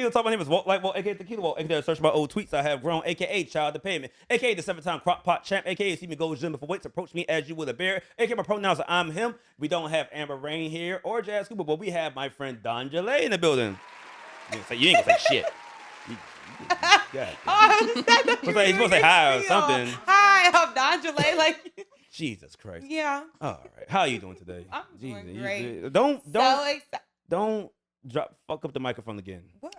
Tequila Talk. My name is Walt, aka Tequila Walt, aka search my old tweets I have grown, aka Child the Payment, aka the 7-time crock pot champ, aka see me go gym before weights, approach me as you would a bear, aka my pronouns are I'm him. We don't have Amber Rain here or Jazz Cooper, but we have my friend Dajale in the building. You ain't gonna say shit. I was like, he's supposed to say hi or something. Hi, I'm Dajale. Like, Jesus Christ. Yeah. All right. How are you doing today? I'm doing great. Don't So fuck up the microphone again. What?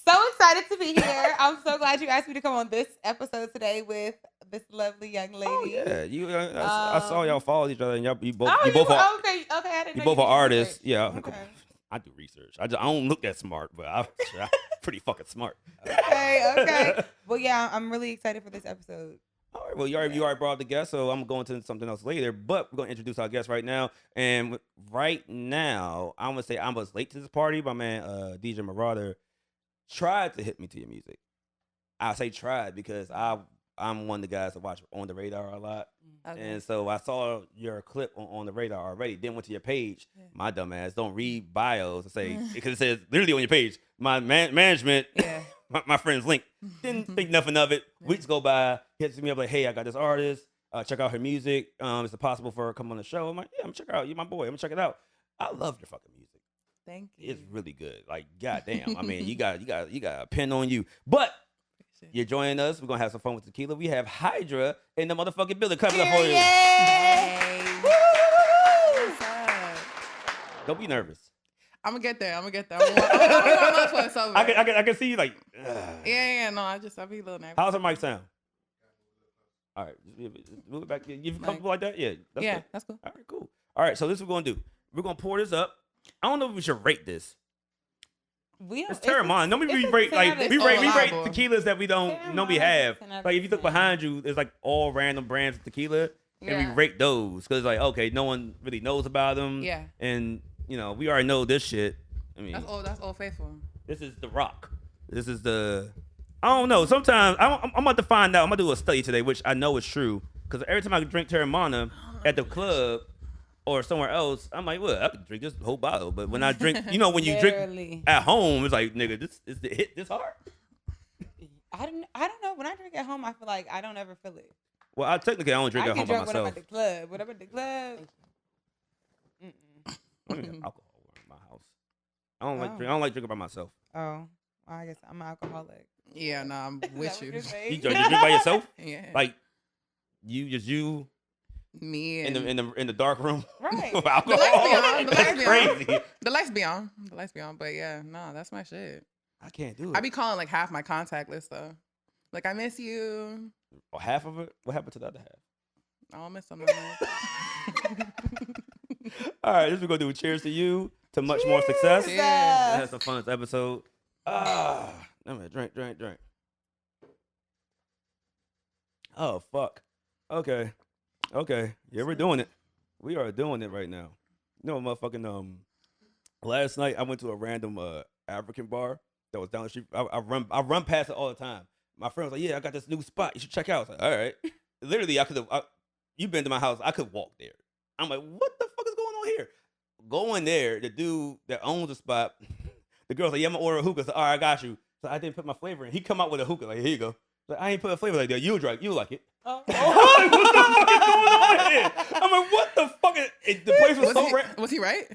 So excited to be here. I'm so glad you asked me to come on this episode today with this lovely young lady. Oh yeah, I saw y'all follow each other, and you both are I didn't you know both you are artists. research. Yeah, Okay. I do research. I don't look that smart, but I'm pretty fucking smart. Okay. Well, yeah, I'm really excited for this episode. All right. Well, you already brought the guest, so I'm going to something else later. But we're going to introduce our guest right now. And right now, I'm going to say I was late to this party. My man, DJ Marauder, tried to hit me to your music. I say tried because I'm one of the guys that watch On the Radar a lot. Okay. And so I saw your clip on the radar already. Then went to your page. Yeah. My dumb ass don't read bios and say, because it says literally on your page, my management, my friend's link. Didn't think nothing of it. Weeks go by, hits me up like, hey, I got this artist. Check out her music. Is it possible for her to come on the show? I'm like, yeah, I'm check it out. You're my boy. I'm gonna check it out. I love your fucking music. Thank you. It's really good. Like, goddamn. I mean, you got a pin on you. But you're joining us. We're gonna have some fun with tequila. We have Hydra in the motherfucking building. Clap it up for you. Yay! What's up? Don't be nervous. I'm gonna get there. I'm gonna warm up. I can see you like. Yeah. No, I'll be a little nervous. How's her mic sound? All right, move it back. You comfortable like that? Yeah. That's cool. All right, cool. All right, so this is what we're gonna do. We're gonna pour this up. I don't know if we should rate this. It's Terramon. Normally we rate we rate tequilas that we don't normally have. Like if you look behind you, there's like all random brands of tequila, and we rate those because like okay, no one really knows about them. Yeah. And we already know this shit. I mean, that's all faithful. This is the rock. This is the. I don't know. Sometimes I'm about to find out. I'm gonna do a study today, which I know is true because every time I drink Terramana at the club or somewhere else, I'm like, well, I could drink this whole bottle. But when I drink, when you drink at home, it's like, nigga, this is the hit this hard. I don't know. When I drink at home, I feel like I don't ever feel it. Well, I technically I only drink at home by myself. When I'm at the club. When I'm at the club. I don't have alcohol in my house. I don't like drinking by myself. Oh, well, I guess I'm an alcoholic. Yeah, no, I'm with you. You drink by yourself? Yeah. Like you. Me in the dark room, right? With alcohol. That's crazy. The lights be on. But yeah, no, that's my shit. I can't do it. I be calling like half my contact list though. Like I miss you. Or half of it. What happened to the other half? I'll miss something. All right, this is what we're gonna do. Cheers to you. To much more success. Yeah. Have some fun this episode. Let me drink. Oh fuck. Okay. Yeah, we're doing it. We are doing it right now. Motherfucking last night I went to a random African bar that was down the street. I run past it all the time. My friend was like, "Yeah, I got this new spot. You should check out." I was like, "All right." Literally, you've been to my house. I could walk there. I'm like, "What the fuck is going on here?" Going there, the dude that owns the spot, the girl's like, "Yeah, I'm gonna order a hookah." So, all right, I got you. So I didn't put my flavor in. He come out with a hookah like, "Here you go." Like, I ain't put a flavor like that. You'll like it. Oh. Like, what the fuck is going on here? I'm like, what the fuck? The place was so random. Was he right?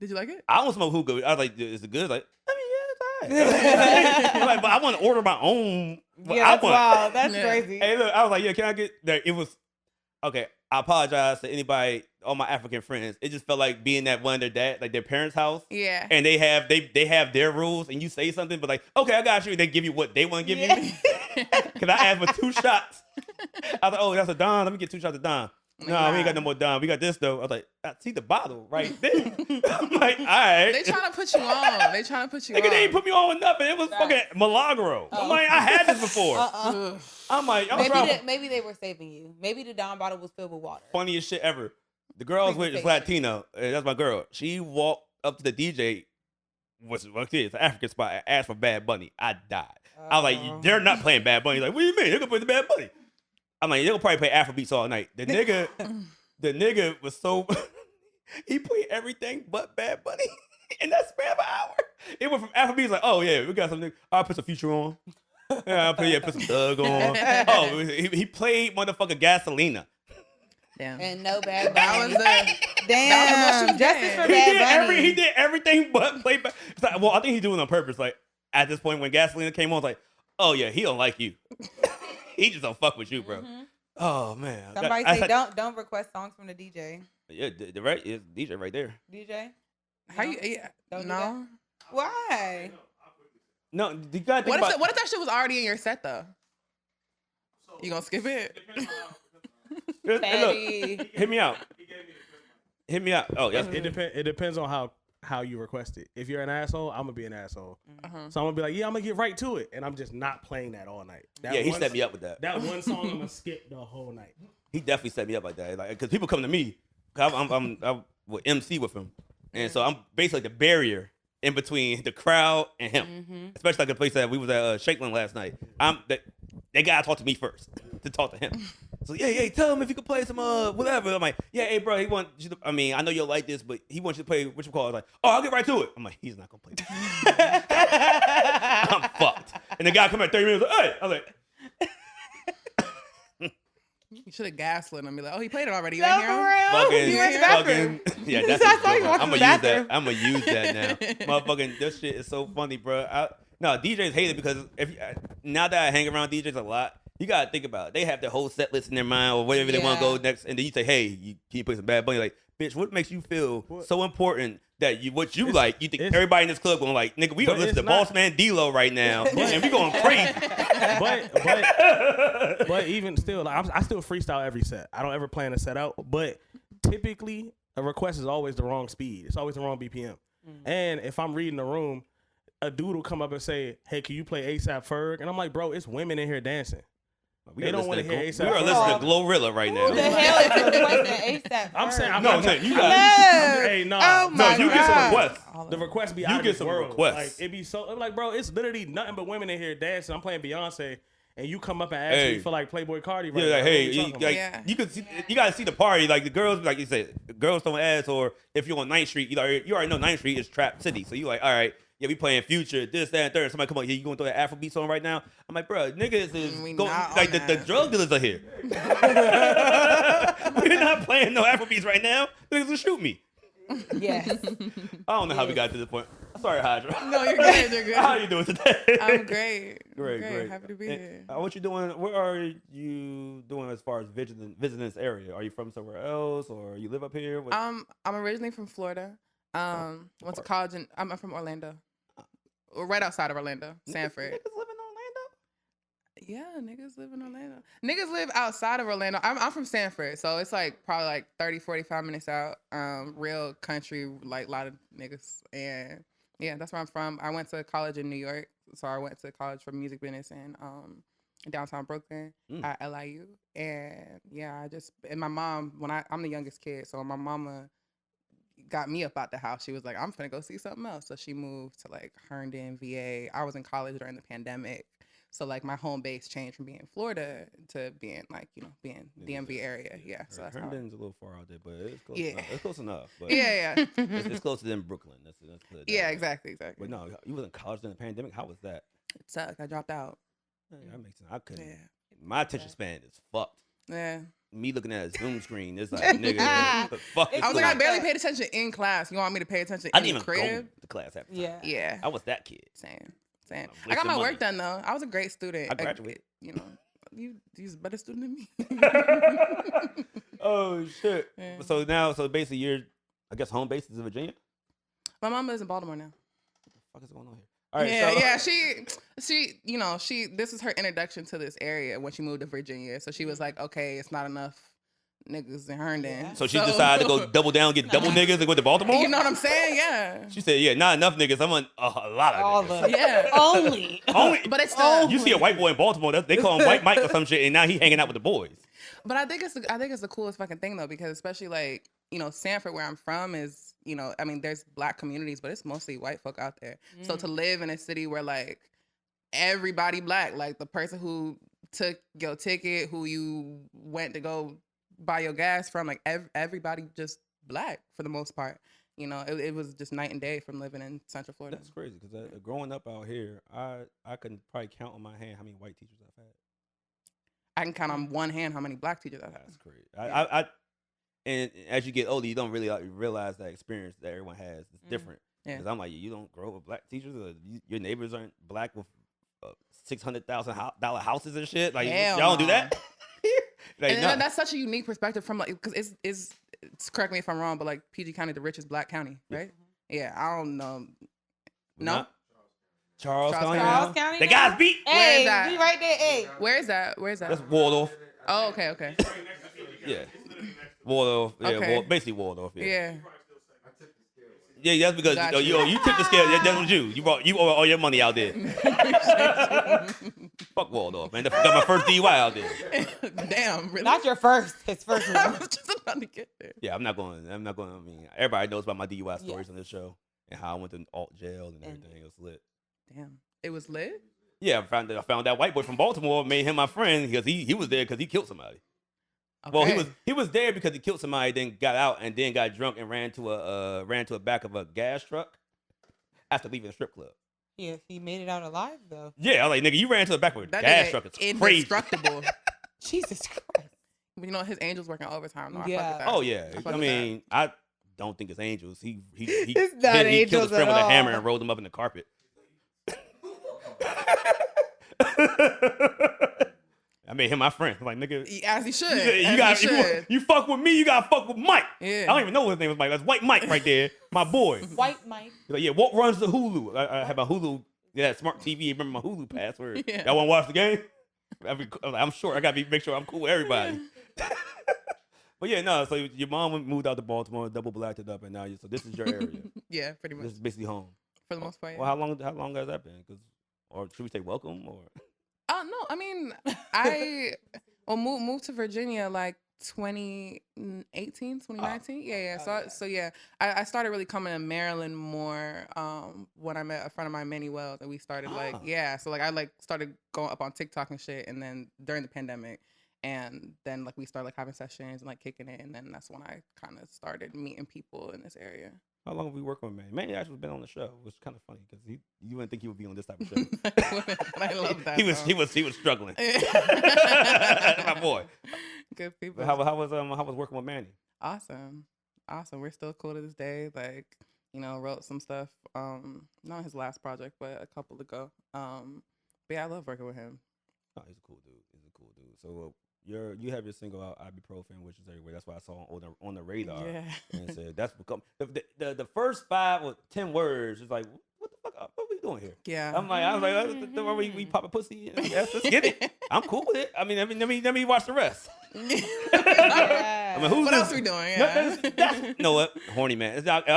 Did you like it? I don't smoke hookah. I was like, is it good? Like, I mean, yeah, it's all right. Like, but I want to order my own. Yeah, wow, that's crazy. Hey, look, I was like, yeah, can I get that? It was, okay, I apologize to anybody, all my African friends. It just felt like being at one of their parents' house. Yeah. And they have their rules, and you say something, but like, okay, I got you. They give you what they want to give you. Because I asked for 2 shots. I was like, oh, that's a Don. Let me get 2 shots of Don. No, we ain't got no more Don. We got this, though. I was like, I see the bottle right there. I'm like, all right. They trying to put you on. Nigga, they ain't put me on with nothing. It was fucking Milagro. I'm like, I had this before. I'm like, maybe they were saving you. Maybe the Don bottle was filled with water. Funniest shit ever. The girl I was with is Latino. That's my girl. She walked up to the DJ. It's an African spot. I asked for Bad Bunny. I died. I was like, they're not playing Bad Bunny. He's like, what do you mean? They're gonna play the Bad Bunny. I'm like, they'll probably play Afrobeats all night. The nigga was so He played everything but Bad Bunny in that span of an hour. It went from Afrobeats like, oh yeah, we got something. I'll put some Future on. Yeah, put some Thug on. Oh, he played motherfucking Gasolina. Damn. And no Bad Bunny. That was the Damn. Justice for Bad Bunny. He did everything but play. It's like, well, I think he's doing it on purpose. Like at this point when Gasolina came on, it's like, oh yeah, he don't like you. He just don't fuck with you, bro. Mhm. Oh man. Somebody say don't request songs from the DJ. Yeah, the right is DJ right there. DJ. How you? Yeah, Don't do no. that? Why? No, you gotta think about. What if that shit was already in your set though? You gonna skip it? Hey, Fatty. look, hit me out. Hit me out. Oh, yes. It depends on how you request it. If you're an asshole, I'm gonna be an asshole. Uh-huh. So I'm gonna be like, yeah, I'm gonna get right to it, and I'm just not playing that all night. Yeah, he set me up with that. That one song, I'm gonna skip the whole night. He definitely set me up like that. Like, because people come to me, 'cause I'm with MC with him, and so I'm basically the barrier in between the crowd and him. Mm-hmm. Especially like the place that we was at Shakeland last night. They gotta talk to me first to talk to him. So yeah, tell him if you could play some whatever. I'm like, yeah, hey bro, he wants you to, I mean, I know you'll like this, but he wants you to play what you call it. Like, oh, I'll get right to it. I'm like, he's not gonna play that. I'm fucked. And the guy come at 30 minutes like, hey, I'm like, You should have gaslit him and be like, oh, he played it already. You No, ain't hear for him? real. fucking, You went to the bathroom. yeah, that's I saw you walk I'm to gonna the use that. bathroom. I'm gonna use that now. Motherfucking, this shit is so funny, bro. No, DJs hate it because now that I hang around DJs a lot, you gotta think about it. They have their whole set list in their mind or whatever they want to go next, and then you say, hey, can you play some Bad Bunny? Like, bitch, what makes you feel so important that what you like? You think everybody in this club going like, nigga, we gonna listen to Boss Man D-Lo right now, and we going crazy. But even still, like, I still freestyle every set. I don't ever plan a set out. But typically, a request is always the wrong speed. It's always the wrong BPM. And if I'm reading the room, a dude will come up and say, hey, can you play ASAP Ferg? And I'm like, bro, it's women in here dancing. They don't want to hear ASAP. We are listening to Glorilla right now. Who the hell is requesting ASAP? I'm saying, No, you got hey, no. Oh no, my you get some God. requests. The request be You out of get this some world. requests. Like, it be so, I'm like, bro, it's literally nothing but women in here dancing. I'm playing Beyonce, and you come up and ask me for like Playboy Cardi right Yeah, like, now. hey, What you, you talking like, about? you could see, you gotta see the party. Like the girls, like you said, the girls don't ask. Or if you're on 9th Street, you already know 9th Street is Trap City. So you like, all right, yeah, we playing Future, this, that, and third. Somebody come on, here, you gonna throw that Afrobeat song right now? I'm like, bro, niggas is going, like the drug dealers are here. We're not playing no Afrobeats right now. Niggas will shoot me. Yes. I don't know how we got to this point. Sorry, Hydra. No, you're good. You're good. How you doing today? I'm great. Great. Happy to be here. What you doing? What are you doing as far as visiting this area? Are you from somewhere else, or you live up here? I'm originally from Florida. Went to college and I'm from Orlando. Right outside of Orlando, Sanford. Niggas live in Orlando? Yeah, niggas live in Orlando. Niggas live outside of Orlando. I'm from Sanford, so it's like probably like 30, 45 minutes out. Real country, like a lot of niggas. And yeah, that's where I'm from. I went to college in New York. So I went to college for music business in downtown Brooklyn at LIU. And yeah, and my mom, I'm the youngest kid, so my mama got me up out the house. She was like, I'm finna go see something else. So she moved to like Herndon, VA. I was in college during the pandemic. So like my home base changed from being Florida to being like, being DMV area. Yeah. So that's Herndon's a little far out there, but it's close. Yeah. Enough. It's close enough. But yeah. it's closer than Brooklyn. That's clear. Yeah, exactly. But no, you was in college during the pandemic. How was that? It sucked. I dropped out. Yeah, that makes sense. I couldn't. Yeah. My attention span is fucked. Yeah. Me looking at a Zoom screen, it's like, nigga, the fuck is I was going like, I on? barely paid attention in class. You want me to pay attention I in didn't the even crib? go to class half the time. Yeah. Yeah. I was that kid. Same. I'm I got my wasting work done though. I was a great student. I graduated. You was a better student than me. Oh shit. Yeah. So basically you're, I guess home base is in Virginia? My mom lives in Baltimore now. What the fuck is going on here? All right, She this is her introduction to this area when she moved to Virginia. So she was like, okay, it's not enough niggas in Herndon. So she decided to go double down, get double niggas and go to Baltimore? You know what I'm saying? Yeah. She said, yeah, not enough niggas. I'm on a lot of All niggas. the Yeah. only. But it's the, You see a white boy in Baltimore, they call him White Mike or some shit, and now he hanging out with the boys. But I think it's the coolest fucking thing though, because especially like, Sanford where I'm from is, I mean, there's black communities, but it's mostly white folk out there. So to live in a city where like everybody black, like the person who took your ticket, who you went to go buy your gas from, like everybody just black for the most part. You know, it was just night and day from living in Central Florida. That's crazy because growing up out here, I can probably count on my hand how many white teachers I've had. I can count on one hand how many black teachers I've had. That's crazy. I and as you get older, you don't really realize that experience that everyone has. It's different. Yeah. Because I'm like, you don't grow up with black teachers. Or your neighbors aren't black with $600,000 houses and shit. Like Hell y'all don't do no. that. Like, And no. that's such a unique perspective from like, because it's correct me if I'm wrong, but like PG County, the richest black county, right? Yeah, I don't know. No, Not Charles County. Charles now? County. The now? guys beat. Where is Hey, that? we right there. Hey. Where is that? Where is that? That's Waldorf. Oh, okay. Yeah. Waldorf. Yeah, Okay. basically Waldorf. Yeah. Yeah. Yeah, that's because Gotcha. you tipped the scale. That was you. You owe all your money out there. Fuck Waldorf, man. Got my first DUI out there. Damn, really? Not your first. His first I one. was just about to get there. Yeah, I'm not going. I mean, everybody knows about my DUI stories on this show and how I went to alt jail and everything. It was lit. Damn, it was lit. Yeah, I found that white boy from Baltimore, made him my friend because he was there because he killed somebody. Okay. Well, he was there because he killed somebody, then got out and then got drunk and ran to a back of a gas truck after leaving a strip club. Yeah, he made it out alive though. Yeah, I was like, nigga, you ran to the back of a That gas nigga truck. It's crazy. indestructible. Jesus Christ. But you know his angels working overtime. Though. I Yeah. fuck with that. Oh yeah, fuck I with mean, I don't think it's angels. He It's not killed angels his friend at with a all. hammer and rolled him up in the carpet. I made him my friend. I'm like, nigga, As he should. you fuck with me, you gotta fuck with Mike. Yeah. I don't even know what his name was Mike. That's White Mike right there, my boy. White Mike. He's like, yeah, what runs the Hulu? I have my Hulu, smart TV. Remember my Hulu password? Yeah. Y'all want to watch the game? I'm sure I gotta make sure I'm cool with everybody. But yeah, no. So your mom moved out to Baltimore, double blacked it up, and now so this is your area. Yeah, pretty much. This is basically home. For the most part. Yeah. Well, how long has that been? Or should we say welcome or? No, I mean, I moved to Virginia like 2018, 2019. Yeah. So yeah, I started really coming to Maryland more when I met a friend of mine, Manny Wells, and we started so I started going up on TikTok and shit, and then during the pandemic, and then like we started like having sessions and like kicking it, and then that's when I kind of started meeting people in this area. How long have we worked with Manny? Manny actually been on the show, which is kind of funny because you wouldn't think he would be on this type of show. I love that. He was struggling. My boy. Good people. How was working with Manny? Awesome. We're still cool to this day. Like, you know, wrote some stuff. Not his last project, but a couple ago. But yeah, I love working with him. Oh, he's a cool dude. So you have your single out, Ibuprofen, which is everywhere. That's why I saw on the radar. Yeah. And said that's become the first 5 or 10 words is like, what the fuck? What are we doing here? Yeah. I was like, we pop a pussy. Yes, let's get it. I'm cool with it. I mean, let me watch the rest. Yeah. I mean, who's What this? else we doing? No, Yeah. that's you know what? Horny man. It's not.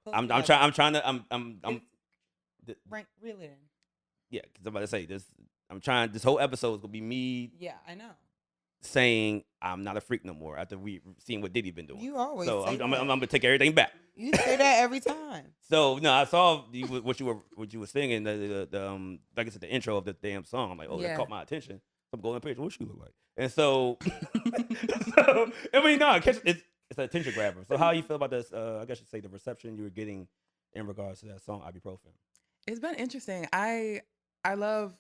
I'm trying to. Rank really in. Yeah, because I'm about to say this. This whole episode is gonna be me Yeah, I know. saying I'm not a freak no more after we seen what Diddy been doing. You always So say I'm that. gonna take everything back. You say that every time. So no, I saw what you were singing. The like I said, the intro of the damn song. I'm like, oh, Yeah. that caught my attention. I'm going on page. What she look like? And so, I mean, no, it's an attention grabber. So how you feel about this? I guess you say the reception you were getting in regards to that song, Ibuprofen. It's been interesting. I love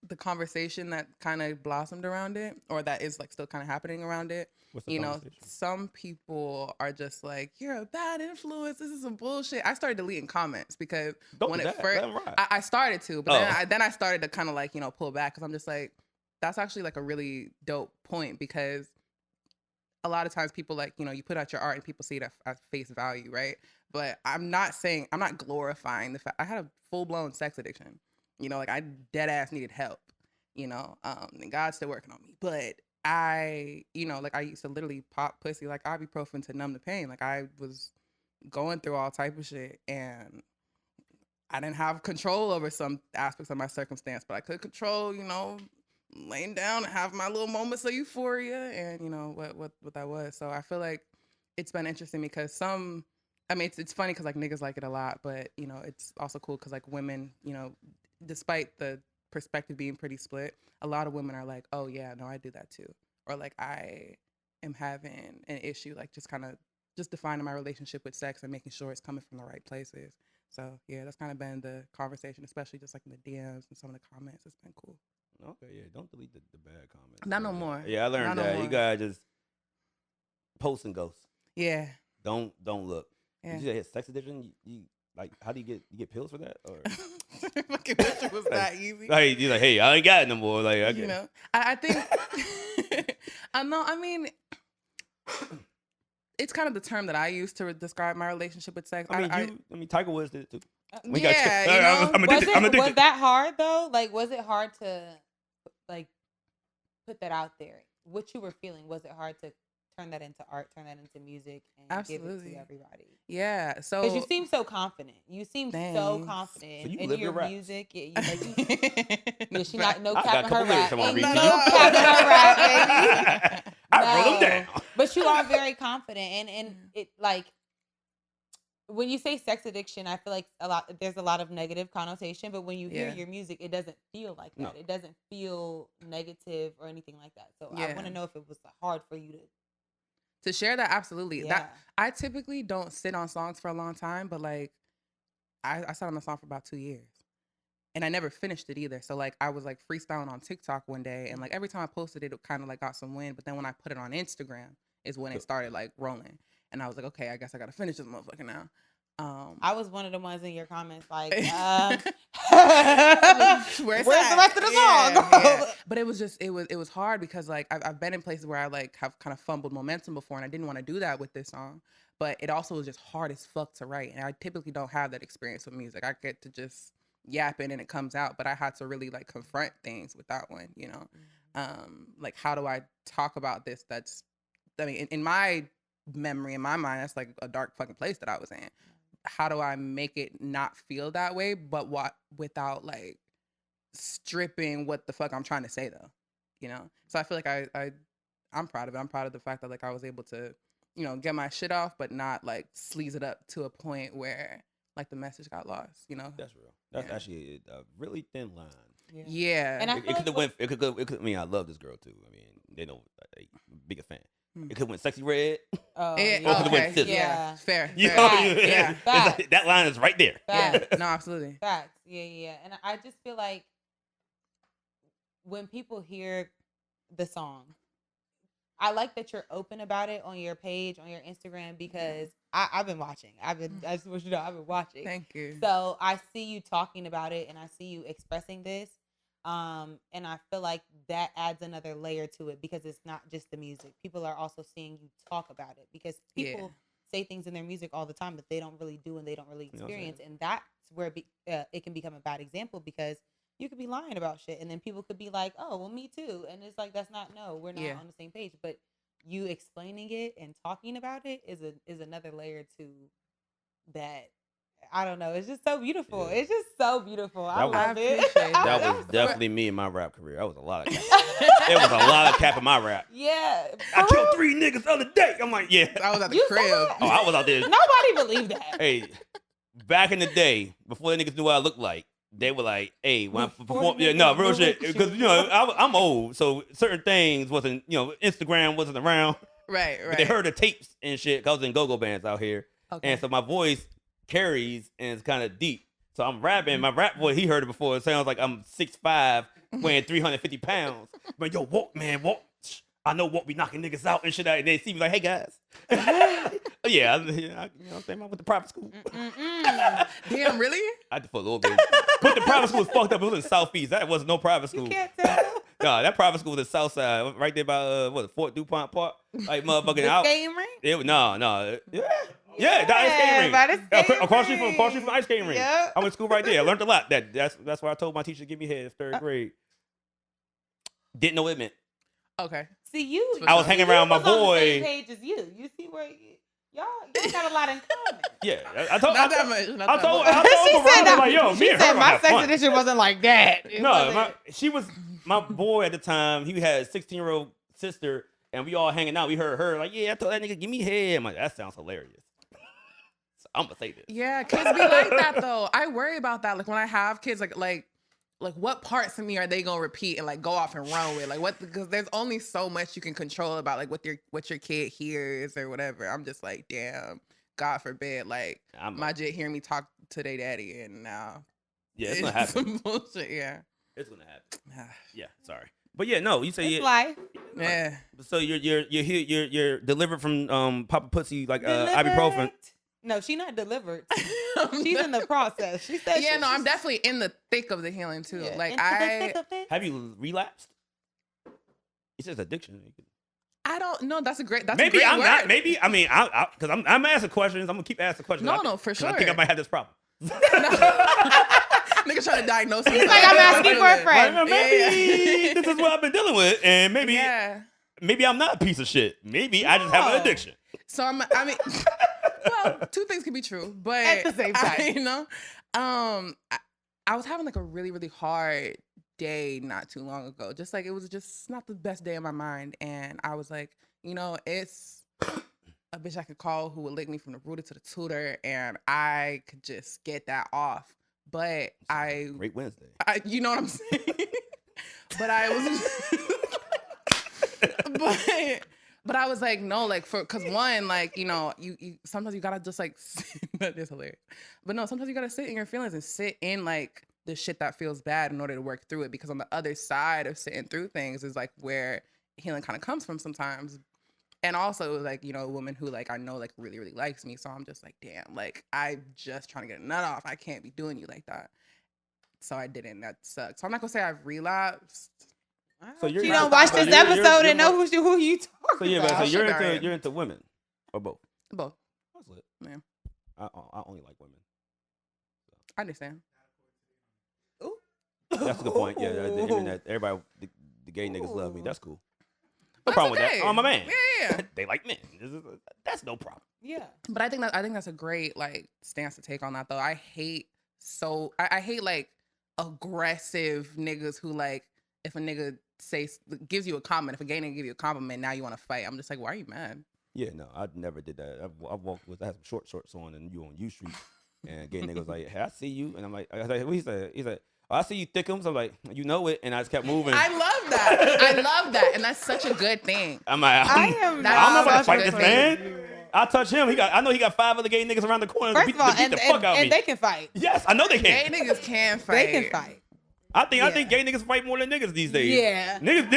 the conversation that kind of blossomed around it, or that is like still kind of happening around it. What's the You know, conversation? some people are just like, you're a bad influence. This is some bullshit. I started deleting comments because Don't when do it that. first, Let 'em ride. I started to, but Oh. then I started to kind of like, you know, pull back because I'm just like, that's actually like a really dope point, because a lot of times people like, you know, you put out your art and people see it at face value, right? But I'm not glorifying the fact I had a full-blown sex addiction. You know, like I dead ass needed help, you know, and God's still working on me. But I, you know, like I used to literally pop pussy like ibuprofen to numb the pain. Like I was going through all type of shit, and I didn't have control over some aspects of my circumstance, but I could control, you know, laying down and have my little moments of euphoria, and you know what that was. So I feel like it's been interesting because it's funny because like niggas like it a lot, but you know it's also cool because like women, you know, despite the perspective being pretty split, a lot of women are like, oh yeah, no, I do that too, or like I am having an issue, like just kind of just defining my relationship with sex and making sure it's coming from the right places. So yeah, that's kind of been the conversation, especially just like in the DMs and some of the comments. It's been cool. Okay, yeah, don't delete the bad comments. Not no more. Yeah, I learned Not no that. more. You gotta just post and ghost. Yeah. Don't look. Yeah. Did you say sex addiction? You like, how do you get pills for that? Or Fucking wish it was that easy. like, you're like, hey, I ain't got it no more. Like, okay. You know, I think I know. I mean, it's kind of the term that I use to describe my relationship with sex. I mean, Tiger Woods did it too. Yeah, you know? I'm addicted. Was that hard though? Like, was it hard to like put that out there? What you were feeling, was it hard to turn that into art, turn that into music, and give it to everybody? Yeah. So because you seem so confident. You seem so Thanks. confident So you in live your your raps. music. Yeah, she not no I got cap a in her couple lyrics rap. I wanna Ain't read no to you. cap in her rap, baby. I wrote them No. down. But you are very confident, and it like when you say sex addiction, I feel like there's a lot of negative connotation. But when you hear Yeah. your music, it doesn't feel like that. No. It doesn't feel negative or anything like that. So I Yeah. want to know if it was hard for you to share that, absolutely. Yeah. That I typically don't sit on songs for a long time, but like I sat on a song for about 2 years. And I never finished it either. So like I was like freestyling on TikTok one day, and like every time I posted it, it kind of like got some wind. But then when I put it on Instagram is when it started like rolling. And I was like, okay, I guess I gotta finish this motherfucker now. I was one of the ones in your comments like, Where's where's the rest of the song? Yeah. But it was hard because like I've been in places where I like have kind of fumbled momentum before, and I didn't want to do that with this song. But it also was just hard as fuck to write, and I typically don't have that experience with music. I get to just yap it and it comes out, but I had to really like confront things with that one, you know. Like, how do I talk about this? In my memory, in my mind, that's like a dark fucking place that I was in. How do I make it not feel that way, but without like stripping what the fuck I'm trying to say though, you know? So I feel like I'm proud of it. I'm proud of the fact that like I was able to, you know, get my shit off, but not like sleaze it up to a point where like the message got lost, you know? That's real. That's actually a really thin line. Yeah. And I It could have went. It could. I mean, I love this girl too. I mean, they know biggest fan. It could have went Sexy Red. Oh, Yeah, yeah. could've went Scissor. Yeah. Fair. You fair. know, Yeah. it's like, that line is right there. Yeah. No, absolutely. Facts. Yeah. And I just feel like when people hear the song, I like that you're open about it on your page, on your Instagram, because I've been watching. I just want you to know, I've been watching. Thank you. So I see you talking about it, and I see you expressing this. And I feel like that adds another layer to it, because it's not just the music. People are also seeing you talk about it, because people say things in their music all the time that they don't really do and they don't really experience. And that's where it can become a bad example, because you could be lying about shit, and then people could be like, oh, well, me too. And it's like, we're not on the same page. But you explaining it and talking about it is another layer to that. I don't know. It's just so beautiful. Yeah. It's just so beautiful. I love it. appreciate that. That was definitely me in my rap career. That was a lot of cap. It was a lot of cap in my rap. Yeah. I killed 3 niggas the other day. I'm like, yeah. I was at the You said crib. that? Oh, I was out there. Nobody believed that. Hey, back in the day, before the niggas knew what I looked like, they were like, hey, when I perform, real shit. Because, you know, I'm old, so certain things wasn't, you know, Instagram wasn't around. Right. But they heard the tapes and shit, because I was in go-go bands out here. Okay. And so my voice carries and it's kind of deep. So I'm rapping. My rap voice, he heard it before. It sounds like I'm 6'5", weighing 350 pounds. But yo, Walt, I know Walt be knocking niggas out and shit. And they see me like, hey, guys. Yeah, you know what I'm saying? I went to private school. Damn, really? I did for a little bit. But the private school was fucked up. It was in Southeast. That was no private school. You can't tell. No, that private school was in South Side, right there by Fort DuPont Park. Like motherfucking The out. skating rink? No. Yeah, the ice skating by the rink. skating Across rink. from the ice skating rink. Yep. I went to school right there. I learned a lot. That's why I told my teacher to give me head in 3rd grade. Didn't know what it meant. Okay. See, you. I was hanging around my was on the boy. same page as you. You see where y'all got a lot in common. Yeah, I told. Not that much. I told Veronica, like, yo, me and her gonna have fun. edition wasn't like that. It No, wasn't- she was my boy at the time. He had a 16-year-old sister, and we all hanging out. We heard her like, yeah, I told that nigga give me head. I'm like, that sounds hilarious. So I'm gonna say this. Yeah, kids be like that though. I worry about that. Like when I have kids, like like what parts of me are they gonna repeat and like go off and run with? Like what? Because there's only so much you can control about like what your kid hears or whatever. I'm just like, damn, God forbid, like my jit hearing me talk to their daddy and now. Yeah, it's gonna happen. Some bullshit. Yeah, it's gonna happen. Yeah, sorry, but yeah, no, you say It's life. Yeah. So you're delivered from Papa Pussy like ibuprofen. No, she's not delivered. She's in the process. She said, yeah, no, I'm definitely in the thick of the healing too. Yeah. Like Into the thick of it. Have you relapsed? It says addiction. I don't know. That's a great word. Not. Maybe I mean, because I'm asking questions. I'm gonna keep asking questions. No, for sure. I think I might have this problem. Nigga trying to diagnose me. He's like, I'm asking for a friend. Like, maybe this is what I've been dealing with, and maybe I'm not a piece of shit. Maybe I just have an addiction. So I mean, well, two things can be true, but at the same time, you know, I was having like a really, really hard day not too long ago. Just like it was just not the best day of my mind, and I was like, you know, it's a bitch I could call who would lick me from the rooter to the tutor, and I could just get that off. But Great Wednesday. You know what I'm saying? But I was, but I was like, no, like cause one, like, you know, you sometimes you gotta just like, that is hilarious. But no, sometimes you gotta sit in your feelings and sit in like the shit that feels bad in order to work through it. Because on the other side of sitting through things is like where healing kind of comes from sometimes. And also, like, you know, a woman who, like, I know, like, really, really likes me. So I'm just like, damn, like, I'm just trying to get a nut off. I can't be doing you like that. So I didn't. That sucks. So I'm not going to say I've relapsed. So you don't watch this episode and know who you talking about. So, yeah, about. but so you're into women or both? Both. That's lit. Yeah. I only like women. I understand. Ooh. That's a good point. Yeah, the internet, everybody, the gay niggas love me. That's cool. No That's problem with okay. that. Oh, my man. Yeah. They like men. That's no problem. Yeah. But I think that's a great like stance to take on that though. I hate like aggressive niggas who like if a nigga gives you a compliment, if a gay nigga give you a compliment, now you want to fight. I'm just like, why are you mad? Yeah, no, I never did that. I walked with I had some short shorts on and you on U Street and a gay nigga was like, hey, I see you, and I'm like, what he said? He said, oh, I see you thickums. I'm like, you know it, and I just kept moving. I love that, and that's such a good thing. I'm like, I'm not about to fight this man. I touch him. I know he got 5 other gay niggas around the corner First to beat, of all, to beat the fuck out of me. And they can fight. Yes, I know they can. Gay niggas can fight. They can fight. I think gay niggas fight more than niggas these days. Yeah. Niggas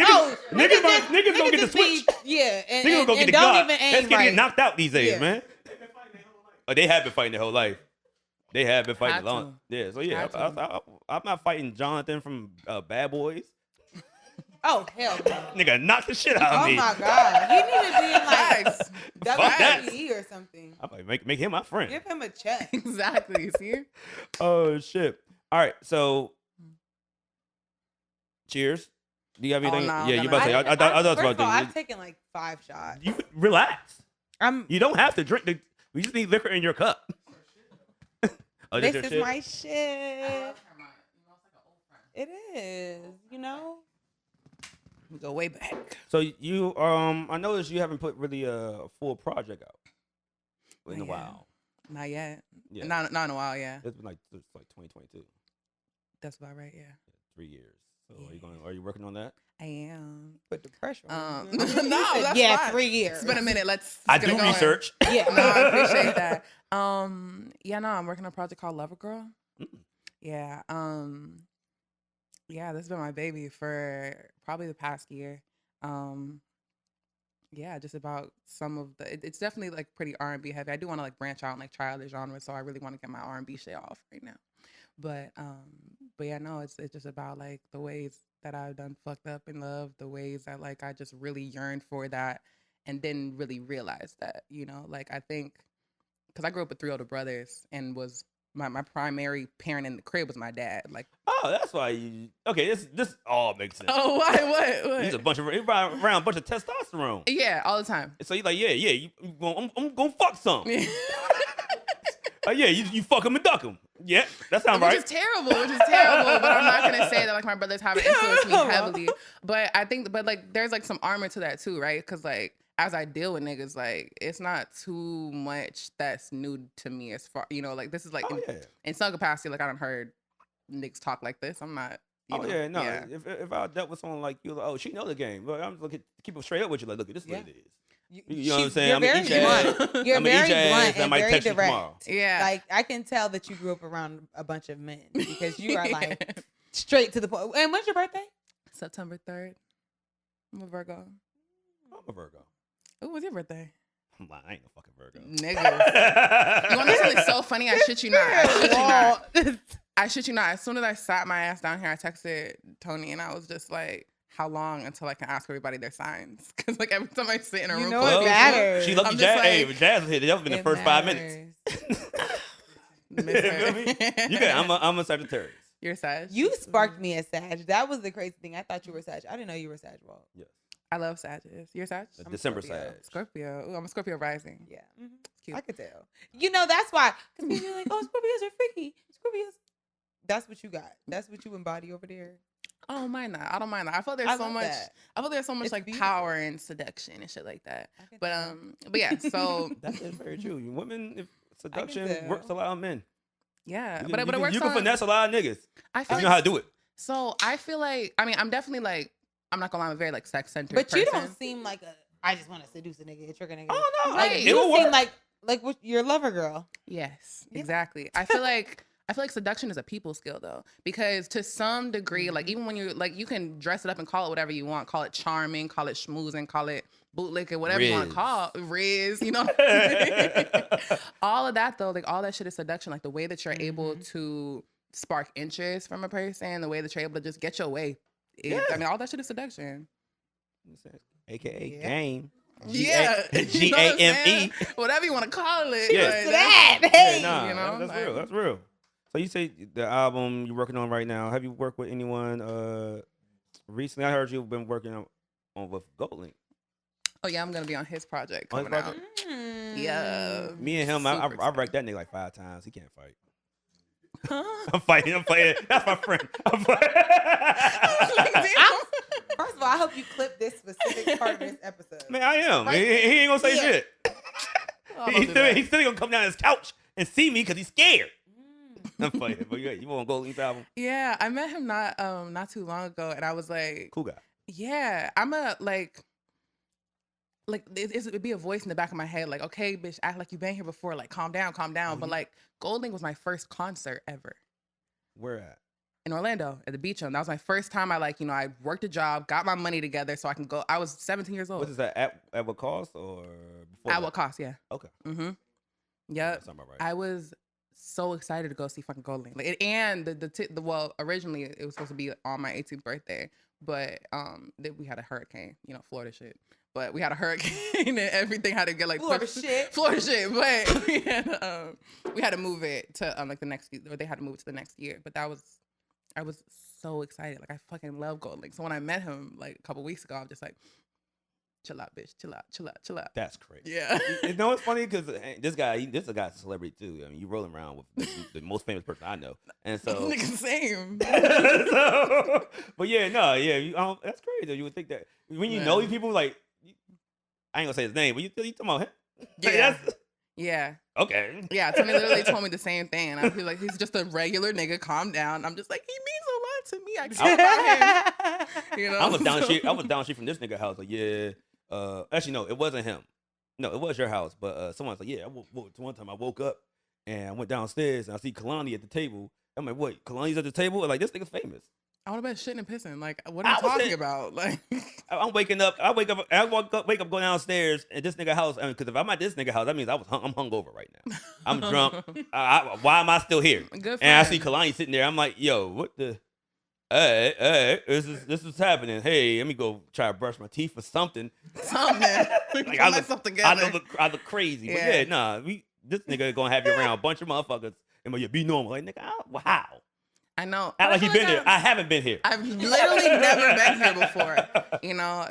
gonna get the switch. Yeah. And, niggas gonna get the don't God. even aim That's getting right. knocked out these days, Yeah. man. Oh, they have been fighting their whole life. They have been fighting long. Yeah, so yeah, I'm not fighting Jonathan from Bad Boys. Oh, hell no. Nigga, knock the shit out of me. Oh my God. He need to be in like that. WWE or something. I'm like, make him my friend. Give him a check. Exactly. See? Oh shit. All right, so cheers. Do you have anything? no, yeah, no, you about to say. I thought First about of all, to. I've taken like 5 shots. You relax. I'm. You don't have to drink. We just need liquor in your cup. Oh, This your is shit? my shit. It is. You know. We go way back. So you I noticed you haven't put really a full project out in a while. Not yet. Yeah. Not in a while. Yeah. It's like 2022. That's about right. Yeah. 3 years. So are you working on that? I am. Put the pressure on. No, that's yeah, fine. 3 years. It's been a minute. Let's I get do it going. research. Yeah. No, I appreciate that. Yeah, no, I'm working on a project called Lover Girl. Yeah. Yeah, this has been my baby for probably the past year. Yeah, just about some of the. It's definitely like pretty R&B heavy. I do want to like branch out and like try other genres, so I really want to get my R&B shit off right now. But yeah, no, it's just about like the ways that I've done fucked up in love, the ways that like I just really yearned for that, and didn't really realize that, you know, like I think because I grew up with 3 older brothers and was my primary parent in the crib was my dad. Like, Oh, that's why you. Okay, this all makes sense. oh, why? What? He's a bunch of around a bunch of testosterone. Yeah, all the time. So he's like, yeah, I'm gonna fuck some. Yeah, you fuck him and duck him. Yeah, that sounds right. Which is terrible. But I'm not gonna say that like my brothers haven't influenced me heavily. But I think, like, there's like some armor to that too, right? Because like as I deal with niggas, like it's not too much that's new to me as far, you know, like this is like in some capacity, like I done heard niggas talk like this. I'm not Oh yeah, no. If I dealt with someone like you, like, oh, she know the game. But I'm looking keep it straight up with you. Like, look, this is what it is. You know what I'm saying? I'm You're very blunt. You're very blunt and very direct. Yeah. Like, I can tell that you grew up around a bunch of men because you are like straight to the point. And when's your birthday? September 3rd. I'm a Virgo. I'm a Virgo. Ooh, what's your birthday? I'm lying. I ain't no fucking Virgo. Niggas. You want to know something so funny? I shit you not. I shit you not. As soon as I sat my ass down here, I texted Tony and I was just like, how long until I can ask everybody their signs? Because like every time I sit in a room, you know it matters. She lucky Jazz. Hey, if Jazz hit it, that was in the first 5 minutes. I'm a Sagittarius. You're Sag. You sparked me as Sag. That was the crazy thing. I thought you were Sag. I didn't know you were Sag. Walt. Yes. I love Sages. You're Sag? December Sag. Scorpio. Ooh, I'm a Scorpio rising. Yeah. Cute. I could tell. You know, that's why. Because people are like, oh, Scorpios are freaky. Scorpios. That's what you got. That's what you embody over there. I don't mind that. I don't mind that. I feel there's so much. I feel there's so much it's like beautiful. Power and seduction and shit like that. But yeah. So that is very true. Women, if seduction works a lot on men. Yeah, but it works. You can finesse a lot of niggas. I feel you know how to do it. So I feel like I'm definitely like I'm not gonna lie, I'm a very like sex centered. But person. you don't seem like I just want to seduce a nigga, trick a nigga. Oh no, like you seem like what your lover girl. Yes, exactly. I feel like seduction is a people skill though, because to some degree, like even when you're like you can dress it up and call it whatever you want, call it charming, call it schmoozing, call it bootlicking, whatever you want to call it, Riz, you know. All of that though, like all that shit is seduction. Like the way that you're able to spark interest from a person, the way that you're able to just get your way. I mean, all that shit is seduction. AKA game. GAME. Whatever you want to call it. Yeah. That's real. That's real. So you say the album you're working on right now. Have you worked with anyone recently? I heard you've been working on with Goldlink. Oh yeah, I'm gonna be on his project coming out. Yeah. Me and him, I wrecked that nigga like 5 times. He can't fight. Huh? I'm fighting. That's my friend. First of all, I hope you clip this specific part of this episode. Man, I am. He ain't gonna say shit. He's still gonna come down his couch and see me because he's scared. I'm fighting. But you want Goldlink's album? Yeah, I met him not too long ago, and I was like, cool guy. Yeah, I'm a like it'd be a voice in the back of my head like, okay, bitch, act like you've been here before, like calm down. But like Goldlink was my first concert ever. Where at? In Orlando at the Beach Room. That was my first time. I worked a job, got my money together so I can go. I was 17 years old. What is that, at what cost or before? At what cost? Yeah. Okay. Yep. That sounds about right. I was so excited to go see fucking Goldlink. Like well, originally it was supposed to be on my 18th birthday, but we had a hurricane, Florida shit. But we had a hurricane and everything had to get like Florida shit. But we had to move it to like the next year, or they had to move it to the next year. But I was so excited. Like I fucking love Goldlink. So when I met him like a couple weeks ago, I'm just like, chill out, bitch. Chill out. That's crazy. Yeah. You know what's funny? Because this is a guy's a celebrity too. I mean, you rolling around with the most famous person I know, and so nigga, same. But that's crazy. You would think that when you know these people, like, I ain't gonna say his name, but you talking about him? Yeah. Yeah. Okay. Yeah. Tony literally told me the same thing, and I feel like he's just a regular nigga. Calm down. I'm just like, he means a lot to me. I care about him. I was down street from this nigga house. Like, yeah. Actually, no, it wasn't him. No, it was your house. But someone's like, yeah. One time I woke up and I went downstairs and I see Kalani at the table. I'm like, what? Kalani's at the table? Like, this nigga's famous. I would have been shitting and pissing. Like, what are you talking about? Like, I'm waking up. I wake up, go downstairs, and this nigga house. Because if I'm at this nigga house, that means I'm hungover right now. I'm drunk. Why am I still here? Good friend. And I see Kalani sitting there. I'm like, yo, what the? Hey, this is happening. Hey, let me go try to brush my teeth or something. Like I look crazy. Yeah. But yeah, this nigga gonna have you around a bunch of motherfuckers and be normal. Like, nigga, how? I know. Act like he been there. I haven't been here. I've literally never been here before.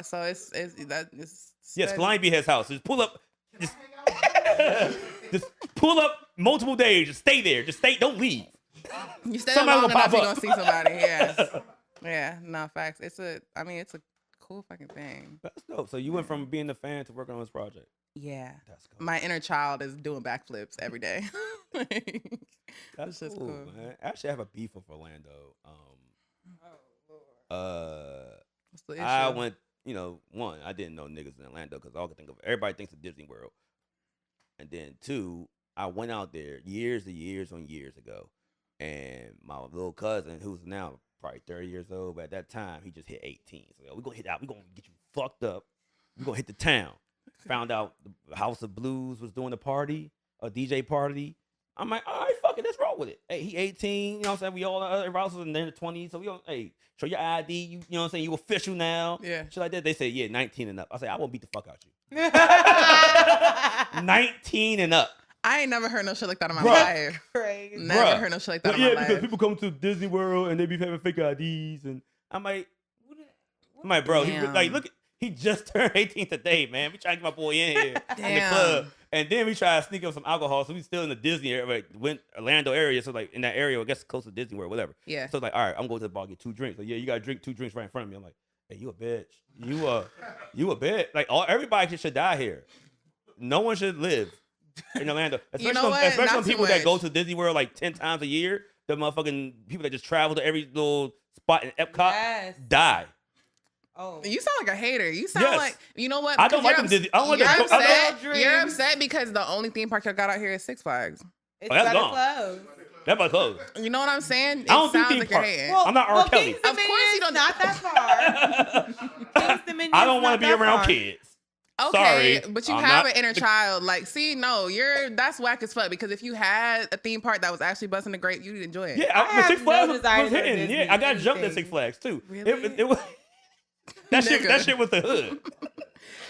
So it's yes, Kalani be his house. Just pull up. Just pull up multiple days. Just stay there. Just stay. Don't leave. You stay there long enough, you're gonna see somebody. Yeah. Yeah. No facts. It's a cool fucking thing. That's dope. So you went from being a fan to working on this project. Yeah. That's cool. My inner child is doing backflips every day. That's just cool, man. Actually, I have a beef with Orlando. What's the issue? I went, one, I didn't know niggas in Orlando because all I could think of, everybody thinks of Disney World. And then two, I went out there years ago. And my little cousin, who's now probably 30 years old, but at that time, he just hit 18. So, we're going to hit out. We're going to get you fucked up. We're going to hit the town. Found out the House of Blues was doing a party, a DJ party. I'm like, all right, fuck it, let's roll with it. Hey, he 18, you know what I'm saying? We all, everybody else was in their 20s. So, we don't, hey, show your ID. You know what I'm saying? You official now. Yeah. Shit like that. They say, yeah, 19 and up. I say, I won't beat the fuck out you. 19 and up. I ain't never heard no shit like that in my Bruh. life. Crazy. Never heard no shit like that in my life. Because people come to Disney World and they be having fake IDs. And I'm like, bro, Damn. look, he just turned 18 today, man. We trying to get my boy in here in the Damn. club. And then we try to sneak up some alcohol. So we still in the Disney area, like, went Orlando area. So like in that area, I guess close to Disney World, whatever. Yeah. So like, all right, I'm going to the bar, get 2 drinks. Like, yeah, you got to drink 2 drinks right in front of me. I'm like, hey, you a bitch. You a bitch. Like everybody should die here. No one should live in Orlando. You know what? Especially Not some too people that much. go to Disney World like 10 times a year. The motherfucking people that just travel to every little spot in Epcot Yes. die. Oh. You sound like a hater. You sound Yes. like, you know what? I don't Because like you're them Disney. I don't like You're them. upset. You're Dreams. upset because the only theme park y'all got out here is Six Flags. It's that's better gone. clothes. That's my clothes. You know what I'm saying? It I don't do sounds theme like you're parks. hating. I'm not R. Kelly. King's Of course you Dominion's don't- not that far. King's Dominion's I don't want not to be that around far. kids. Okay, Sorry, but you I'm have not- an inner child. Like, see, no, that's whack as fuck. Because if you had a theme park that was actually busting the grape, you'd enjoy it. Yeah, I but have Six no Flags desire was to go to hitting. Disney Yeah, I got jumped at anything. Six Flags too. Really? It was that shit. Nigga. That shit was the hood.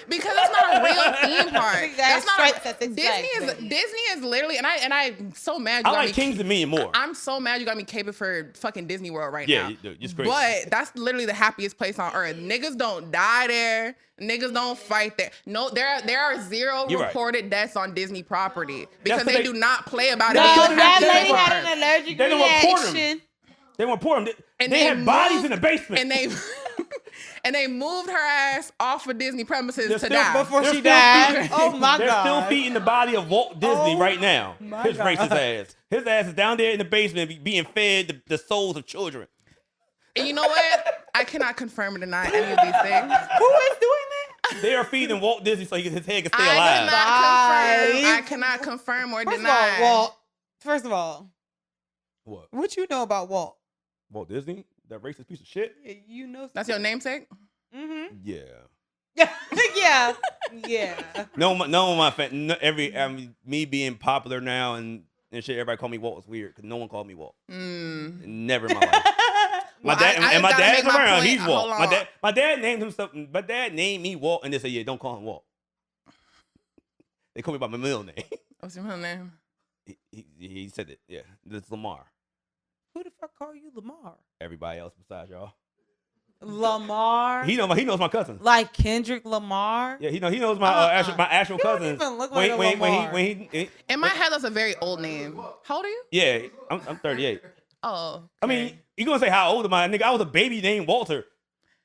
Because that's not a real theme park. You guys That's not stripes at Six Disney Flags, is baby. Disney is literally, and I'm so mad. I You got like me, Kings Dominion more. I'm so mad you got me caping for fucking Disney World right Yeah, now. it's crazy. But that's literally the happiest place on earth. Niggas don't die there. Niggas don't fight there. No, there are 0 You're right. reported deaths on Disney property because 'cause they they- do not play about No, it. being the that happiest lady place on had earth. an allergic They don't report 'em. reaction. They want to pour them. And They they had bodies moved- in the basement. and they and they moved her ass off of Disney premises They're to still- die. Before They're she still died. feeding- Oh my They're god. still feeding the body of Walt Disney Oh right now. my His God. racist ass. His ass is down there in the basement being fed the souls of children. And you know what? I cannot confirm or deny any of these things. Who is doing that? They are feeding Walt Disney so his head can stay alive. I cannot confirm or First deny. of all, Walt. First of all, What? you know about Walt? Walt Disney? That racist piece of shit? Yeah, you know. That's your namesake? Mm-hmm. Yeah. Yeah. Yeah. No, my fan. Me being popular now and shit. Everybody call me Walt was weird because no one called me Walt. Never in my life. My Well, dad I and my just gotta dad's make my around. point. He's Walt. Hold on. My dad named himself. My dad named me Walt, and they said, "Yeah, don't call him Walt." They call me by my middle name. What's your middle name? He said it. Yeah, it's Lamar. Who the fuck call you Lamar? Everybody else besides y'all. Lamar. He knows my cousin. Like Kendrick Lamar. Yeah, he knows my actual You don't cousin. even look like a Lamar. When he In my head, that's a very old name. How old are you? yeah, I'm 38. Oh. I mean, you gonna say how old am I? Nigga, I was a baby named Walter.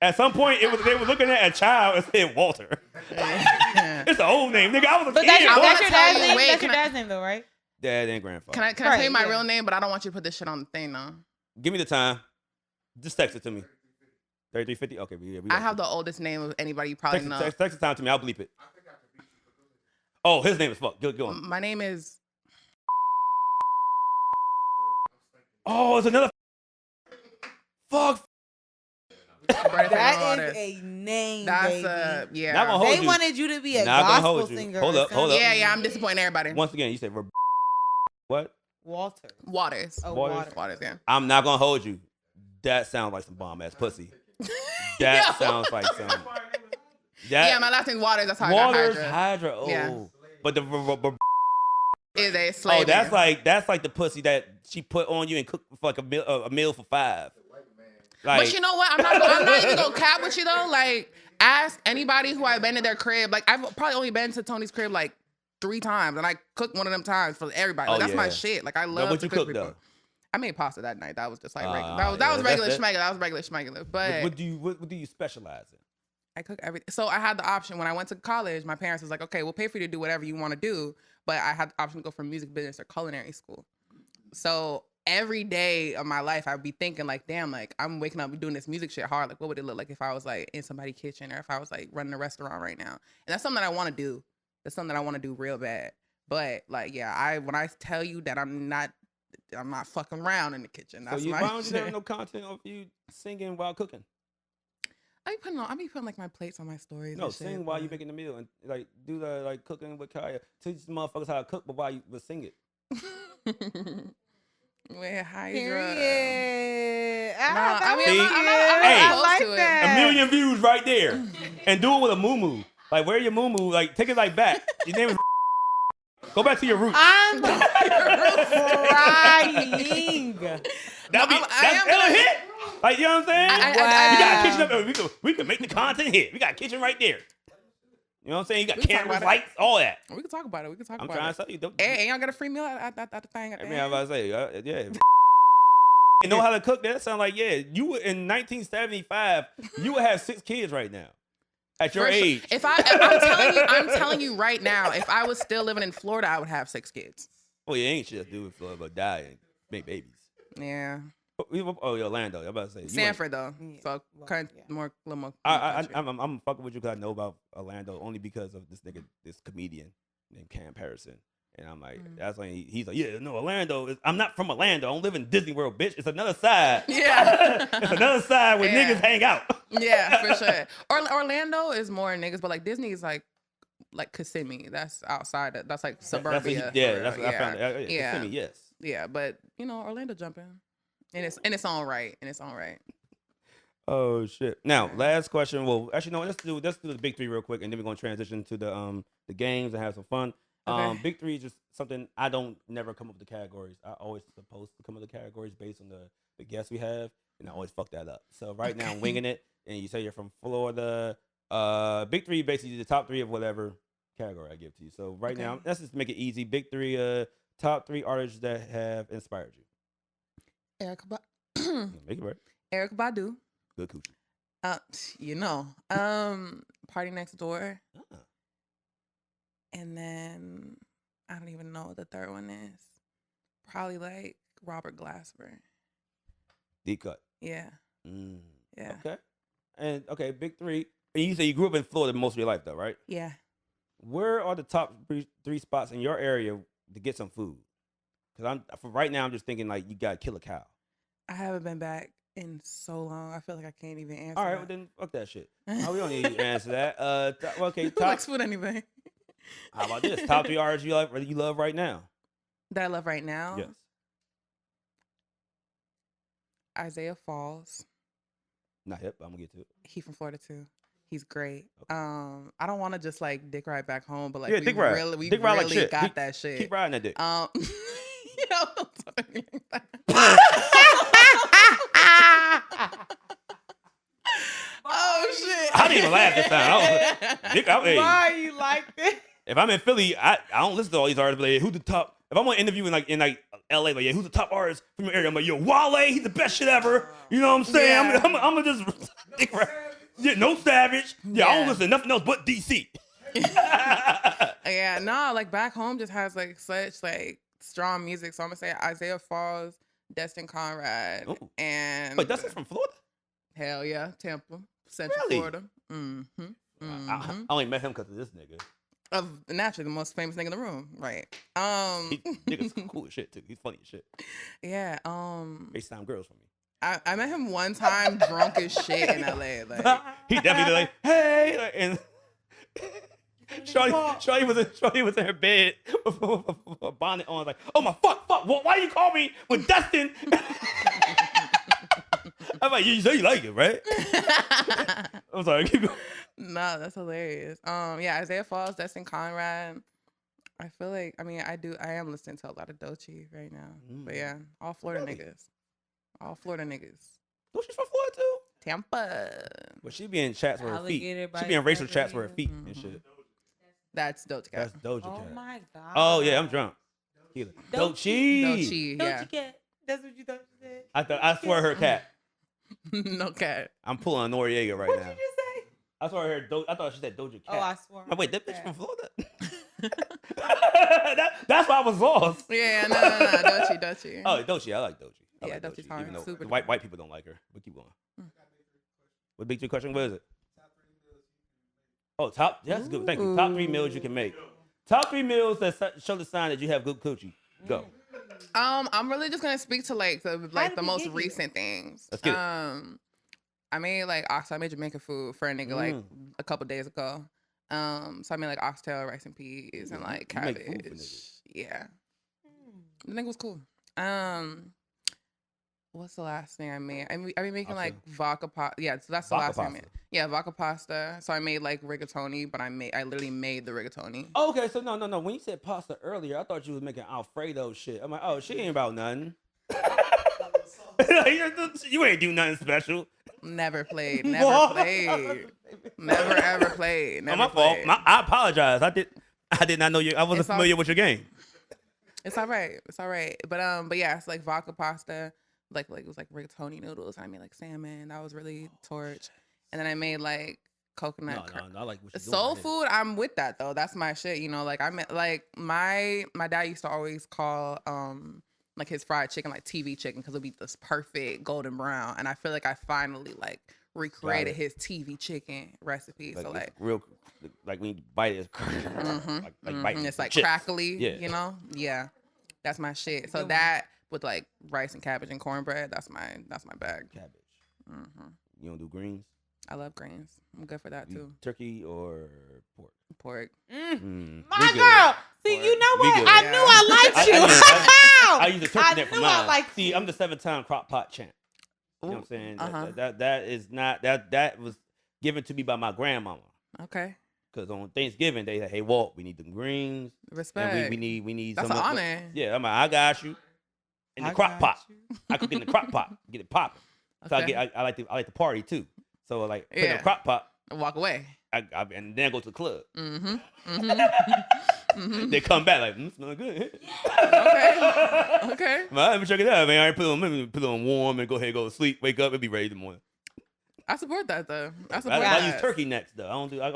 At some point, they were looking at a child and said Walter. It's an old name, nigga. I was a But kid. that's, I wanna that's your tell dad's you- name. wait, That's can your I- dad's name, though, right? Dad and grandfather. Can I tell Right, you my yeah. real name? But I don't want you to put this shit on the thing though. Give me the time. Just text it to me. 3350. Okay, we I have the oldest name of anybody you probably know. text the time to me. I'll bleep it. Oh, his name is fuck. Go on. My name is. Oh, it's another fuck. That is a name, That's baby. yeah. Not gonna hold They you. wanted you to be a Not gonna gospel hold you. singer. Hold or up, hold up. something. Yeah, I'm disappointing everybody. Once again, you said what? Walter. Waters. Oh, Waters. Water. Waters, yeah. I'm not gonna hold you. That sounds like some bomb ass pussy. That Yo. sounds like some. Yeah, my last name's Waters. That's how Waters, I got Hydra. Oh, Yeah. but Is a slave. oh, that's like the pussy that she put on you and cooked for like a meal for 5. Like, But you know what? I'm not even gonna cap with you though. Like, ask anybody who I've been to their crib. Like, I've probably only been to Tony's crib like 3 times, and I cooked one of them times for everybody. Like, Oh, that's my yeah. shit. Like, I But love what to you cook cook people. though? I made pasta that night. That was just like regular. Ah, That was yeah, regular that's schmegular. That was regular schmegular. But What do you specialize in? I cook everything. So I had the option when I went to college. My parents was like, "Okay, we'll pay for you to do whatever you want to do," but I had the option to go for music business or culinary school. So every day of my life, I'd be thinking like, damn, like I'm waking up doing this music shit hard. Like, what would it look like if I was like in somebody's kitchen or if I was like running a restaurant right now? And that's something that I want to do. That's something that I want to do real bad. But like, yeah, when I tell you that I'm not fucking around in the kitchen. That's why don't you have no content of you singing while cooking? I be putting like my plates on my stories. No, and sing shit, while you making the meal and like do the like cooking with Kaya. Teach motherfuckers how to cook, but while you sing it. With Hydra. Period. I like to it. that. 1 million views right there, and do it with a moo. Like wear your moo. Like take it like back. Your name is. Go back to your roots. I'm crying. That'll hit. Like, you know what I'm saying? I We got a kitchen up. We can make the content hit. We got a kitchen right there. You know what I'm saying? You got cameras, lights, all that. We can talk about it. I'm trying to tell you. Hey, y'all got a free meal at the thing? I mean, I was about to say, yeah. You know how to cook? That sound like, yeah. You would in 1975, you would have 6 kids right now. At your age. I'm telling you right now, if I was still living in Florida, I would have 6 kids. Oh, you ain't shit to do with Florida, but die and make babies. Yeah. Oh, Orlando. I'm about to say. Sanford though, so kind of yeah. a little more. I'm fucking with you because I know about Orlando only because of this comedian named Cam Harrison, and I'm like, that's when he's like, yeah, no, Orlando. I'm not from Orlando. I don't live in Disney World, bitch. It's another side. Yeah, it's another side where niggas hang out. Yeah, for sure. Orlando is more niggas, but like Disney is like Kissimmee. That's outside. That's like suburbia. That's what I found. Yeah, Kissimmee, yes. Yeah, but you know, Orlando jumping. And it's all right. Oh shit! Now, last question. Well, actually, no. Let's do the big 3 real quick, and then we're gonna transition to the games and have some fun. Okay. Big 3 is just something I don't never come up with the categories. I always supposed to come up with the categories based on the guests we have, and I always fuck that up. So right now I'm winging it, and you say you're from Florida. Big 3 basically the top 3 of whatever category I give to you. So right now, let's just make it easy. Big 3, top 3 artists that have inspired you. Make it right. Erykah Badu. Good coochie. Party Next Door. Ah. And then I don't even know what the third one is. Probably like Robert Glasper. Deep cut. Yeah. Yeah. Okay. And big 3. And you say you grew up in Florida most of your life though, right? Yeah. Where are the top 3 spots in your area to get some food? Because right now I'm just thinking like you gotta kill a cow. I haven't been back in so long. I feel like I can't even answer. All right, well then fuck that shit. We don't need you to answer that. Okay, Who likes food anyway? How about this? Top 3 artists you love right now? That I love right now? Yes. Isaiah Falls. Not hip, but I'm gonna get to it. He from Florida too. He's great. Okay. I don't want to just like dick ride back home, but like Yeah, we dick ride. really, we Dick ride like really shit. got that shit. Keep riding that dick. Don't talk like that. Oh shit! I didn't even laugh this time. Hey, Why you like this? if I'm in Philly, I don't listen to all these artists. But like, who's the top? If I'm on an interview in like LA, like yeah, who's the top artist from your area? I'm like, yo, Wale, he's the best shit ever. You know what I'm saying? Yeah. I'm gonna just dick ride. Yeah, no Savage. Yeah, I don't listen to nothing else but DC. Yeah, no, like back home just has like such like strong music. So I'm gonna say Isaiah Falls, Destin Conrad, Ooh. and Wait, Dustin from Florida? hell yeah, Tampa, Central Really? Florida. I only met him because of this nigga. Of naturally the most famous nigga in the room, right? Nigga's cool as shit too. He's funny as shit. Yeah. FaceTime girls for me. I met him one time drunk as shit in LA. Like He definitely like, hey, like, and Shorty was in her bed with a bonnet on, like, oh my fuck, why you call me with Dustin? I'm like, you say you like it, right? I'm sorry, keep going. no, that's hilarious. Yeah, Isaiah Falls, Destin Conrad. I feel like I am listening to a lot of Doechii right now. But yeah, all Florida niggas. All Florida niggas. Oh, she's from Florida too? Tampa. But she be in chats with her feet. Alligator She be in racial bites chats with her every feet and shit. That's Doechii. That's Doja Oh Cat. my god. Oh yeah, I'm drunk. Doechii. Doechii, yeah. Doechii Cat. That's what you thought you said. I swear her cat. No cat. I'm pulling a Noriega right What now. did you just say? I swear I heard I thought she said Doja Cat. Oh, I swore. Oh, wait, that bitch Cat. from Florida? That's why I was lost. Yeah, no. Dochi. Oh, Dochi. I like Dochi. I Yeah, like Dochi's Dochi, hard. even though Super the white people don't like her. But keep going. What big 3 question? What is it? Oh, top. That's good. Thank you. Top 3 meals you can make. Top 3 meals that show the sign that you have good coochie. Go. I'm really just gonna speak to like the did most you get recent things. Let's get it. I made like I made Jamaican food for a nigga like a couple days ago. So I made like oxtail, rice and peas, and like you make cabbage. food for niggas. Yeah, the nigga was cool. What's the last thing I made? I've been making like vodka pasta. Yeah, so that's the Vodka last thing I pasta. made. Yeah, vodka pasta. So I made like rigatoni, but I literally made the rigatoni. Oh, okay, so no. When you said pasta earlier, I thought you was making Alfredo shit. I'm like, oh, she ain't about nothing. You ain't do nothing special. Never played. Never ever played. Never My fault. played. I apologize. I did not know you. I wasn't familiar with your game. It's all right. But yeah, it's like vodka pasta. Like it was like rigatoni noodles. I made like salmon. That was really torch. And then I made like coconut. No, I like what you're doing. Soul food. I'm with that though. That's my shit. You know, like I meant like my dad used to always call like his fried chicken like TV chicken because it'd be this perfect golden brown. And I feel like I finally like recreated his TV chicken recipe. Like, so like real, like when you bite it, it's like biting it's like chips. crackly. Yeah. You know. Yeah, that's my shit. So that with like rice and cabbage and cornbread, that's my bag. Cabbage. You don't do greens? I love greens. I'm good for that too. Turkey or pork? Pork. My We girl. good. See, you know We what? good. I knew I liked you. I use a turkey neck for knew I mine. liked See, I'm the 7-time crock pot champ. You know what I'm saying? That is not that was given to me by my grandmama. Okay. Because on Thanksgiving they like, hey Walt, we need the greens. Respect. And we need That's some an honor. Yeah, I'm like, I got you. In the crock pot. I cook it in the crock pot. Get it popping. So Okay. I like the party too. So like put it in the crock pot. Walk away. And then I go to the club. Mm-hmm. They come back like, smelling good. Okay. Well, let me check it out, man. I put it on warm and go ahead and go to sleep. Wake up and be ready in the morning. I support that though. I support I that. use turkey necks though. I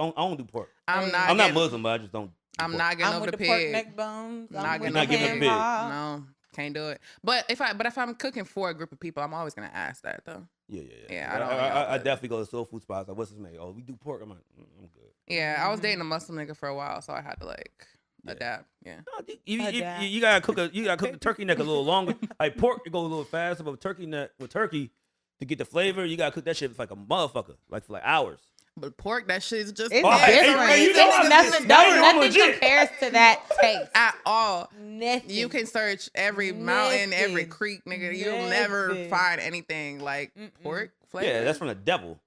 don't do pork. I'm not Muslim, but I just don't. I'm not getting I'm over with the the pork pig. neck bones. Not I'm with getting You're not the giving up ham big. hock. No, can't do it. But if I'm cooking for a group of people, I'm always gonna ask that though. Yeah. Yeah, I definitely go to soul food spots. Like, what's his name? Oh, we do pork. I'm like, I'm good. Yeah, I was dating a Muslim nigga for a while, so I had to like adapt. Yeah. No, you gotta cook the turkey neck a little longer. Like pork, it goes a little faster, but with turkey, to get the flavor, you gotta cook that shit like a motherfucker, like for like hours. But pork, that shit is just It's hey, different. hey, you know I'm Nothing legit. compares to that taste. at all. Nothing. You can search every mountain, every Nothing. creek, nigga. You'll never Nothing. find anything like pork flavor. Yeah, that's from the devil.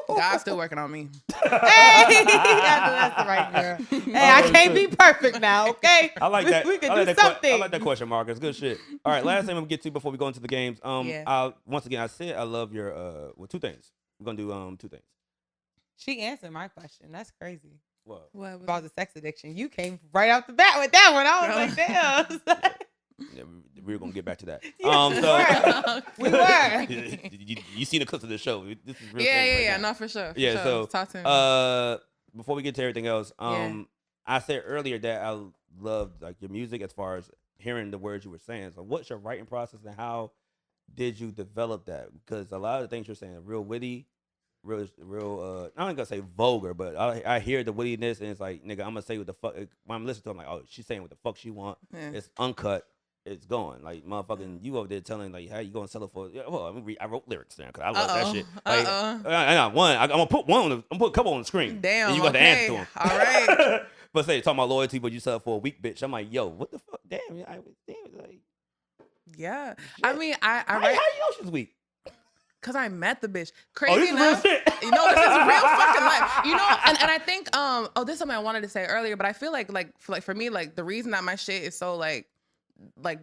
God's still working on me. Hey, that's the right girl. Hey, I can't be perfect now, okay? I like that. We can I do like that something. I like that question, Marcus. Good shit. All right, last thing I'm gonna get to before we go into the games. Once again, I said I love your two things. We're gonna do two things. She answered my question. That's crazy. What? About the sex addiction. You came right off the bat with that one. I was like, damn. Yeah, we were gonna get back to that. Yeah, we were. you seen the clips of the show. This is real. Yeah. No, for sure. For Yeah. sure. So Talk to me. before we get to everything else, I said earlier that I loved like your music as far as hearing the words you were saying. So what's your writing process and how did you develop that? Because a lot of the things you're saying are real witty, real I don't gonna say vulgar, but I hear the wittiness and it's like, nigga, I'm gonna say what the fuck when I'm listening to it, I'm like, oh, she's saying what the fuck she want. Yeah. It's uncut. It's going like motherfucking you over there telling like how you gonna sell it for? Well, I wrote lyrics down because I love that shit. Like, I got one. I'm gonna put one. I'm gonna put a couple on the screen. Damn. and you got to answer to them. All right. But say talking about loyalty, but you sell it for a week, bitch. I'm like, yo, what the fuck? Damn, like, Yeah. shit. I mean, I how write you know she's weak? because I met the bitch. Oh, Crazy this is real enough. shit. You know, this is real fucking life. You know, and I think this is something I wanted to say earlier, but I feel like for me, like the reason that my shit is so like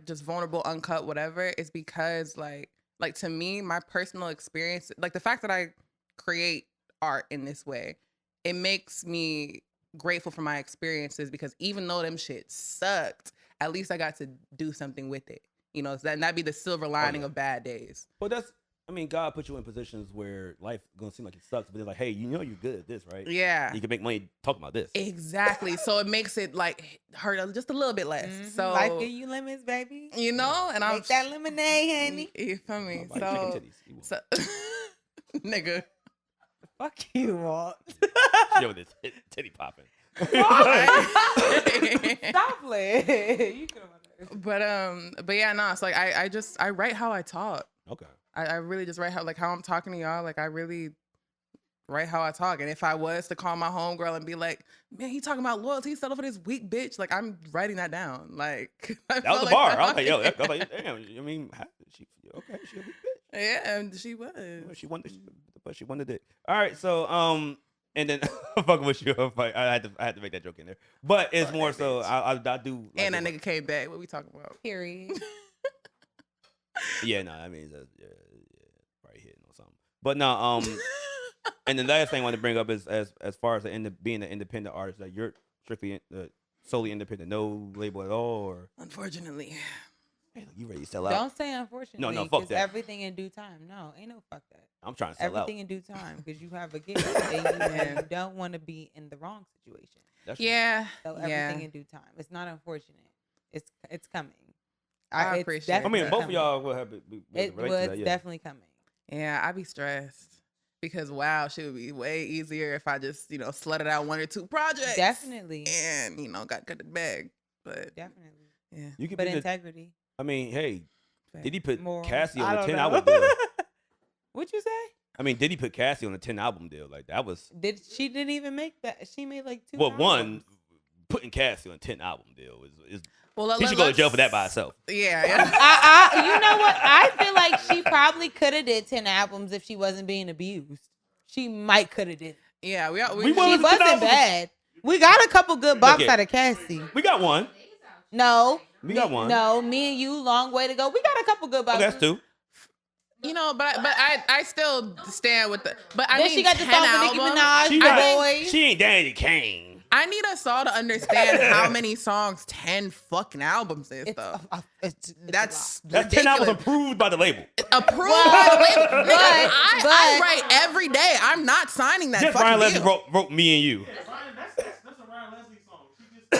just vulnerable, uncut, whatever, is because like to me, my personal experience, like the fact that I create art in this way, it makes me grateful for my experiences because even though them shit sucked, at least I got to do something with it. You know, so that'd be the silver lining of bad days. Well, that's I mean, God put you in positions where life gonna seem like it sucks, but they're like, hey, you know you're good at this, right? Yeah. You can make money talking about this. Exactly. So it makes it like hurt just a little bit less. So life give you lemons, baby. you know, and I'm Make that lemonade, honey. You feel me? Oh, like chicken titties. So nigga. Fuck you, Walt. Yo, this titty popping. Stop it. You could have. But yeah, no, it's like I write how I talk. Okay. I really just write how I'm talking to y'all. Like I really write how I talk. And if I was to call my homegirl and be like, man, he talking about loyalty, he settled for this weak bitch. Like I'm writing that down. Like that was a bar. I was like, yo, I was like, damn. I mean, she a weak bitch. Yeah, and she was. Well, she won the dick. All right, so and then fucking with you. I had to make that joke in there, but it's more so I do. Like And that nigga came back. What we talking about? Period. Yeah, no, I mean, yeah, probably hitting or something. But no, and then the last thing I want to bring up is as far as being an independent artist, that you're strictly solely independent, no label at all, or Unfortunately. hey, look, you ready to sell out? Don't say unfortunately. No, fuck 'cause that. Everything in due time. No, ain't no fuck that. I'm trying to sell Everything out. in due time because you have a gift and you don't want to be in the wrong situation. That's Yeah. So everything in due time. It's not unfortunate. It's coming. I it's appreciate it. I mean, definitely both of coming. y'all will have It relate was to that, yeah. definitely coming. Yeah, I be stressed. Because wow, shit would be way easier if I just, slutted out 1 or 2 projects. Definitely. And, got cut the bag. But Definitely. yeah. You could But be the, integrity. I mean, hey, did he put Morals. Cassie I on a don't 10 know. album deal? What'd you say? I mean, did he put Cassie on a 10 album deal? Like that was She didn't even make that. She made like 2 well, albums. one putting Cassie on a 10 album deal is Well, he should go to jail for that by herself. Yeah. You know what? I feel like she probably could have did 10 albums if she wasn't being abused. She might could have did. Yeah, We She wanted- wasn't 10 albums. bad. We got a couple good bops Okay. out of Cassie. We got one. No. We got one. No, me and you, long way to go. We got a couple good bops. Okay, that's 2. But I still stand with the. But I Then mean, she got the 10 song with Nicki albums? Minaj, She The not- Boys. She ain't Danny Kane. I need us all to understand how many songs 10 fucking albums is, though. It's That's That's 10 albums ridiculous. approved by the label. Approved by the label. Nigga, I but- write every day. I'm not signing that Just fucking Ryan Leslie deal. wrote Me and You. That's a Ryan Leslie song. She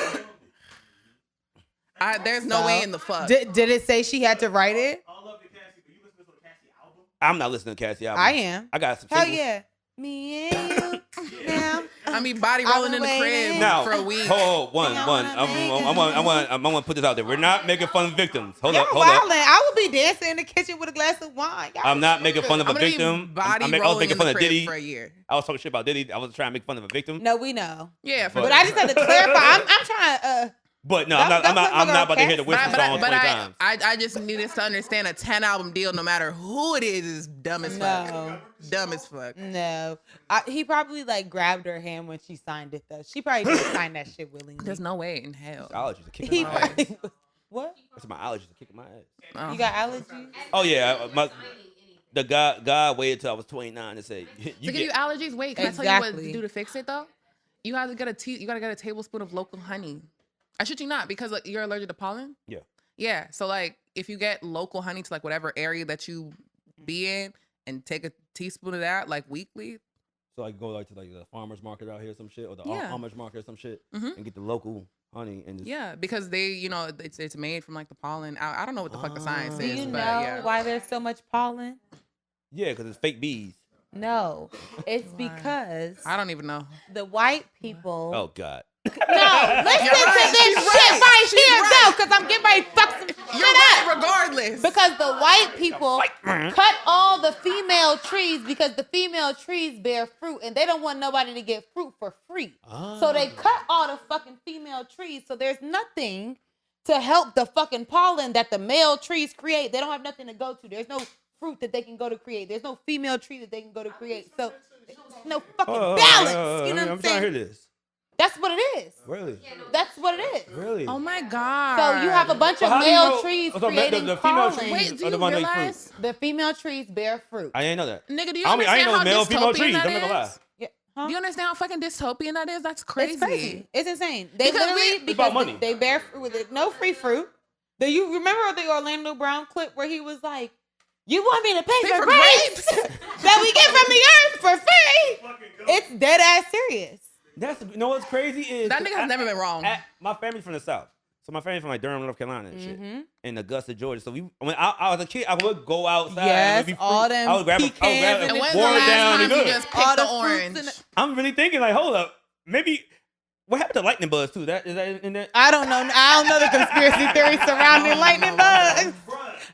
just There's no way in the fuck. Did it say she had to write it? I love the Cassie, but you listen to the Cassie album? I'm not listening to Cassie album. I am. I got some Hell singles. yeah. Me and you now. I mean, body rolling in the crib Now, for a week. hold one. Think I I'm wanna gonna put this out there. We're not making fun of victims. Hold Y'all up. wildin'. I would be dancing in the kitchen with a glass of wine. Y'all I'm not making fun of a I'm gonna be victim. body I was rolling making in fun the of crib Diddy. for a year. I was talking shit about Diddy. I was trying to make fun of a victim. No, we know. Yeah, for But But I just had to clarify. I'm trying. But no, Don't I'm put my not girl about to hear the Cassie. whistle song 20 times. I just need us to understand a 10 album deal, no matter who it is dumb as fuck. No. Dumb as fuck. No, he probably like grabbed her hand when she signed it though. She probably didn't sign that shit willingly. There's no way in hell. Allergies are kicking He my ass. probably, what? That's my allergies are kicking my ass. Oh. You got allergies? Oh yeah, the God waited till I was 29 to say To give you allergies, wait, can I tell you what Exactly. to do to fix it though? You gotta get a tablespoon of local honey. I shit you not, because you're allergic to pollen. Yeah. Yeah. So like, if you get local honey to like whatever area that you be in, and take a teaspoon of that like weekly. So I can go like to like the farmer's market out here, some shit, or the Yeah. Amish market or some shit, Mhm. and get the local honey and just, Yeah, because they, it's made from like the pollen. I don't know what the fuck the science Do Do is, you know but yeah. why there's so much pollen? yeah, because it's fake bees. No, it's Why? because I don't even know. the white people. Oh God. No, listen You're right, to this she's shit right, right she's here, right. though, because I'm getting ready to fuck some You're shit right, up. regardless. Because the white people cut all the female trees because the female trees bear fruit and they don't want nobody to get fruit for free. So they cut all the fucking female trees. So there's nothing to help the fucking pollen that the male trees create. They don't have nothing to go to. There's no fruit that they can go to create. There's no female tree that they can go to create. So there's no fucking balance. You know what I'm trying to saying? hear this. That's what it is. Really? That's what it is. Really? Oh my god. So you have a bunch So of how do you male know- trees so the creating female pollen. trees- Wait, do are the you one that eat fruit. realize? The female trees bear fruit. I didn't know that. Nigga, do you I mean, I understand ain't know how male, female dystopian trees. that I'm not gonna lie. is? Yeah. Huh? Do you understand how fucking dystopian that is? That's crazy. It's crazy. It's insane. They Because literally we- It's about because money. they bear fruit with it. No free fruit. Do you remember the Orlando Brown clip where he was like, You want me to pay for grapes that we get from the earth for free? It's dead ass serious. That's you know what's crazy is That nigga has never been wrong. My family's from the South, so my family's from like Durham, North Carolina and shit, in Augusta, Georgia. So when I was a kid, I would go outside. Yes, and all them I would grab pecans And and when's the water last down time and you good. just picked the orange? I'm really thinking like, hold up, maybe what happened to lightning bugs too? That is that in there? I don't know. I don't know the conspiracy theory surrounding lightning bugs.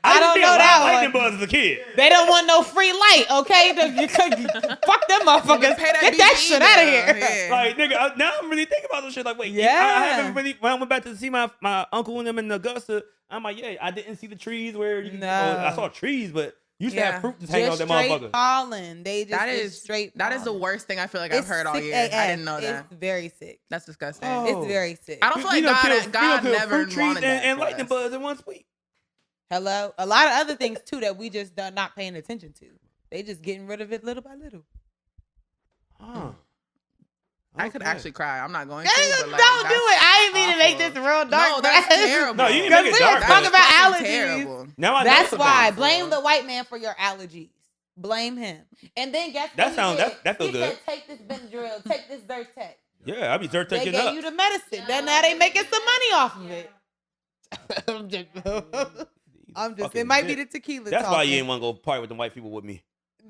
I don't know that one. Lightning bugs as a kid. They don't want no free light, okay? Fuck them motherfuckers. Pay Get that BT shit out of here. Yeah. Like nigga, now I'm really thinking about this shit. Like, wait, Yeah. I haven't really. When I went back to see my uncle and them in Augusta, I'm like, yeah, I didn't see the trees where you. No. I saw trees, but you used to have fruit just hanging out Just that straight motherfucker. pollen. They just That is is straight. That is the pollen. worst thing I feel like I've It's heard all sick year. AF. I didn't know that. It's very sick. That's disgusting. Oh. It's very sick. I don't feel like We done God killed- we done killed never fruit trees wanted that and for lightning us. bugs in one sweep. Hello. A lot of other things too that we just not paying attention to. They just getting rid of it little by little. Huh. I could Okay. actually cry. I'm not going to. Don't But like, do it. I didn't mean to make awful. this real dark. No, that's but- terrible. No, you didn't Because make it we dark. was but talking it's about Fucking allergies. terrible. Now I know That's something. why. Blame the white man for your allergies. Blame him. And then guess That what sounds- he did? that feel He good. said, take this Benadryl, take this Zyrtec. Yeah, I be dirt They taking gave up. you the medicine. Then now they making some money off of it. I'm just. It might be the tequila. That's why you talking. didn't want to go party with the white people with me.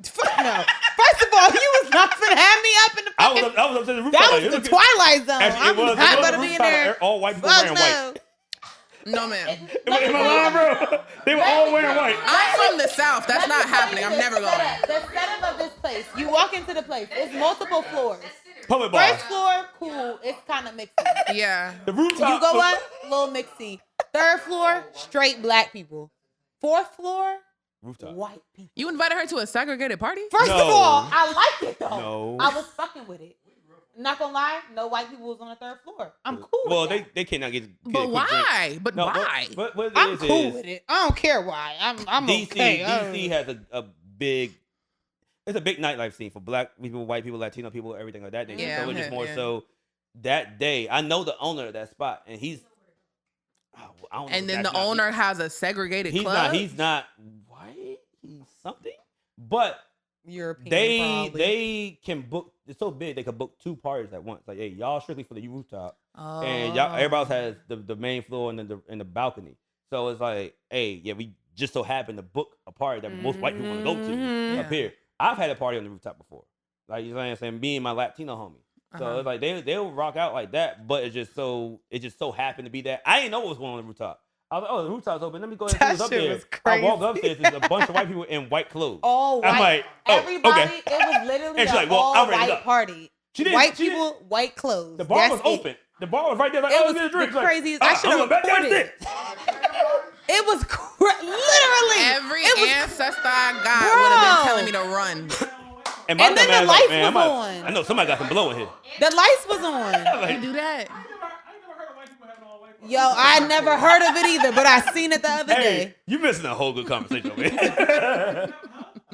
Fuck no. First of all, you was not gonna have me up in the I fucking. was up to the rooftop. That like, was the look at- Twilight Zone. Actually, I'm not the gonna be in rooftop, there. All white people Fuck wearing no. white. No, man. Am I lying, bro? They were all wearing white. I'm from the South. That's not happening. I'm never going. The setup of this place. You walk into the place. It's multiple floors. Public bar. First floor, cool. It's kind of mixy. Yeah. The rooftop. You go up, little mixy. Third floor, straight black people. Fourth floor, Rooftop. white people. You invited her to a segregated party? First No. of all, I like it though. No. I was fucking with it. Not gonna lie, no white people was on the third floor. I'm cool. Well, with that. they cannot get. But a quick drink. why? But No, why? But what it I'm is, cool is with it. I don't care why. I'm DC, okay. DC has a big. It's a big nightlife scene for black people, white people, Latino people, everything like that. Yeah, so it's just more yeah. so that day. I know the owner of that spot, and he's. I don't know And then exactly the how owner has a segregated He's club? not. He's not white. He's something. But European. they probably. can book. It's so big they can book two parties at once. Like, hey, y'all strictly for the rooftop, Oh. and y'all everybody else has the main floor and the balcony. So it's like, hey, yeah, we just so happen to book a party that most white people want to go to Mhm. up here. I've had a party on the rooftop before. Like, you know what I'm saying? Me and my Latino homie. So Uh-huh. it's like they'll rock out like that, but it just so happened to be that. I didn't know what was going on the rooftop. I was like, oh, the rooftop's open. Let me go ahead and see That what's up shit there. was I walk crazy. upstairs. There's a bunch of white people in white clothes. All white. I'm like, oh, Everybody, okay. it was literally And she's an like, well, all I'm ready to white go. party. She didn't- White she people, white clothes. The bar That's was it. open. The bar was right there. Like, It oh, was get a drink. the Like, craziest- I should've I'm back recorded. downstairs. It was literally Every it was, ancestor I got Bro. would have been telling me to run. And my And then dumb ass the like, lights man, was I on. I know somebody got some blow in here. The lights was on. You do that. Yo, I never heard of it either, but I seen it the other Hey, day. you missing a whole good conversation over here.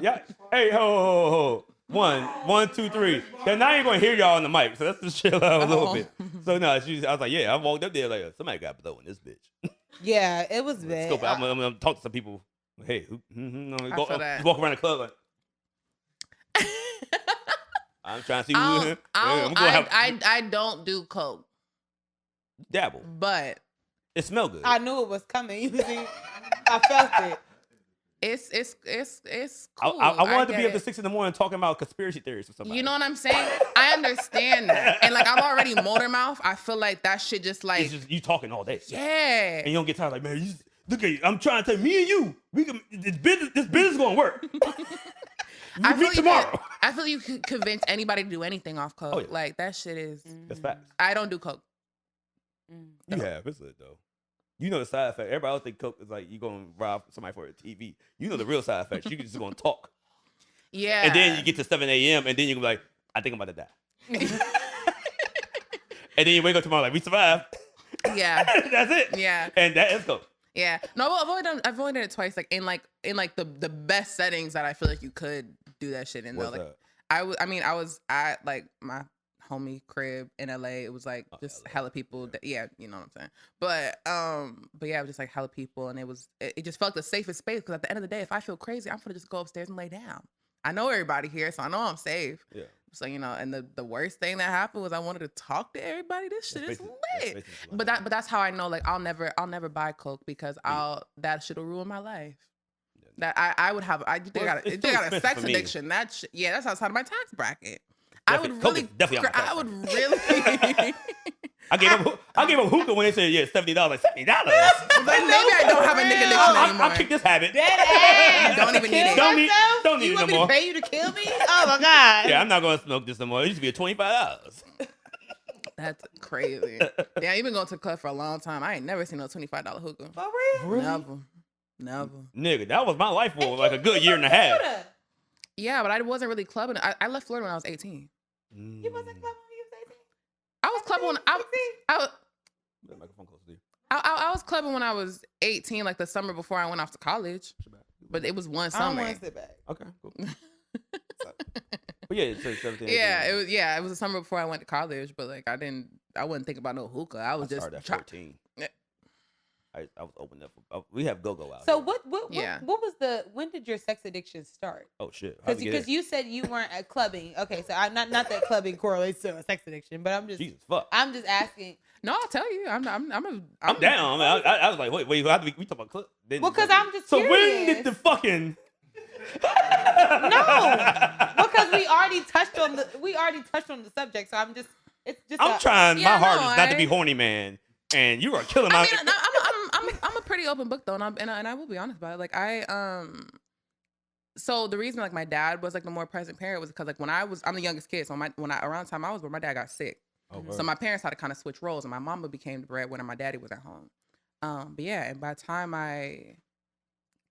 Yeah. Hey, ho. 1, 2, 3. Then now I ain't gonna hear y'all on the mic, so let's just chill out a little Oh. bit. So no, I was like, yeah, I walked up there like somebody got blow in this bitch. Yeah, it was Let's bad. go. I'm gonna talk to some people. Hey, go, feel that. just walk around the club like. I'm trying to see who. I'm gonna have I don't do coke, dabble. but It smell good. I knew it was coming. You see, I felt it. it's cool. I wanted to get be up to it. 6 a.m. talking about conspiracy theories with somebody. You know what I'm saying? I understand that, and like I'm already motor mouth. I feel like that shit just like it's just you talking all day. yeah. And you don't get tired. Like, man, you just, look at you. I'm trying to tell me and you, we can. This business gonna work. I We meet tomorrow. I feel you could convince anybody to do anything off coke. Oh, yeah. Like that shit is. That's facts. I don't do coke. You have. It's lit though. You know the side effect. Everybody else think coke is like you gonna rob somebody for a TV. You know the real side effects. You just gonna talk, Yeah. and then you get to 7 a.m. and then you gonna be like, I think I'm about to die. And then you wake up tomorrow like we survived. Yeah. That's it. Yeah. And that is coke. Yeah. No, I've only done it twice. Like in the best settings that I feel like you could do that shit in though. What's Like up? I was at like my homie crib in LA. It was like just LA. hella people. Yeah, you know what I'm saying. But yeah, it was just like hella people, and it just felt the safest space because at the end of the day, if I feel crazy, I'm gonna just go upstairs and lay down. I know everybody here, so I know I'm safe. Yeah. So and the worst thing that happened was I wanted to talk to everybody. This shit is lit. But that's how I know like I'll never buy coke because that shit will ruin my life. That I would have you got a sex addiction. That's outside of my tax bracket. I would really I gave up hookah when they said $70. Like $70. Like maybe I don't have a nigga addiction anymore. I'll kick this habit. You don't even need it. Don't need it no more. You want me to pay you to kill me? Oh my god. Yeah, I'm not gonna smoke this no more. It used to be $25. That's crazy. Yeah, you've been going to the club for a long time. I ain't never seen no $25 hookah. For real? Really? Never. Nigga, that was my life for like a good year and a half. Yeah, but I wasn't really clubbing. I left Florida when I was 18. You wasn't clubbing when you was 18? I was clubbing when I was clubbing when I was 18, like the summer before I went off to college. But it was one summer. I want to sit back. Okay, cool. But yeah, so 17. It was the summer before I went to college, but like I wasn't thinking about no hookah. I was just started at 14. I was open up. We have go-go out. So here. when did your sex addiction start? Oh shit! Because you said you weren't at clubbing. Okay, so I'm not that clubbing correlates to a sex addiction, but I'm just Jesus fuck. I'm just asking. No, I'll tell you. I'm down. I was like, wait, we talking about club? Well, because I'm just curious. So when did the fucking? No, because we already touched on the subject. So I'm just I'm trying my hardest not to be horny, man. And you are killing my. I'm a pretty open book though, and I will be honest about it. Like so the reason like my dad was like the more present parent was because like I'm the youngest kid, so around the time I was born, my dad got sick, so my parents had to kind of switch roles, and my mama became the breadwinner, my daddy was at home. But yeah, and by the time I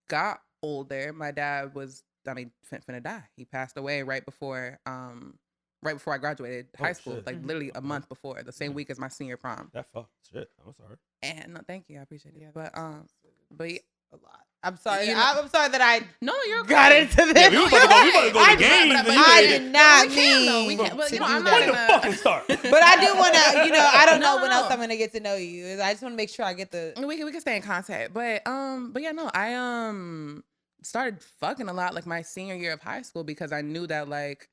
got older, my dad was finna die. He passed away right before I graduated high school, shit. like literally a month before, the same week as my senior prom. That fuck shit. I'm sorry. And no, thank you, I appreciate it. Yeah, but a lot. I'm sorry. You know- I'm sorry that I you're got okay. into this. Yeah, we were about to go to games. I did not We can, though. We mean can. But, to you know, do I'm not When that. the fucking start? But I do want to, I don't know when No. else I'm going to get to know you. I just want to make sure I get the. We can stay in contact. But yeah, no, I started fucking a lot like my senior year of high school because I knew that like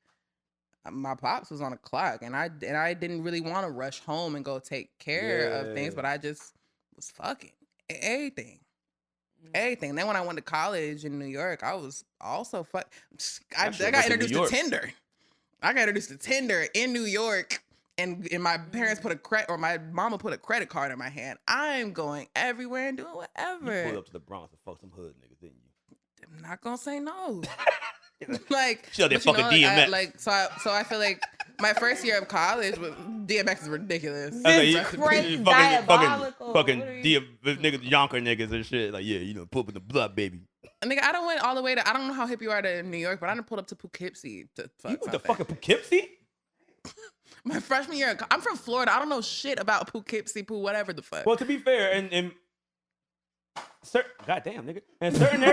my pops was on a clock and I didn't really want to rush home and go take care of things, but I just was fucking everything. Then when I went to college in New York, I was also I got introduced to Tinder. I got introduced to Tinder in New York, and my parents my mama put a credit card in my hand. I'm going everywhere and doing whatever. You pulled up to the Bronx and fucked some hood niggas, didn't you? I'm not gonna say no. Like, she out there fucking DMX. So I feel like my first year of college, DMX is ridiculous. Crazy, diabolical. Fucking niggas, Yonker niggas and shit. Like, yeah, put with the blood, baby. Nigga, I done went all the way to, I don't know how hip you are to New York, but I done pulled up to Poughkeepsie to fuck. You went to fucking Poughkeepsie? My freshman year, I'm from Florida. I don't know shit about Poughkeepsie, whatever the fuck. Well, to be fair, and goddamn, nigga. In certain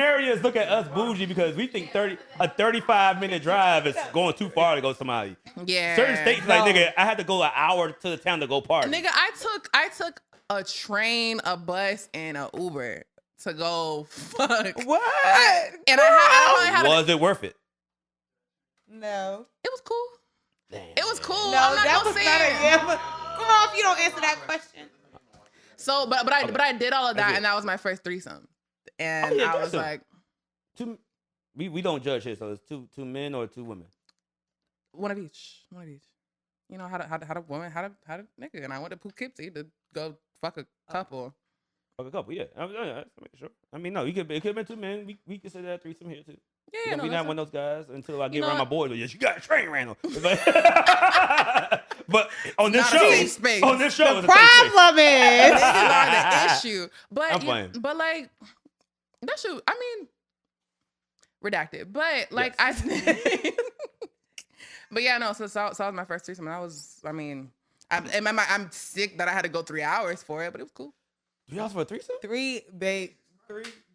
areas look at us bougie because we think a 35-minute drive is going too far to go somebody. Yeah. Certain states, like, nigga, I had to go an hour to the town to go party. Nigga, I took a train, a bus, and a Uber to go fuck. What? Was it worth it? No. It was cool. Damn. It was cool. No, that was not a come on, if you don't answer that question. So, but I did all of that, and that was my first threesome. And I was like, we don't judge here, so it's two men or two women. One of each. You know, how to woman, how to nigga. And I went to Poughkeepsie to go fuck a couple. Fuck a couple, yeah. I'm making sure. I mean, no, it could have been two men. We consider that threesome here too. Yeah, be not one of those guys until I get around my boys. Like, yes, you got a train ran on. But on this show, the problem is the issue. But I'm playing. But like that should, I mean, redacted. But like yes. But yeah, no. So that was my first threesome, and I'm sick that I had to go 3 hours for it, but it was cool. 3 hours for a threesome? 3 babe.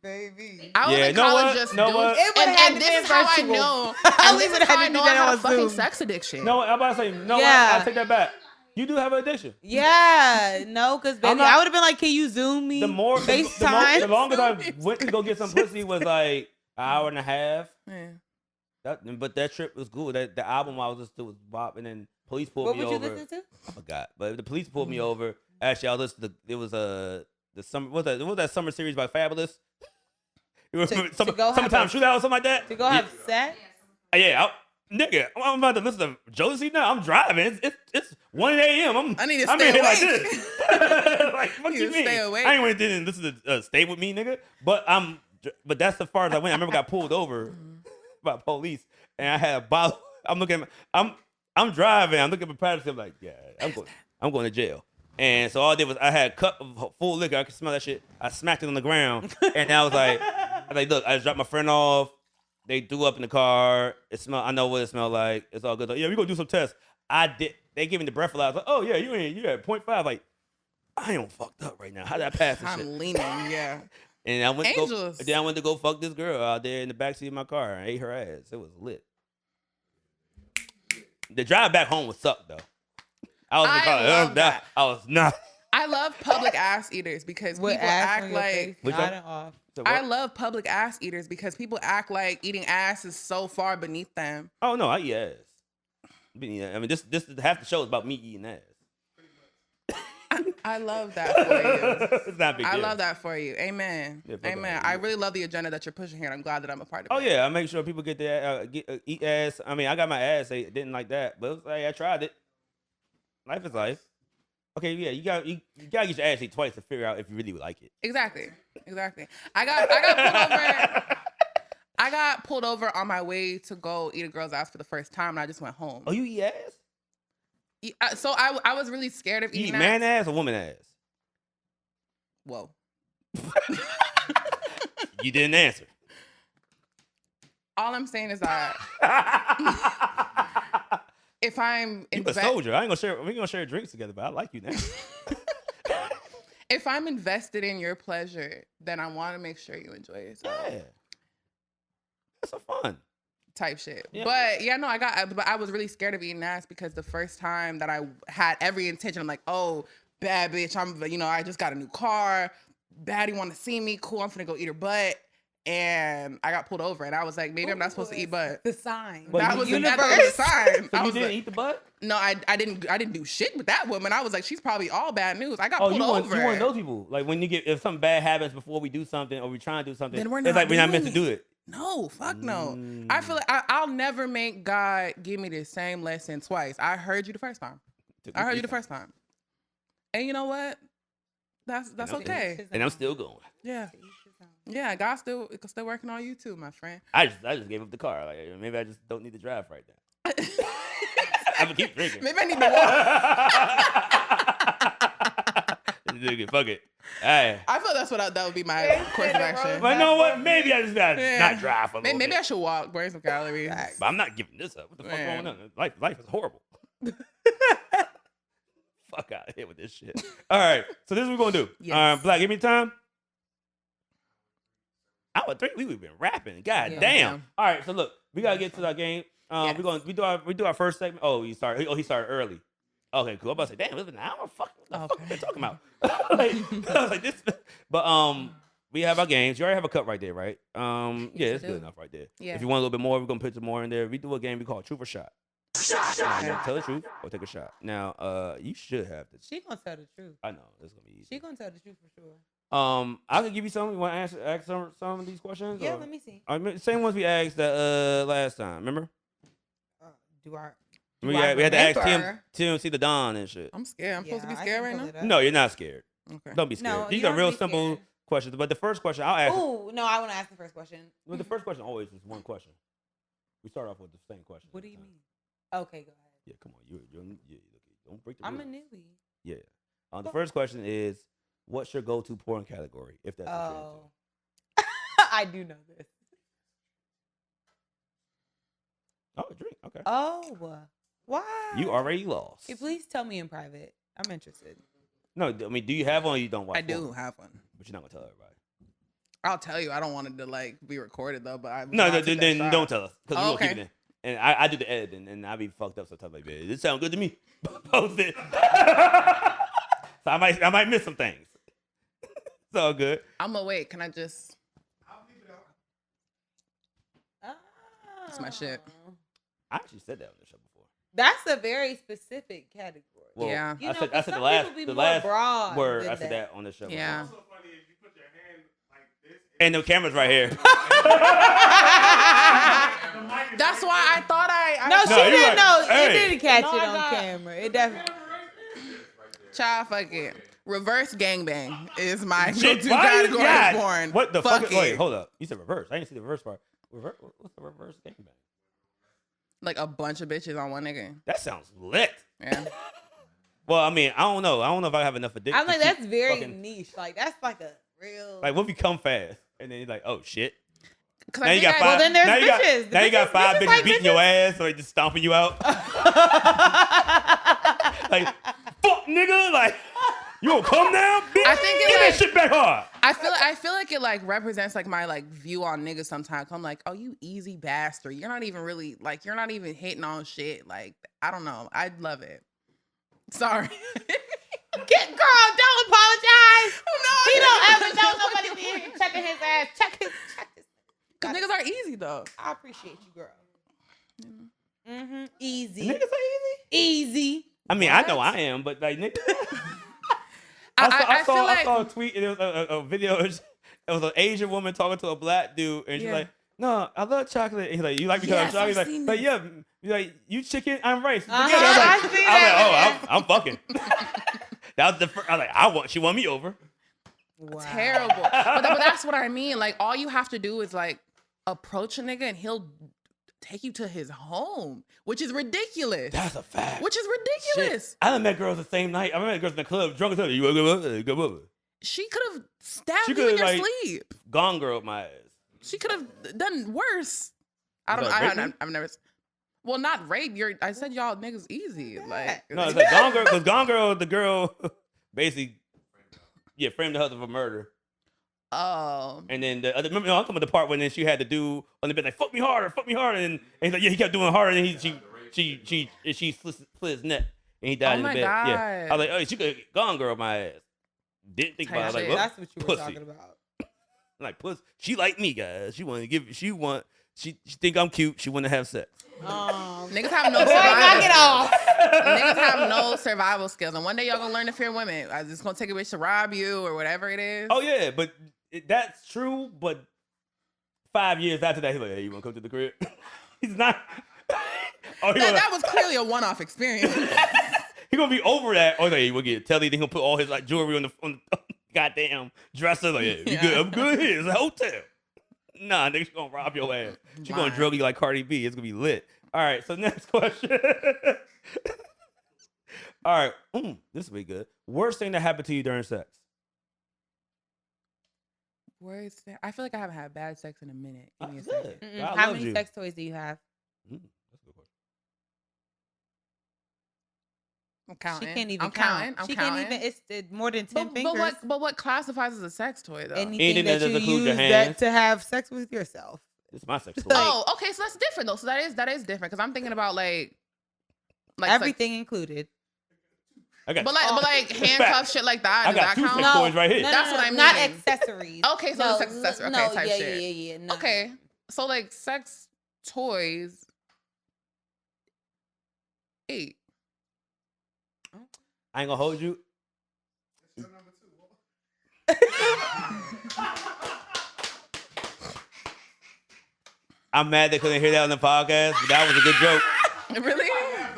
baby. I was Yeah, in know college what? just Know doing. what? It would've had And to this be is how I virtual. know. I And this would've is had how to I do know I that have a on fucking Zoom. sex addiction. No, I'm about to say, no, Yeah. I take that back. You do have an addiction. Yeah, no, because baby, not- I would have been like, can you Zoom me? The FaceTime? the longest I went to go get some pussy was like an hour and a half. Yeah. But that trip was cool. That the album I was listening to was Bop, and then police pulled What me would you over. listen to? I forgot, but the police pulled me over. Actually, I listened to it was the summer. What was that summer series by Fabulous? You remember To go have summertime a- shootout or something like that? To go have sex? Yeah, nigga, I'm about to listen to Josie now. I'm driving. It's 1 a.m. I need to I'm stay in here like awake. this. Like, what You you need to mean? stay awake. I ain't went in and listen to Stay With Me, nigga. But that's as far as I went. I remember I got pulled over by police, and I had a bottle. I'm looking. I'm driving. I'm looking at my passenger. I'm like, yeah, I'm going to jail. And so all I did was I had a cup of full liquor. I could smell that shit. I smacked it on the ground, and I was like, look, I just dropped my friend off. They threw up in the car. It smelled. I know what it smelled like. It's all good. Like, yeah, we gonna do some tests. I did. They gave me the breathalyzer. I was like, oh yeah, you at 0.5. Like, I ain't fucked up right now. How did I pass this shit? I'm leaning, yeah. And I went Angels. then I went to go fuck this girl out there in the backseat of my car and ate her ass. It was lit. The drive back home was sucked though. I was in the car. love that. I was not. I love public ass eaters because With people ass act on your like face, Which got one? it off. I love public ass eaters because people act like eating ass is so far beneath them. Oh no, I eat ass. I mean, this half the show is about me eating ass. I love that for you. It's not a big I deal. love that for you. Amen. Yeah, fuck Amen. that. I really love the agenda that you're pushing here, and I'm glad that I'm a part of Oh it. yeah, I make sure people get their eat ass. I mean, I got my ass. They didn't like that, but it was like, I tried it. Life is life. Okay, yeah, you gotta get your ass ate twice to figure out if you really would like it. Exactly. I got pulled over. I got pulled over on my way to go eat a girl's ass for the first time, and I just went home. Oh, you eat ass? So I was really scared of You eating eat man ass. ass or woman ass? Whoa. You didn't answer. All I'm saying is that if I'm You a soldier. I ain't gonna share. We gonna share drinks together, but I like you now. if I'm invested in your pleasure, then I want to make sure you enjoy yourself. Yeah, that's so fun. Type shit. Yeah. But yeah, no, but I was really scared of eating ass because the first time that I had every intention, I'm like, oh, bad bitch, I just got a new car. Baddie want to see me. Cool, I'm finna go eat her butt. And I got pulled over, and I was like, maybe I'm not supposed to eat butt. The sign. But That you- was you the universe sign. So I you was didn't like, eat the butt? no, I didn't do shit with that woman. I was like, she's probably all bad news. I got Oh, pulled you one over. of those people. Like when if something bad happens before we do something or we try to do something, Then we're it's not like we're not meant to doing do it. No, fuck no. I feel like I'll never make God give me the same lesson twice. I heard you the first time. I heard you the first time. And you know what? That's okay. And I'm still going. Yeah. Yeah, God's still working on you too, my friend. I just gave up the car. Like maybe I just don't need to drive right now. I'm gonna keep drinking. Maybe I need to walk. Nigga, fuck it. Hey. I feel that would be my course of action. But you know what? Maybe I just gotta Yeah. not drive for a little Maybe bit. I should walk, burn some calories. But I'm not giving this up. What the fuck Man. going on? Life is horrible. Fuck out of here with this shit. All right, so this is what we're gonna do. Yes. Black, give me time. Hour 3, we've been rapping. God Yeah. damn. Yeah. All right, so look, we gotta get to that game. Yes. We do our first segment. Oh, he started early. Okay, cool. I'm about to say, damn, it's an hour. Fuck, what the fuck are they talking about? I was like this, but we have our games. You already have a cup right there, right? Yeah, it's I good do. enough right there. Yeah. If you want a little bit more, we're gonna put some more in there. We do a game we call Truth or Shot. Now, tell the truth or take a shot. Now, you should have this. She gonna tell the truth. I know it's gonna be easy. She gonna tell the truth for sure. I can give you some. You want to ask some of these questions? Yeah, or? let me see. I mean, same ones we asked that last time. Remember? Do I? We Do I had to ask remember? TMC the Don and shit. I'm scared. I'm supposed to be Yeah, I scared can right pull now. it up. No, you're not scared. Okay. Don't be scared. No, These you are don't real be simple scared. questions. But the first question I'll ask. Oh no, I want to ask the first question. Well, the first question always is one question. We start off with the same question. What do every you time. mean? Okay, go ahead. Yeah, come on. Don't break the I'm a rules. newbie. Yeah. The first question is, what's your go-to porn category? If that's what you're into. Oh, I do know this. Oh, a drink. Okay. Oh, why? You already lost. Hey, please tell me in private. I'm interested. No, I mean, do you have one or you don't watch I do porn? have one. But you're not going to tell everybody. I'll tell you. I don't want it to like be recorded though, but I then don't tell us because we Oh, won't keep okay. it in. And I do the editing, and I be fucked up sometimes. Like, man, this sound good to me. Post it. So I might miss some things. It's all good. I'm gonna wait. Can I just? That's my shit. I actually said that on the show before. That's a very specific category. Well, Yeah. You I know, said 'cause the some last people be the more last broad word. than I said that on the show. Yeah. Before. And the camera's right here. That's why I thought I No, she you didn't like, know. hey. You didn't catch No, it I on got- camera. It definitely. Child, fuck it. Reverse gangbang is my Shit, go-to why you category got- of porn. What the fuck fuck? it. Wait, hold up. You said reverse. I didn't see the reverse part. What's the reverse gangbang? Like a bunch of bitches on one nigga. That sounds lit. Yeah. Well, I mean, I don't know. I don't know if I have enough addiction. I'm like, to keep that's very fucking- niche. Like, that's like a real. Like, what if you come fast? And then you're like, oh shit. Because Now you got five. Well, then there's now you bitches. Got, now you got five Bitches bitches like beating your ass, so they just stomping you out. Like, fuck, nigga. Like, you gonna come now, bitch? I think it Get like- that shit back hard. I feel like it like represents like my like view on niggas sometimes. I'm like, oh, you easy bastard. You're not even really like you're not even hitting on shit. Like, I don't know. I love it. Sorry. Girl, don't apologize. He don't ever know nobody be here checking his ass. Check his. Cause niggas are easy though. I appreciate you, girl. Mm-hmm. Easy. Niggas are easy. Easy. I mean, I know I am, but like, nigga. I feel like I saw a tweet, and it was a video. It was an Asian woman talking to a black dude, and she's Yeah. like, "No, I love chocolate." And he's like, "You like because Yes, I'm chocolate?" I've He's seen like, this. "Yeah." He's like, "You chicken, I'm rice." Uh-huh, Together. I I was like, see that. "Oh, I'm fucking." That was the first. I was like, she won me over. Wow. terrible. But that's what I mean. Like, all you have to do is like approach a nigga and he'll take you to his home, which is ridiculous. That's a fact. Which is ridiculous. Shit. I done met girls the same night. I met girls in the club, drunk as hell. You wanna go up? She could have stabbed She you in could've, your like- sleep. Gone girl, my ass. She could have done worse. I You don't. like rape me? I've never. Well, not rape. I said y'all niggas easy. Like No, it's like Gone Girl, because Gone Girl, the girl basically, framed the husband for murder. oh, And then I'm talking about the part when then she had to do on the bed like fuck me harder, and he's like, yeah, he kept doing harder, and she slit his neck, and he died Oh in the my bed. Yeah, I God. was like, oh, she could Gone Girl my ass. Didn't think about it. I was like, Type well, That's what you were pussy. talking about. Like pussy. She like me, guys. She think I'm cute. She want to have sex. niggas have no Boy, knock it survival. off. Niggas have no survival skills, and one day y'all gonna learn to fear women. I'm just gonna take a bitch to rob you or whatever it is. Oh yeah, but that's true. But 5 years after that, he's like, hey, you want to come to the crib? He's not. Oh, that was clearly a one-off experience. He gonna be over that. Oh, like, we'll get telly. Then he'll put all his like jewelry on the goddamn dresser. Like, yeah, you good? I'm good here. It's a hotel. Nah, nigga, she gonna rob your ass. She gonna Lying. drug you like Cardi B. It's gonna be lit. All right. So next question. All right. This will be good. Worst thing that happened to you during sex? Worst thing- I feel like I haven't had bad sex in a minute. Give me a Good. second. Mm-mm. God How loves many you. sex toys do you have? That's a good question. I'm counting. She can't even I'm count. counting. I'm she counting. can't even. It's more than 10 fingers. But what classifies as a sex toy though? Anything Anything that that you doesn't include your use hands. that to have sex with yourself. This is my sex toy. Oh, okay, so that's different though. So that is different because I'm thinking about like Everything included. I got. but like handcuffs, shit like that. I Does got that two count? sex toys right here. No, That's what I Not mean. accessories. Okay, so the sex accessory. Okay, no, type yeah, shit. Yeah. No. Okay, so like sex toys. 8. I ain't gonna hold you. I'm mad they couldn't hear that on the podcast, but that was a good joke. Really?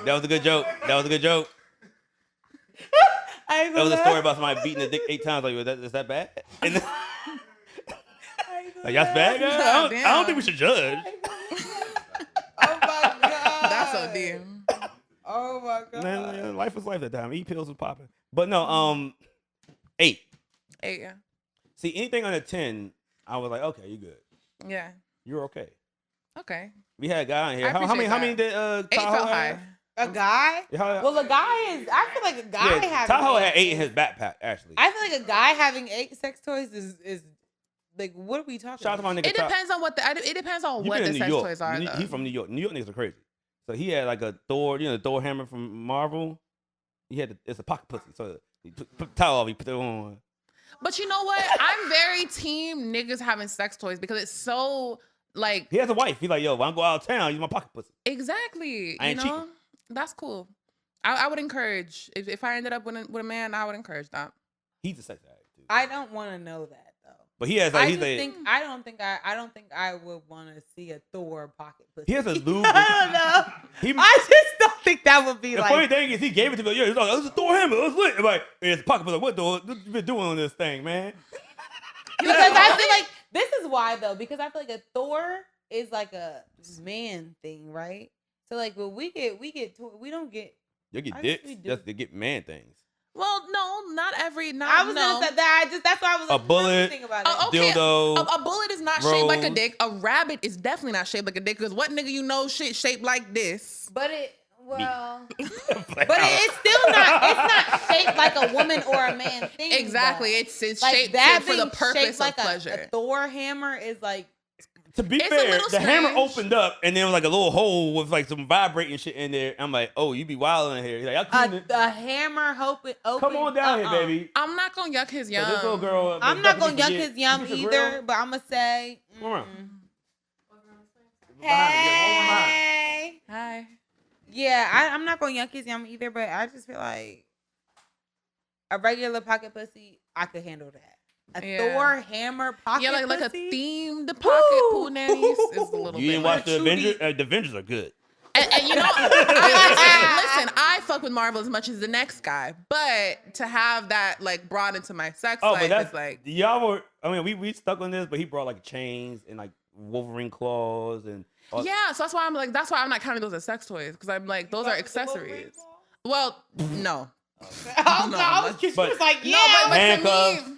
That was a good joke. That was a good joke. I ain't That was gonna a story about somebody beating the dick 8 times. Like, is that bad? And then, like, that's bad, guys? I don't think we should judge. Oh my god. That's so deep. Oh my god. Man, life was life that time. Eat pills was popping. But no, 8. 8, yeah. See, anything under 10, I was like, okay, you good. Yeah. You're okay. Okay. We had a guy in here. I How many? appreciate How many did 8 Tahoe felt have? high. A guy? Yeah, Well, a guy is. I feel like a guy yeah, having. Tahoe had 8 in his backpack. Actually, I feel like a guy having 8 sex toys is Like, what are we talking Shout out to my about? nigga. It depends on what it depends on You what been the in New sex York. toys are. He Though. from New York. New York niggas are crazy. So he had like a Thor, the Thor hammer from Marvel. It's a pocket pussy. So he put towel off, he put it on. But you know what? I'm very team niggas having sex toys because it's so like. He has a wife. He's like, yo, when I go out of town, use my pocket pussy. Exactly. I ain't cheating. That's cool. I would encourage if I ended up with a man, I would encourage that. He's a sex addict too. I don't want to know that though. But he has like I don't think I would want to see a Thor pocket pussy. he has a lube. I don't know. I just don't think that would be The like. funny thing is, he gave it to me. Yo, he's like, "This is a Thor hammer. It's lit." I'm like, it's a pocket pussy. What you been doing on this thing, man? Because I feel like this is why though. Because I feel like a Thor is like a man thing, right? So like, when we don't get. You get I guess dicks we do. just to get man things. Well, no, not every. I was gonna say that. That's why I was like, A bullet. Think about it. Oh, okay. Dildo. A bullet is not shaped like a rose. dick. A rabbit is definitely not shaped like a dick. Because what nigga you know shit shaped like this? But it. Well, But it's still not. It's not shaped like a woman or a man thing. Exactly. though. It's like shaped that for the being purpose shaped of like pleasure. A Thor hammer is like. To be It's a fair, little the hammer strange. opened up and there was like a little hole with like some vibrating shit in there. I'm like, oh, you be wild in here. He's like, I'll clean it. A hammer open. Come on down here, baby. I'm not gonna yuck his So yum. this little girl. I'm not gonna yuck his yum Piece of either, grill. but I'm gonna say. Come around. Hey. Hi. Yeah, I'm not gonna yuck his yum either, but I just feel like a regular pocket pussy, I could handle that. A Yeah. Thor hammer pocket Yeah, like a pussy? themed pocket Woo! poo nannies is a little You bit. didn't watch the Trudy. Avengers? The Avengers are good. And you know, listen, I fuck with Marvel as much as the next guy, but to have that like brought into my sex Oh, life but that's is like, y'all were. I mean, we stuck on this, but he brought like chains and like Wolverine claws and. all- yeah. So that's why I'm not counting those as sex toys because I'm like those are accessories. Well, no. Oh, no, I was just But- like, yeah. No, but to Handcuffs. me,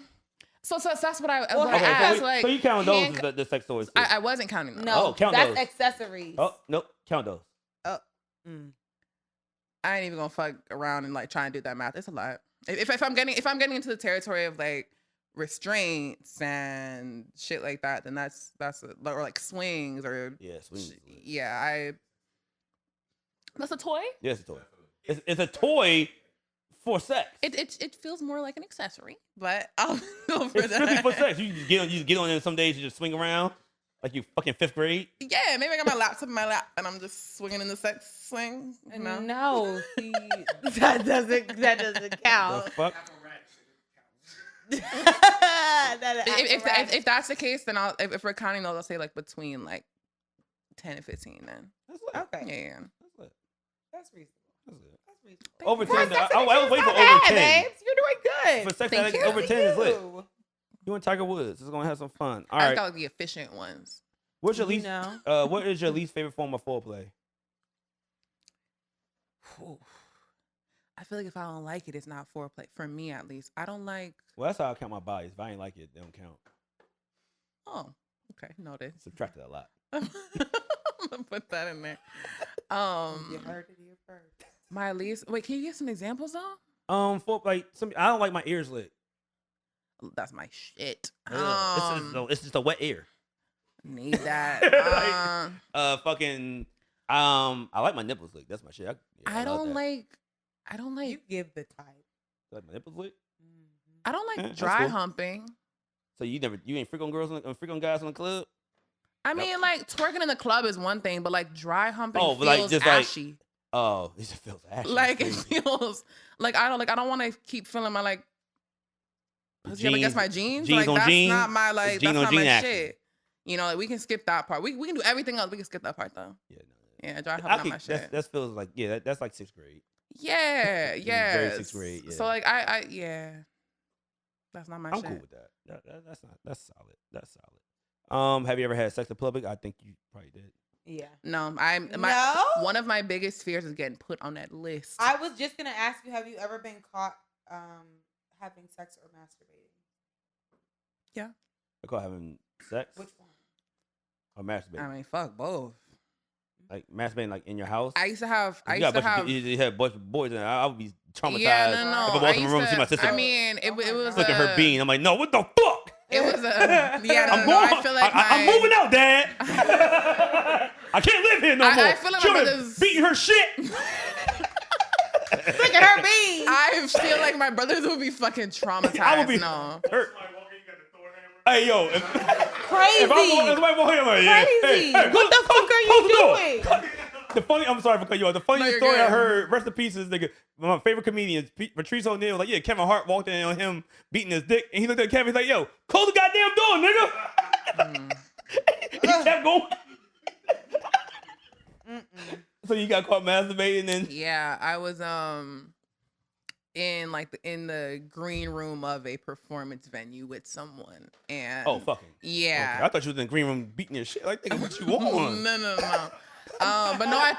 so that's what I Well, what I Okay, asked. so, Like, so you count those handcuff- as the sex toys too. I wasn't counting those. no, Oh, count that's those. accessories. Oh nope, count those. Mm. I ain't even gonna fuck around and like try and do that math. It's a lot. If I'm getting into the territory of like restraints and shit like that, then that's or like swings or Yeah, swing. yeah. That's a toy. Yeah, it's a toy. It's a toy for sex. It feels more like an accessory, but I'll go for It's strictly that. for sex. You just get on it. Some days you just swing around like you fucking 5th grade. Yeah, maybe I got my laptop in my lap and I'm just swinging in the sex swing. You know? No, see, that doesn't count. The fuck? If that's the case, then if we're counting those, I'll say like between like 10 and 15. Then That's lit. Okay, yeah. That's lit. that's reasonable. That's lit. That's reasonable. Over For 10. sex I was waiting for addiction, over it's not 10. bad, babes. You're doing good. For sex Thank addict, you. over 10 is lit. You. You and Tiger Woods is gonna have some fun. All I right. got like the efficient ones. What's your You least? know. What is your least favorite form of foreplay? Whew. I feel like if I don't like it, it's not foreplay. For me, at least, I don't like. Well, that's how I count my bodies. If I ain't like it, they don't count. Oh, okay, noted. Subtracted a lot. I'm gonna put that in there. You heard it here first. My least. Wait, can you give some examples though? For like some, I don't like my ears lit. That's my shit. It's just a wet ear. Need that. Fucking. I like my nipples lit. That's my shit. I don't like. You give the type. You like my nipples lit. I don't Yeah, like that's dry cool. humping. So you ain't freak on girls, freak on guys in the club. I mean, like twerking in the club is one thing, but like dry humping Oh, feels but, like, just, like, ashy. Oh, it just feels ashy. Like it Crazy. feels like I don't want to keep feeling my like. Pussy up against my jeans. jeans Like on that's jeans. not my It's like. jean That's on not jean my action. shit. You know, like we can skip that part. We can do everything else. We can skip that part though. Yeah, no. Yeah, dry I humping not think my shit. that feels like that's like 6th grade. Yeah, yeah. very sixth grade, yeah. So like I yeah, that's not my I'm shit. cool with that. That's solid. That's solid. Have you ever had sex in public? I think you probably did. Yeah. No, No? one of my biggest fears is getting put on that list. I was just gonna ask you, have you ever been caught having sex or masturbating? I call having sex Which one? or masturbating. I mean, fuck both. Like masturbating, like in your house. I used to have. You had a bunch of boys, and I would be traumatized. Yeah, no. If I I walked in the used room and see my to. sister I mean, it was flicking her bean. I'm like, no, what the fuck? It was was yeah. I'm No, going. I feel like I'm moving out, Dad. I can't live here no more. I feel like my Children brothers beating her shit. Look at her beans. I feel like my brothers would be fucking traumatized. I would be no. hurt. Hey, yo. Crazy. If somebody walk in, I'm like, yeah. Crazy. Hey, What the fuck are you doing? I'm sorry for cutting you off. The funniest you're story I good. heard, rest in peace, is nigga, my favorite comedian, Patrice O'Neal, like, yeah, Kevin Hart walked in on him beating his dick, and he looked at Kevin, he's like, yo, close the goddamn door, nigga. He kept going. So you got caught masturbating and Yeah, I was in the green room of a performance venue with someone, and fucking. yeah. Okay. I thought you was in the green room beating your shit. Like, nigga, what you want? No. But no, I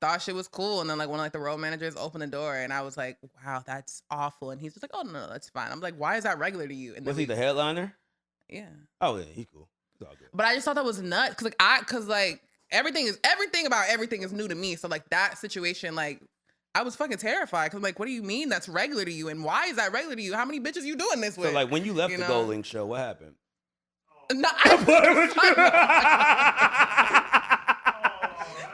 thought shit was cool, and then like one of like the road managers opened the door, and I was like, wow, that's awful, and he's just like, oh no, that's fine. I'm like, why is that regular to you? And Was then he the headliner? Yeah. Oh yeah, he's cool. It's all good. But I just thought that was nuts, cause everything about everything is new to me. So like that situation, like I was fucking terrified. Cause like, what do you mean that's regular to you? And why is that regular to you? How many bitches you doing this with? So like when you left You the know? Goldlink show, what happened? No,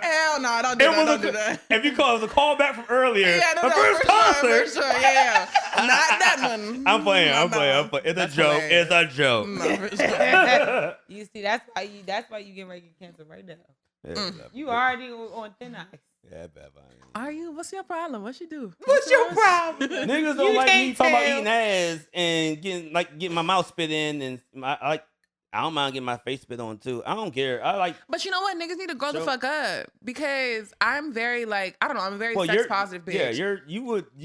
hell no, don't do that. Don't do that. If you call it was a call back from earlier, Yeah, no, my first concert. for sure. Yeah. Not that one. I'm playing. No, I'm playing. It's That's a joke. hilarious. It's a joke. No, for sure. You see, that's why you getting ready to get canceled right now. Yeah, You already on thin ice. Yeah, bad. Are you? What's your problem? What you do? What's your problem? Niggas don't You like me can't talking about tell. eating ass and getting my mouth spit in, and I don't mind getting my face spit on too. I don't care. I like. But you know what? Niggas need to grow the So- fuck up, because I'm very like, I don't know, I'm a very sex positive bitch. Yeah, you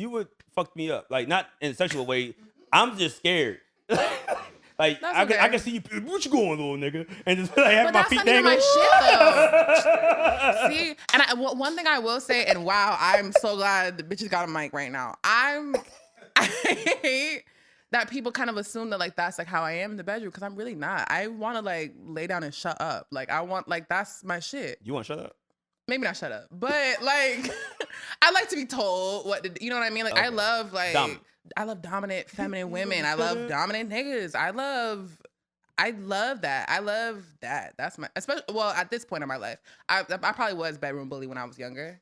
would fuck me up, like not in a sexual way. I'm just scared. Like That's I okay. can see you. What you going, little nigga? And just like have But my that's feet not even dangling. my shit though. See, and one thing I will say, and wow, I'm so glad the bitches got a mic right now. I hate that people kind of assume that like that's like how I am in the bedroom, because I'm really not. I want to like lay down and shut up. Like I want, like, that's my shit. You want to shut up? Maybe not shut up, but like I like to be told what to do. You know what I mean? Like I Okay. love like Dominant. I love dominant feminine women. I love dominant niggas. I love that. I love that. That's my, especially, well, at this point in my life, I probably was bedroom bully when I was younger,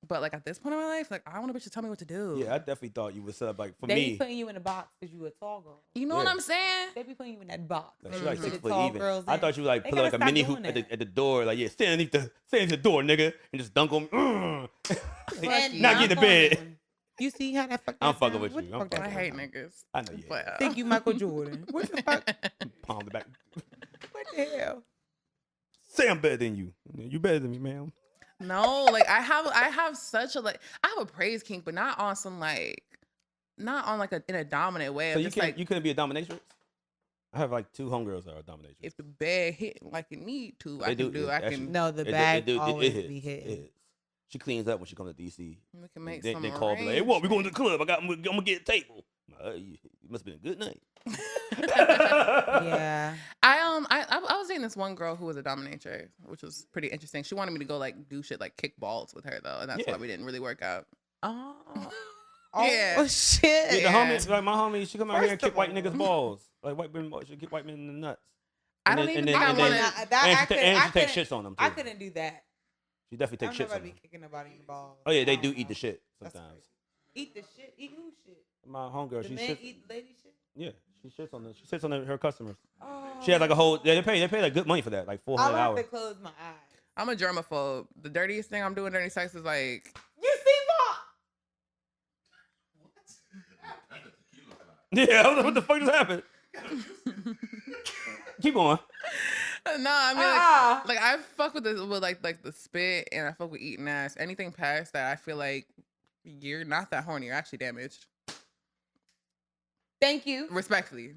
but like at this point in my life, like I want a bitch to tell me what to do. Yeah, I definitely thought you would set up like for They be me. putting you in a box because you a tall girl. You know what Yeah. I'm saying? They be putting you in that box. Like, she like Put 6 the foot tall even. girls I in. thought you like They put like gotta a mini stop hoop doing at the door, like stand underneath the door, nigga, and just dunk on. And Not get in the bed. You see how that fuck I'm that fucking sound? with What you. the I'm fuck that I fucking hate sound? niggas. I know you. But, Thank you, Michael Jordan. What the fuck? Palm the back. What the hell? Say I'm better than you. You better than me, ma'am. no, like I have such a like I have a praise kink, but not on some like not on like in a dominant way. So I'm you just can't like you couldn't be a dominatrix? I have like 2 homegirls that are dominatrix. if the bed hit like it need to, They I can do, do. it I actually- can. No, the It- it bag do- it always hits, be it hitting. hits. She cleans up when she comes to DC. We can make They some. call me like, hey, what? We going to the club? I'm gonna get a table. You must have been a good night. Yeah. I was dating this one girl who was a dominatrix, which was pretty interesting. She wanted me to go like do shit like kick balls with her though, and that's Yeah. why we didn't really work out. Oh. Yeah. Oh shit. Yeah, the Yeah. homie, like my homie, she come out here and First kick of white all- niggas' balls. Like white men, she kick white men in the nuts. I And don't then- even and think then- I and want then- to. That, And I she, couldn't- and I she takes couldn't- shits on them too. I couldn't do that. She definitely I'm takes not shits about on to be them. kicking nobody in the balls. Oh yeah, they I do don't eat the know. shit That's sometimes. Eat the shit. Eat who shit? My homegirl, The she men shits. eat the lady shit. Yeah, she shits on them. She sits on her customers. Oh. She has like a whole. They pay like good money for that, like $400 I'll an have hour. to close my eyes. I'm a germaphobe. The dirtiest thing I'm doing during sex is like You see what? Yeah, I don't know what the fuck just happened. Keep going. no, I mean like I fuck with like the spit, and I fuck with eating ass. Anything past that, I feel like you're not that horny. You're actually damaged. Thank you. Respectfully.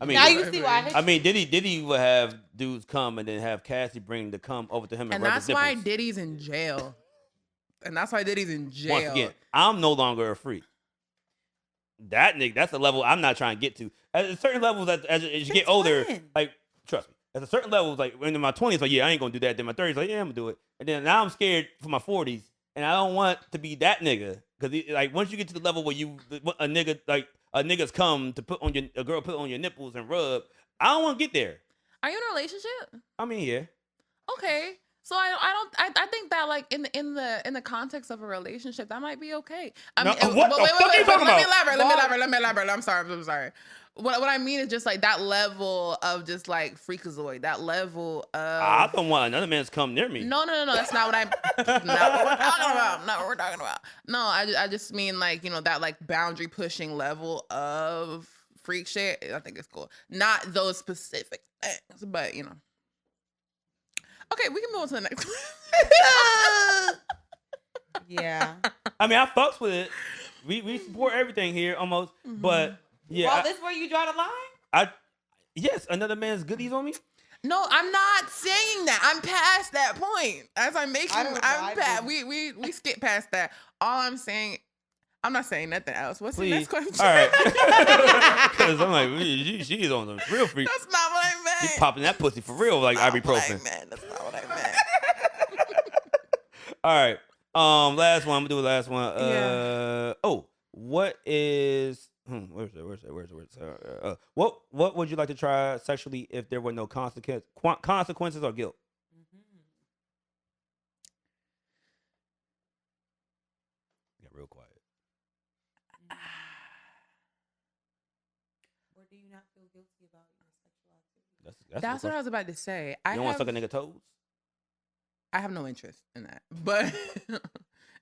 I mean, Now you see why I hate I mean, Diddy would have dudes come and then have Cassie bring the cum over to him and, And rub that's his why nipples. Diddy's in jail. And that's why Diddy's in jail. Once again, I'm no longer a freak. That nigga, that's the level I'm not trying to get to. At a certain levels, as you get It's older, fun. like trust me, at a certain levels, like in my 20s, like yeah, I ain't gonna do that. Then my 30s, like yeah, I'm gonna do it. And then now I'm scared for my 40s, and I don't want to be that nigga because like once you get to the level where you a nigga like a nigga's come to put on a girl put on your nipples and rub. I don't want to get there. Are you in a relationship? I mean, yeah. Okay. So I think that like in the context of a relationship that might be okay. I No, mean, what the fuck are you talking Let me about? elaborate. I'm sorry. What I mean is just like that level of just like freakazoid. That level of I don't want another man's come near me. No. That's not what I'm. Not what we're talking about. Not what we're talking about. No, I just mean like that like boundary pushing level of freak shit. I think it's cool. Not those specific things, but Okay, we can move on to the next one. Yeah. I mean, I fucks with it. We support everything here almost, but yeah. Well, this where you draw the line? Yes, another man's goodies on me. No, I'm not saying that. I'm past that point. As I'm making, I'm past. We skip past that. All I'm saying, I'm not saying nothing else. What's the next question? All right. Because I'm like, she's on some real freak. That's not what I meant. She's popping that pussy for real, like ibuprofen. That's not what I meant. All right. Last one. I'm gonna do the last one. Yeah. Oh, what is? Where's it? What would you like to try sexually if there were no consequences or guilt? Got real quiet. Or do you not feel guilty about your sexual activity? That's what I was about to say. You don't want to suck a nigga toes? I have no interest in that, but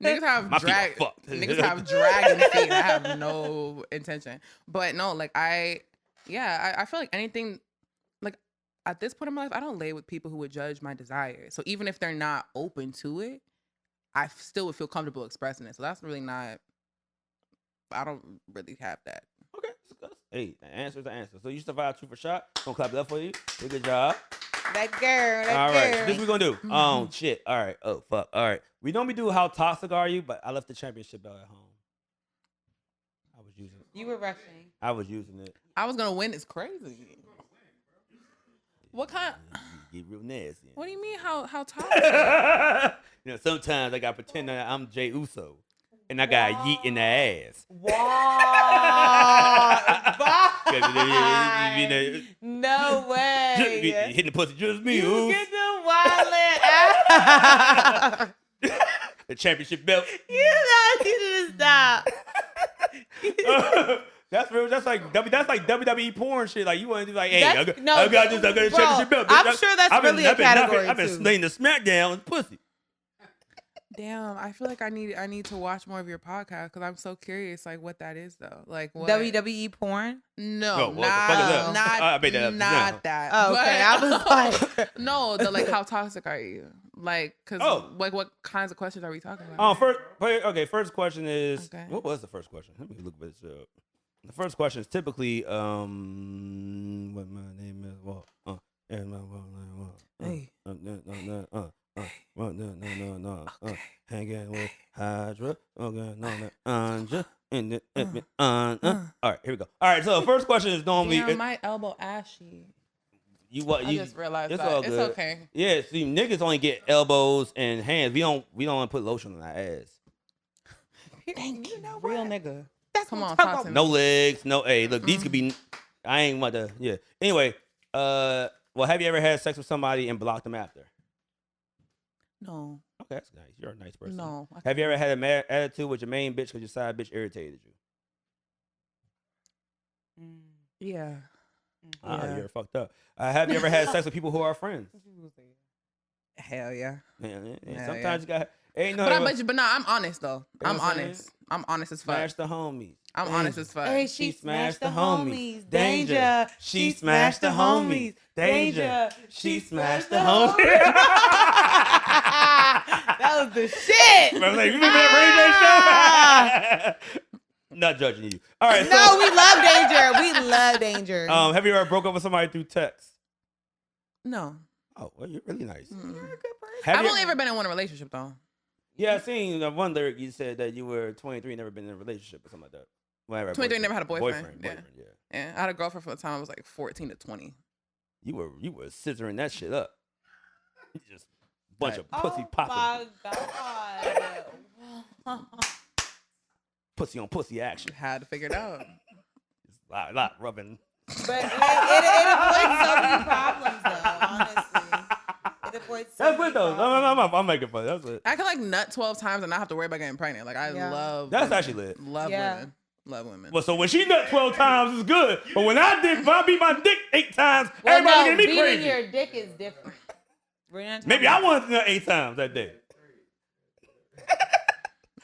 niggas have My feet are fucked. niggas have dragon feet. I have no intention, but no, like I feel like anything, like at this point in my life, I don't lay with people who would judge my desires. So even if they're not open to it, I still would feel comfortable expressing it. So that's really not. I don't really have that. Okay, hey, the answer's the answer. So you survived truth or shot. Gonna clap it up for you. Good job. That girl. All right, this we gonna do. Shit. All right. Oh fuck. All right. We normally do how toxic are you, but I left the championship belt at home. I was using it. You were rushing. I was using it. I was gonna win. It's crazy. What kind? You get real nasty. What do you mean? How toxic? Sometimes I gotta pretend that I'm Jay Uso, and I got yeet in the ass. Bye. No way. Hitting the pussy just me. You get the wallet out. The championship belt. You know you need to stop. That's real. That's like WWE porn shit. Like you want to do like, hey, I got this bro, championship belt. I'm sure that's really a category I've been too. slaying the SmackDown with pussy. Damn, I feel like I need to watch more of your podcast because I'm so curious, like what that is though. Like what? WWE porn? No, what the fuck is that? I made that up. not that. Oh, okay, I was like, no, like how toxic are you? Like, cause like what kinds of questions are we talking about? First question is what was the first question? Let me look this up. The first question is typically what my name is Walt. And my Walt. Hey. Hanging with Hydra. Anja. All right, here we go. All right, so the first question is normally. Damn, my elbow ashy. I just realized it's that. all good. It's okay. Yeah, see, niggas only get elbows and hands. We don't put lotion on our ass. Thank you. real nigga. That's Come on, talk talk about. to me. No legs, no. Hey, look, these could be. I ain't want to. Yeah. Anyway, well, have you ever had sex with somebody and blocked them after? No. Okay, that's nice. You're a nice person. No. Have you ever had a mad attitude with your main bitch because your side bitch irritated you? Yeah. You're fucked up. Have you ever had sex with people who are friends? Hell yeah. Man, Hell sometimes you got. Ain't no. But nah, I'm honest though. You know I'm what I'm saying? honest. I'm honest as fuck. Smash the homies. I'm honest as fuck. Hey, she smashed the homies. Danger. She smashed the homies. Danger. She smashed the homies. That was the shit. Bro, like, you remember that Ray J show? Not judging you. All right. No, we love Danger. We love Danger. Have you ever broke up with somebody through text? No. Oh, well, you're really nice. You're a good person. Have I've you- only ever been in one relationship though. Yeah, I seen one lyric you said that you were 23 and never been in a relationship or something like that. Whatever. 23 never had a boyfriend. Boyfriend, yeah. Yeah. I had a girlfriend for the time I was like 14 to 20. You were scissoring that shit up. Just bunch of pussy Oh popping. my god. Pussy on pussy action. Had to figure it out. A lot rubbing. But it avoids so many problems, though. Honestly, it avoids. So That's many good though. problems. I'm making fun. That's it. I can like nut 12 times and not have to worry about getting pregnant. Like I Yeah. love. That's women. actually lit. Love Yeah. women. Love women. Well, so when she nut 12 times, it's good. But when I beat my dick 8 times, Well, everybody no, looking at me beating crazy. your dick is different. We're not Maybe talking I wanted to nut 8 times that day.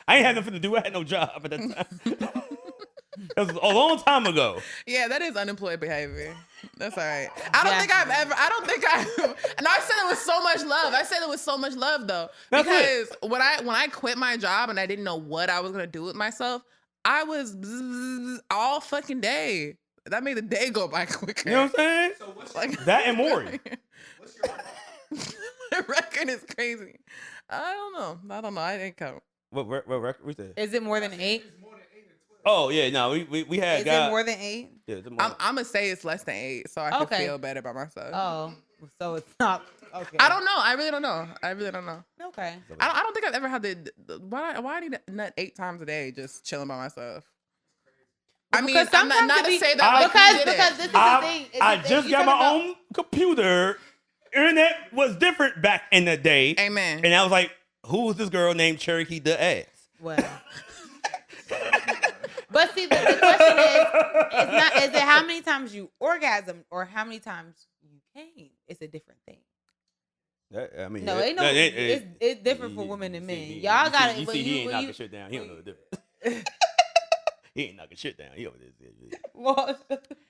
I ain't had nothing to do. I had no job at that time. That was a long time ago. Yeah, that is unemployed behavior. That's all right. I don't think I've. And I said it with so much love. I said it with so much love though, That's because when I quit my job and I didn't know what I was gonna do with myself, I was bzzz all fucking day. That made the day go by quicker. You know what I'm saying? So what's Like That and Maury. what's your the record is crazy. I don't know. I didn't count. What record we said? Is it more than 8? more than 8 and 12? Oh yeah, no, we had Is guys. it more than 8? Yeah, it's more. I'm gonna say it's less than 8, so I can Okay. feel better about myself. Oh, so it's not. Okay. I don't know. I really don't know. Okay. I don't think I've ever had why I need to nut 8 times a day just chilling by myself. I mean, Because I'm not sometimes to it be- say that like you did because it. this is the thing. is I the thing just you got talk my about- own computer. Internet was different back in the day. Amen. And I was like, who was this girl named Cherokee the Ass? Well. But see, the question is it how many times you orgasm or how many times you came? It's a different thing. I mean, No, ain't no. It's different for women and men. Y'all got it. You when see, he ain't when knocking shit down. He don't know the difference. He ain't knocking shit down. He over this. Well,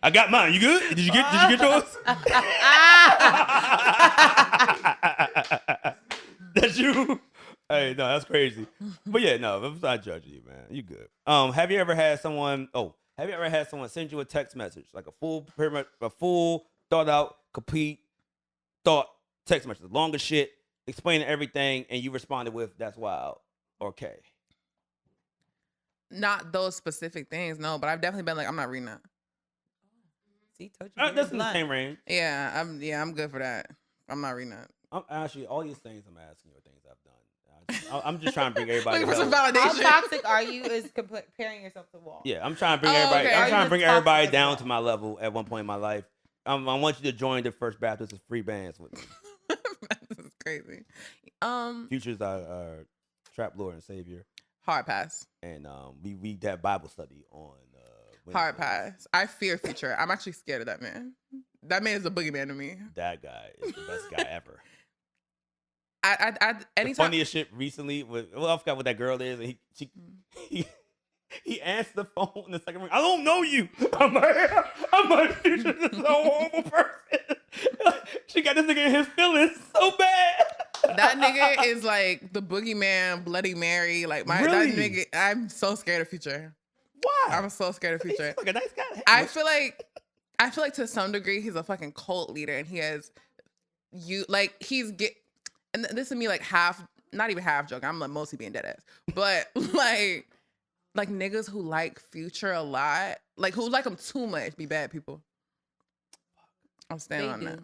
I got mine. You good? Did you get yours? That's you. Hey, no, that's crazy. But yeah, no, I'm not judging you, man. You good. Have you ever had someone send you a text message, like a full thought out, complete thought text message, long as shit, explaining everything, and you responded with "That's wild" or "Okay." Not those specific things, no, but I've definitely been like, I'm not reading that. see, told you. That's in the same range. Yeah, I'm good for that. I'm not reading that. I'm actually all these things I'm asking you are things I've done. I'm just trying to bring everybody. Looking for some hell. How validation. toxic are you? Is comparing yourself to Walt? Yeah, I'm trying to bring Oh, everybody. okay. I'm Are trying you to bring the everybody toxic down as to well? my level at one point in my life. I want you to join the First Baptist as free bands with me. This is crazy. Future's our trap lord and savior, Hard pass. and we have Bible study on. Hard Wednesdays. pass. I fear Future. I'm actually scared of that man. That man is a boogeyman to me. That guy is the best guy ever. I The anytime. funniest shit recently was I forgot what that girl is, and he answered the phone in the second ring. I don't know you. I'm like, Future, this is a horrible person. She got this nigga in his feelings so bad. That nigga is like the boogeyman, Bloody Mary. Like Really? that nigga. I'm so scared of Future. Why? I'm so scared of Future. He's like a nice guy. I feel like to some degree he's a fucking cult leader, and he has and this is me like not even half joking. I'm like mostly being dead ass, but like niggas who like Future a lot, like who like him too much, be bad people. I'm standing They on do. that.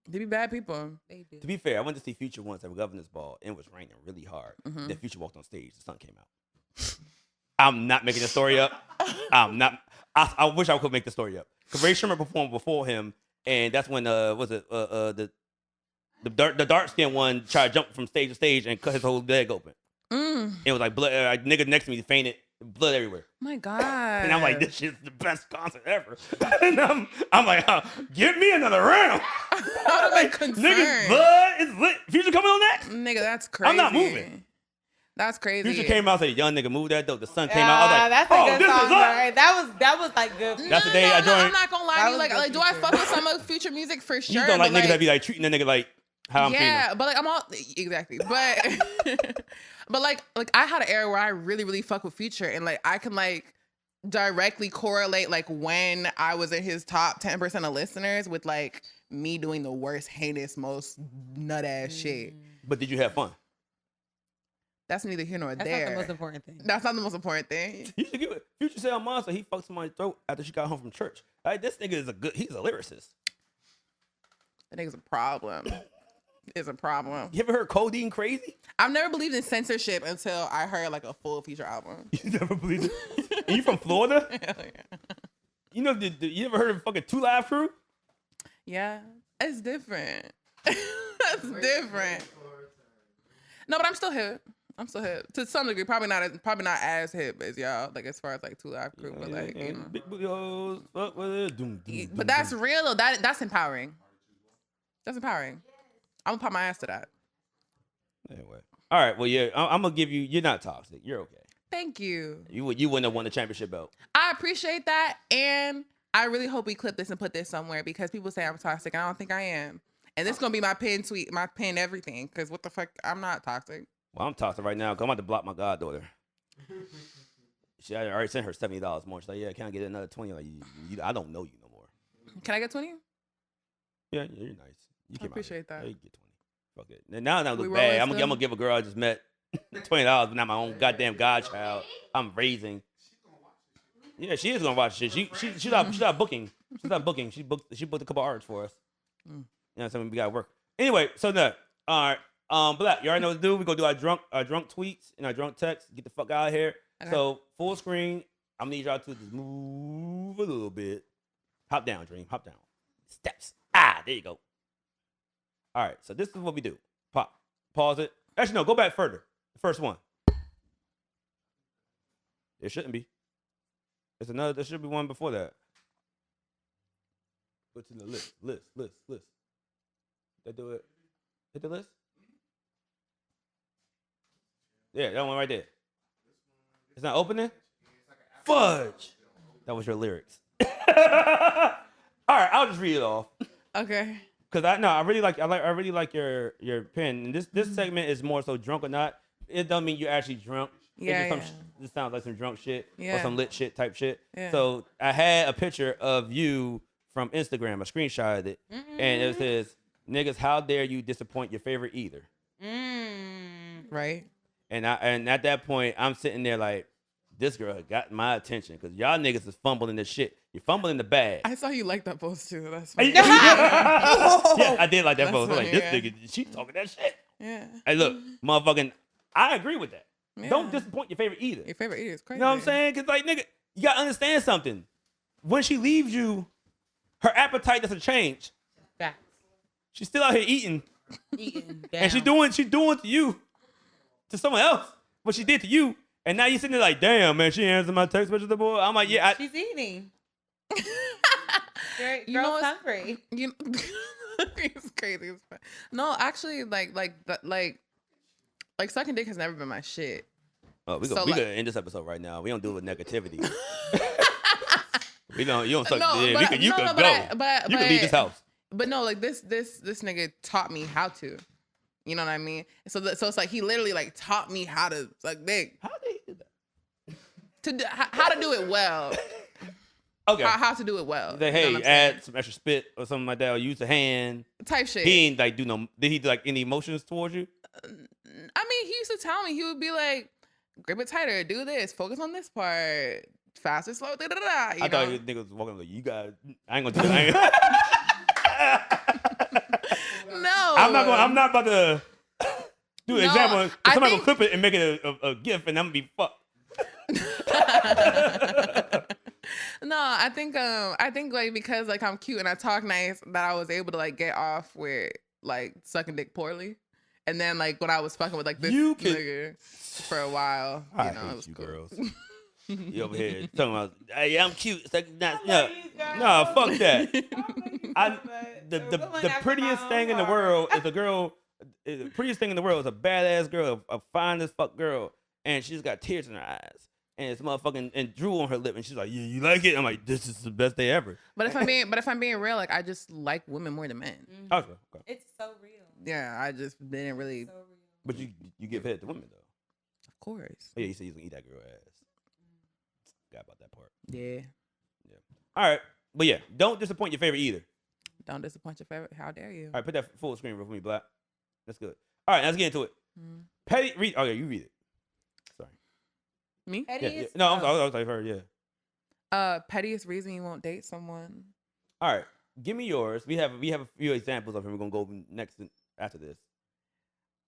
They be bad people. They do. To be fair, I went to see Future once at a Governor's Ball, and it was raining really hard. Mhm. Then Future walked on stage. The sun came out. I'm not making the story up. I'm not. I wish I could make the story up. Because Ray Sherman performed before him, and that's when the dark skinned one tried to jump from stage to stage and cut his whole leg open. It was like blood. Nigga next to me fainted, blood everywhere. My God. And I'm like, this shit's the best concert ever. And I'm like, give me another round. I would have been concerned. Niggas, blood is lit. Future coming on next? Nigga, that's crazy. I'm not moving. That's crazy. Future came out and said, young nigga, move that dope. The sun came out. I was like, that's a oh, good this song. is up. Right? That was like good. That's the day I joined. I'm not gonna lie That to you. was Like, good do I Future. fuck with some of Future music for You sure? just don't like but, niggas that be like treating that nigga like how I'm treating yeah, him. but like I'm all exactly. But but like I had an era where I really, really fuck with Future, and like I can like directly correlate like when I was in his top 10% of listeners with like me doing the worst, heinous, most nut ass shit. But did you have fun? That's neither here nor That's there. not the most important thing. That's not the most important thing. You should give it. Future said on Monster, he fucked somebody's throat after she got home from church. Like, this nigga is he's a lyricist. That nigga's a problem. It's a problem. You ever heard Codeine Crazy? I've never believed in censorship until I heard like a full Future album. You never believed it? And you from Florida? Hell yeah. You know, you ever heard of fucking 2 Live Crew? Yeah, it's different. It's different. No, but I'm still hip. I'm still hip to some degree. Probably not as hip as y'all. Like as far as like 2 Live Crew, but like you know. Big booty hoes, fuck with it. Doom, doom, But that's real though. That's empowering. That's empowering. I'm gonna pop my ass to that. Anyway, all right. Well, yeah, I'm gonna give you. You're not toxic. You're okay. Thank you. You wouldn't have won the championship belt. I appreciate that, and I really hope we clip this and put this somewhere because people say I'm toxic, and I don't think I am. And this is gonna be my pin tweet, my pin everything. Because what the fuck, I'm not toxic. Well, I'm toxic right now. 'Cause I'm about to block my goddaughter. I already sent her $70 more. She's like, yeah, can I get another 20? Like, I don't know you no more. Can I get 20? Yeah, you're nice. You I appreciate that. Yeah, you get 20. Fuck it. And now I We look rolling bad. I'm still? gonna give a girl I just met $20, but not my own goddamn godchild. I'm raising. Yeah, she is gonna watch shit. She's not booking. She's not booking. She booked a couple artists for us. You know, something we gotta work. Anyway, so no. All right. Black, you already know what to do. We gonna do our drunk tweets and our drunk texts. Get the fuck out of here. Okay. So full screen. I'm gonna need y'all to just move a little bit. Hop down, Dream. Hop down. Steps. There you go. All right. So this is what we do. Pop. Pause it. Actually, no. Go back further. The first one. It shouldn't be. There's another. There should be one before that. What's in the list? List. They do it. Hit the list. Yeah, that one right there. It's not opening? Fudge. That was your lyrics. All right, I'll just read it off. Okay. Cause I really like your pen. And this segment is more so drunk or not. It doesn't mean you're actually drunk. Yeah, This sounds like some drunk shit or Yeah. some lit shit type shit. Yeah. So I had a picture of you from Instagram. I screenshotted it, and it says, "Niggas, how dare you disappoint your favorite either?" Right. And at that point, I'm sitting there like, this girl had got my attention because y'all niggas is fumbling this shit. You're fumbling the bag. I saw you like that post too. That's yeah, funny. I did like that That's post. I'm like, funny, this yeah. nigga, she talking that shit. Yeah. Hey, look, motherfucking, I agree with that. Yeah. Don't disappoint your favorite either. Your favorite eater is crazy. You know what I'm saying? Because, like, nigga, you got to understand something. When she leaves you, her appetite doesn't change. Facts. She's still out here eating. Eating And she's down. doing to you, to someone else, what she did to you. And now you sitting there like, damn, man, she answered my text message, the boy. I'm like, yeah. She's eating. You Girl's know what's- hungry. You it's crazy. It's fun. No, actually, like sucking dick has never been my shit. Oh, we So, gonna like- end this episode right now. We don't do it with negativity. You don't suck. No, Yeah, but you no, can no, go. but I- but- You can leave this house. But no, like this nigga taught me how to. You know what I mean? So it's like he literally like taught me how to suck dick. How did he do that? How to do it well. Okay. How to do it well. Say, You know hey, what I'm saying? add some extra spit or something like that, or use a hand. Type shit. He ain't like do no. Did he do like any emotions towards you? I mean, he used to tell me, he would be like, grip it tighter, do this, focus on this part, fast and slow, da da da. I thought you niggas was walking like, you got. I ain't gonna do that. No. I'm not about to do an No, example. I Somebody think- gonna clip it and make it a gif, and I'm gonna be fucked. No, I think like because like I'm cute and I talk nice that I was able to like get off with like sucking dick poorly. And then like when I was fucking with like this You could- nigga for a while, I you know, hate it was you cool. girls. You over here talking about, hey, I'm cute. It's like, no, love you guys. no, fuck that. The The prettiest thing in the world is a girl. The prettiest thing in the world is a badass girl, a fine as fuck girl, and she's got tears in her eyes, and it's motherfucking and drool on her lip, and she's like, "Yeah, you like it?" I'm like, "This is the best day ever." But if I'm being real, like I just like women more than men. Okay. It's so real. Yeah, I just didn't really. So real. But you give head to women though. Of course. Oh yeah, you said you was gonna eat that girl ass. Forgot about that part. Yeah. All right, but yeah, don't disappoint your favorite either. Don't disappoint your favorite. How dare you? All right, put that full screen for me, Black. That's good. All right, let's get into it. Mm. Petty, read. Okay, you read it. Sorry. Me? Petty Yeah, yeah. is- No, oh. I was like her. Yeah. Pettiest reason you won't date someone. All right, give me yours. We have a few examples of him. We're gonna go next after this.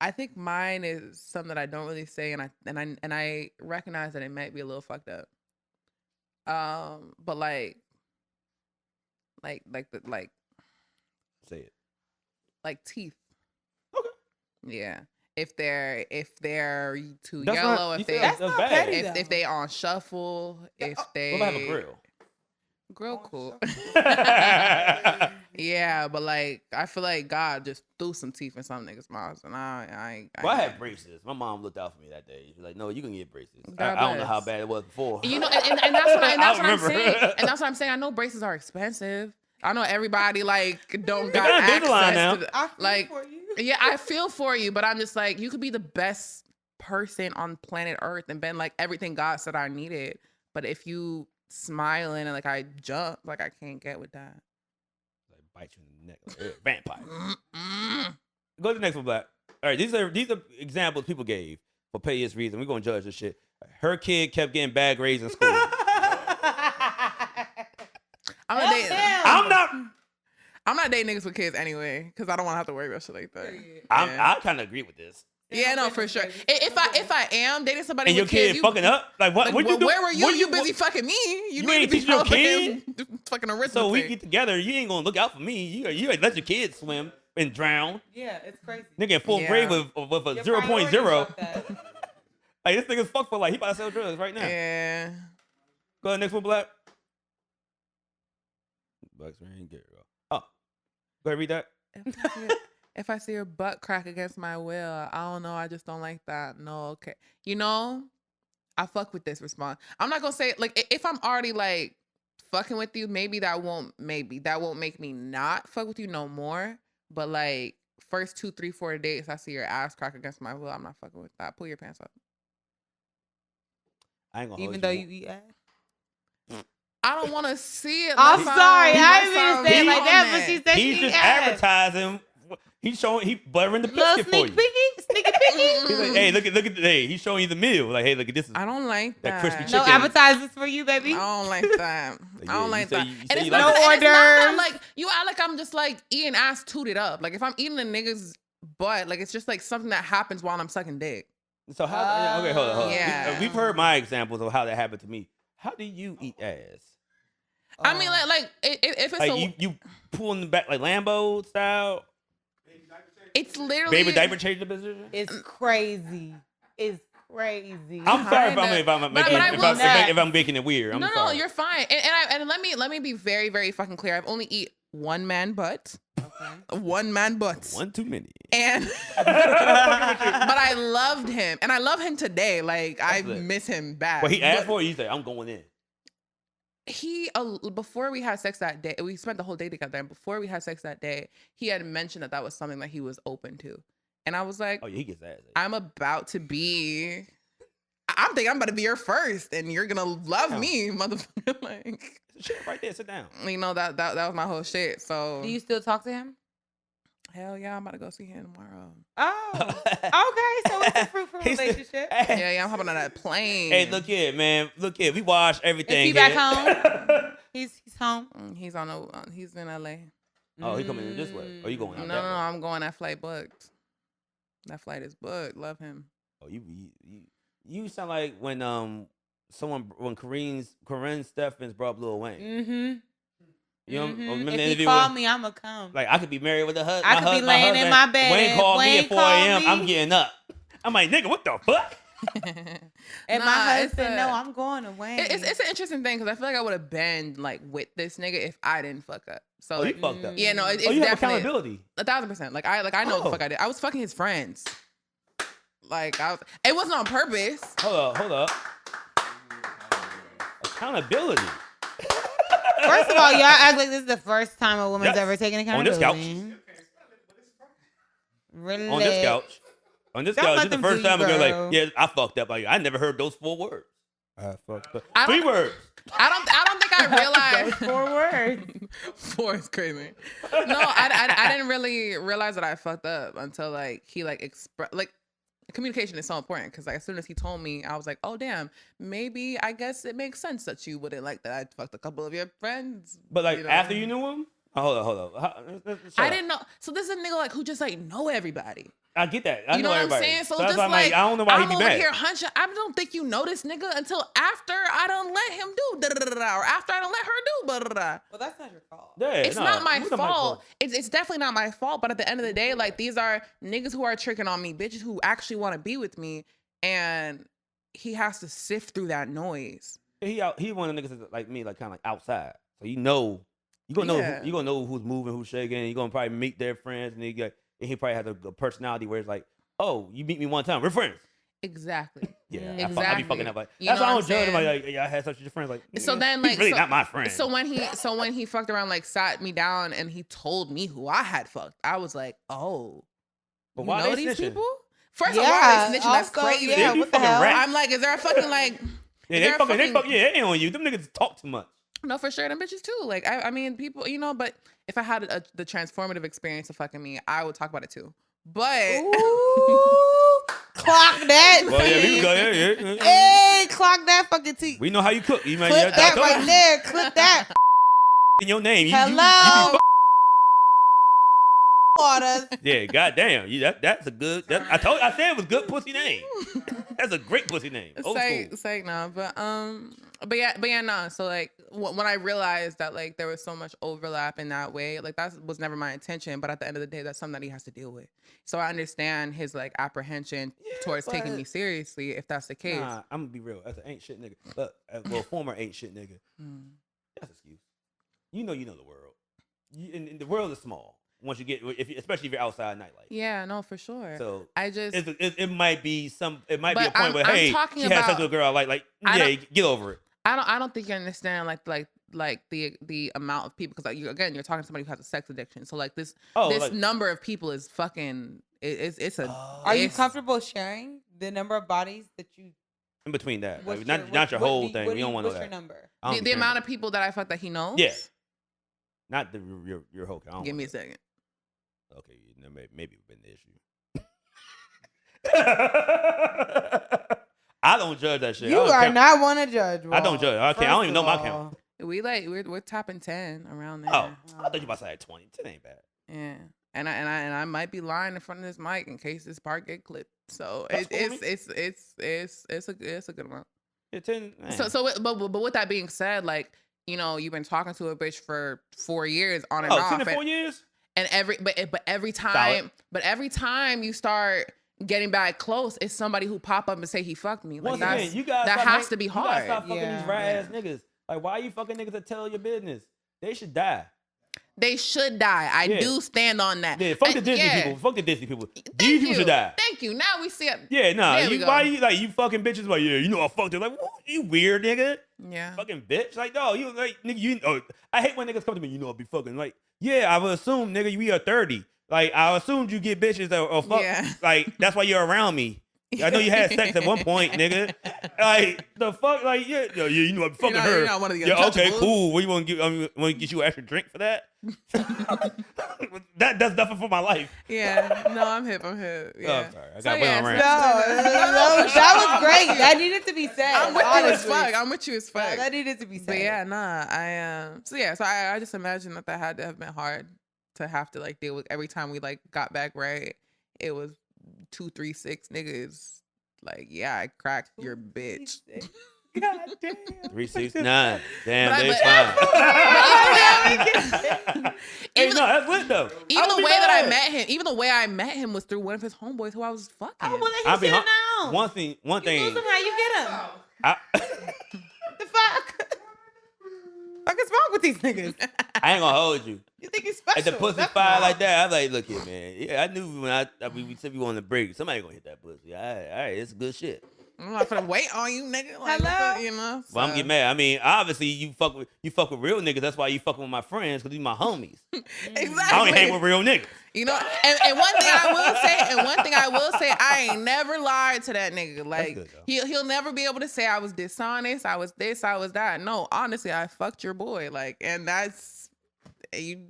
I think mine is something that I don't really say, and I recognize that it might be a little fucked up. But like, like Say it. like teeth. Okay. Yeah. If they're too That's yellow, not, if you they said that's not bad. petty, if, though. if they on shuffle, if they What if I have a grill? grill On cool. I Yeah, but like I feel like God just threw some teeth in some niggas' mouths, and I had braces. My mom looked out for me that day. She was like, "No, you can get braces." I God don't know how bless. bad it was before. You know, and that's what, and I that's what I'm remember. saying. And that's what I'm saying. I know braces are expensive. I know everybody like don't They got got Invisalign access now. to the, I feel like for you. yeah, I feel for you, but I'm just like you could be the best person on planet Earth and been like everything God said I needed. But if you smiling and like I jump, like I can't get with that. Like bite you in the neck like a vampire. Mm-mm. Go to the next one, Black. All right, these are examples people gave for payest reason. We're gonna judge this shit. Her kid kept getting bad grades in school. I'm Help not dating. him. I'm not dating niggas with kids anyway, because I don't want to have to worry about shit like that. I kind of agree with this. Yeah, no, for sure. If I am dating somebody And your with kids, kid you, fucking up? Like what? like, what you do? where were you? what You busy fucking me. You need ain't to be teaching your helping him fucking arithmetic. So we get together. You ain't gonna look out for me. You let your kids swim and drown. Yeah, it's crazy. Nigga in fourth Yeah. grade with a Your 0.0. priorities fucked up. Like this nigga's fucked for like he about to sell drugs right now. Yeah. Go ahead, next one, Black. Black's very good. Oh, go ahead, read that. If I see your butt crack against my will, I don't know. I just don't like that. No, okay. You know, I fuck with this response. I'm not gonna say like if I'm already like fucking with you, maybe that won't make me not fuck with you no more. But like first 2, 3, 4 dates, I see your ass crack against my will. I'm not fucking with that. Pull your pants up. I ain't gonna Even hold though you. you eat ass. I don't want to see it. I'm unless sorry, I unless didn't mean I'm to say it like on that, but it. she said He's she just eat ass. advertising. He's showing he buttering the Little biscuit for sneak you. peeky, sneaky peeky. He's like, hey, look at hey, he's showing you the meal. Like, hey, look at this. I don't like That that. crispy No chicken. appetizers for you, baby. I don't like that. Yeah, I don't you like say that. you- you And say it's you not like that- No and it's not that, orders. like you act like I'm just like eating ass tooted up. Like if I'm eating a nigga's butt, like it's just like something that happens while I'm sucking dick. So how? Okay, hold on. Yeah. We've heard my examples of how that happened to me. How do you eat ass? I mean, like if it's Like you pulling the back like Lambo style, it's literally baby diaper change the position. It's crazy. It's crazy. I'm sorry Kinda. if I'm But making I will say- if I'm making it weird. I'm no, sorry. you're fine. And let me be very, very fucking clear. I've only eat one man butt. Okay. One man butt. One too many. And but I loved him, and I love him today. Like I lit. miss him bad. But he asked But for it. He said, "I'm going in." he before we had sex that day, we spent the whole day together. And before we had sex that day, he had mentioned that was something that he was open to, and I was like, Oh yeah, he gets ass. I'm about to be. I'm thinking I'm about to be your first, and you're gonna love Damn. me, motherfucker. Like, Shit, right there. Sit down. you know that was my whole shit. So Do you still talk to him? hell yeah, I'm about to go see him tomorrow. Oh, okay. So it's a fruitful He said- relationship. Yeah, I'm hopping on that plane. Hey, look here, man. Look here. We watch everything. he back here. He's home. He's he's in LA. Oh, he coming in this way. Or you going No, out no, that way? I'm going that flight booked. That flight is booked. Love him. Oh, you sound like when Corinne Steffens brought up Lil Wayne. Mm-hmm. You know, remember the If he interview called with- me, I'ma come. Like I could be married with a husband. I could be laying in my bed Wayne and called me Wayne at 4 called a.m. me. I'm getting up. I'm like, nigga, what the fuck? And Nah, my it's husband, a- no, I'm going away. It's an interesting thing because I feel like I would have been like with this nigga if I didn't fuck up. So Oh, you like, fucked up. yeah, no, it's Oh, you have definitely accountability. 1,000%. Like I know what the Oh. fuck I did. I was fucking his friends. Like it wasn't on purpose. Hold up. Accountability. First of all, y'all act like this is the first time a woman's Yes. ever taken On this accountability. Really? On this couch. On this Don't couch, let it's the them first do you, time a girl girl. like, yeah, I fucked up. Like I never heard those 4 words. I fucked up. I 3 don't- words. I don't think I realized. 4 words. 4 is crazy. No, I didn't really realize that I fucked up until like he like express like communication is so important because like as soon as he told me, I was like, oh damn, maybe I guess it makes sense that you wouldn't like that I fucked a couple of your friends. But like you know? after you knew him, Hold on. I didn't know. So this is a nigga like who just like know everybody. I get that. I You know what I'm everybody. saying? So that's just why I'm like, I don't know why I'm he be over mad. here hunching. I don't think you know this nigga until after I don't let him do da da da da, or after I don't let her do da da da. Well, that's not your fault. Yeah, It's no, not my it's fault. It's definitely not my fault. But at the end of the day, like these are niggas who are tricking on me, bitches who actually want to be with me, and he has to sift through that noise. He one of the niggas that's like me, like kind of like outside. So you gonna know Yeah. you gonna know who's moving, who's shaking. You gonna probably meet their friends, and he probably has a personality where it's like, oh, you meet me one time, we're friends. Exactly. Yeah, Exactly. I be fucking up like You that's know why I what don't judge him. I'm Like, yeah, I had such a friend. Like, So then, he's like, really so- not my friend. So when he fucked around, like sat me down and he told me who I had fucked, I was like, oh, but you why know they these snitching? people? First of all, Yeah, they snitching. That's also, crazy. yeah, They what the fucking hell? rats. I'm like, is there a fucking like? Yeah, is they there a fucking, fucking- yeah, they on you. Them niggas talk too much. No, for sure, them bitches too. Like, I mean, people, you know. But if I had the transformative experience of fucking me, I would talk about it too. But Ooh, clock that. Well, yeah, we can go. Yeah. Hey, clock that fucking T. We know how you cook. You might Click that right there. Click that. in your name. You Hello. be Waters. yeah, goddamn. That's a good. I said it was good pussy name. That's a great pussy name. Old school. Psych, no, but yeah, no. So like when I realized that like there was so much overlap in that way, like that was never my intention. But at the end of the day, that's something that he has to deal with. So I understand his like apprehension towards taking me seriously if that's the case. Nah, I'm gonna be real. That's an ain't shit nigga. But well, former ain't shit nigga. That's excuse. You know the world. And the world is small. Once you get, especially if you're outside nightlife. Yeah, no, for sure. So I just it might be a point But where I'm hey, talking she had sex about- with a girl I like I yeah, get over it. I don't think you understand like the amount of people, because like you're talking to somebody who has a sex addiction. So like this number of people is fucking it's a. Are you comfortable sharing the number of bodies that you? In between that, What's like, not your whole thing. We don't want to know What's that. your number? The amount of people that I fucked that he knows? Yeah. Not your whole count. Give me a second. Okay, maybe it's been the issue. I don't judge that shit. You are not one to judge. I don't judge. Okay, I don't even know my count. We're topping 10 around there. Oh, I thought you about to say 20. 10 ain't bad. Yeah. And I might be lying in front of this mic in case this part get clipped. So That's cool with it's a good amount. Yeah, 10. Man. But with that being said, like, you know, you've been talking to a bitch for 4 years on and 10 off. in 4 years? And every time you start getting back close, it's somebody who pop up and say he fucked me. Like Once again, you guys that stop has to be You hard. gotta stop fucking Yeah. these rat ass niggas. Like, why you fucking niggas that tell your business? They should die. They should die. I Yeah. do stand on that. Yeah, fuck the And- Disney yeah. people. Fuck the Disney people. Thank These people you. should die. Thank you. Now we see it. Yeah, nah. There we go. Why you like you fucking bitches? Like, yeah, you know I fucked her. Like, what, you weird nigga. Yeah. Fucking bitch. Like, no, you like nigga. You. Oh, I hate when niggas come to me. You know I be fucking. Like, yeah, I would assume, nigga, we are 30. Like, I assumed you get bitches that or fuck. Yeah. Like, that's why you're around me. I know you had sex at one point, nigga. Like the fuck, like yeah, you know I'm fucking her. You're not one of the Yeah, okay, untouchables. cool. What you want to give? Want to get you an extra drink for that? That's nothing for my life. Yeah. No, I'm hip. Yeah. Oh, I'm sorry. I So, got yeah, went on so- rant. That was great. That needed to be said. I'm with you as honestly. fuck. I'm with you as fuck. That needed to be said. But yeah, nah. So I just imagine that had to have been hard to have to like deal with every time we like got back right. It was 2, 3, 6 niggas. Like, yeah, I cracked your bitch. God damn. 369. Damn, But they fine. Hey, no, that's lit though. Even would the be way that I mad. met him, was through one of his homeboys who I was fucking. Oh, well, I'll let be him sit down. One thing. You lose him, how you get him? I, The fuck? Fuck is wrong with these niggas? I ain't gonna hold you. You think he's special? At the pussy That's fire wrong. like that, I'm like, look here, man. Yeah, I knew when we said we wanted to break, somebody gonna hit that pussy. All right, it's good shit. I'm not finna wait on you, nigga. Like, Hello? you know. Well, I'm so- getting mad. I mean, obviously you fuck with real niggas. That's why you fucking with my friends, because these my homies. Exactly. I only hang with real niggas. You know, and one thing I will say, I ain't never lied to that nigga. Like good, though. he'll never be able to say I was dishonest, I was this, I was that. No, honestly, I fucked your boy. Like, and that's you.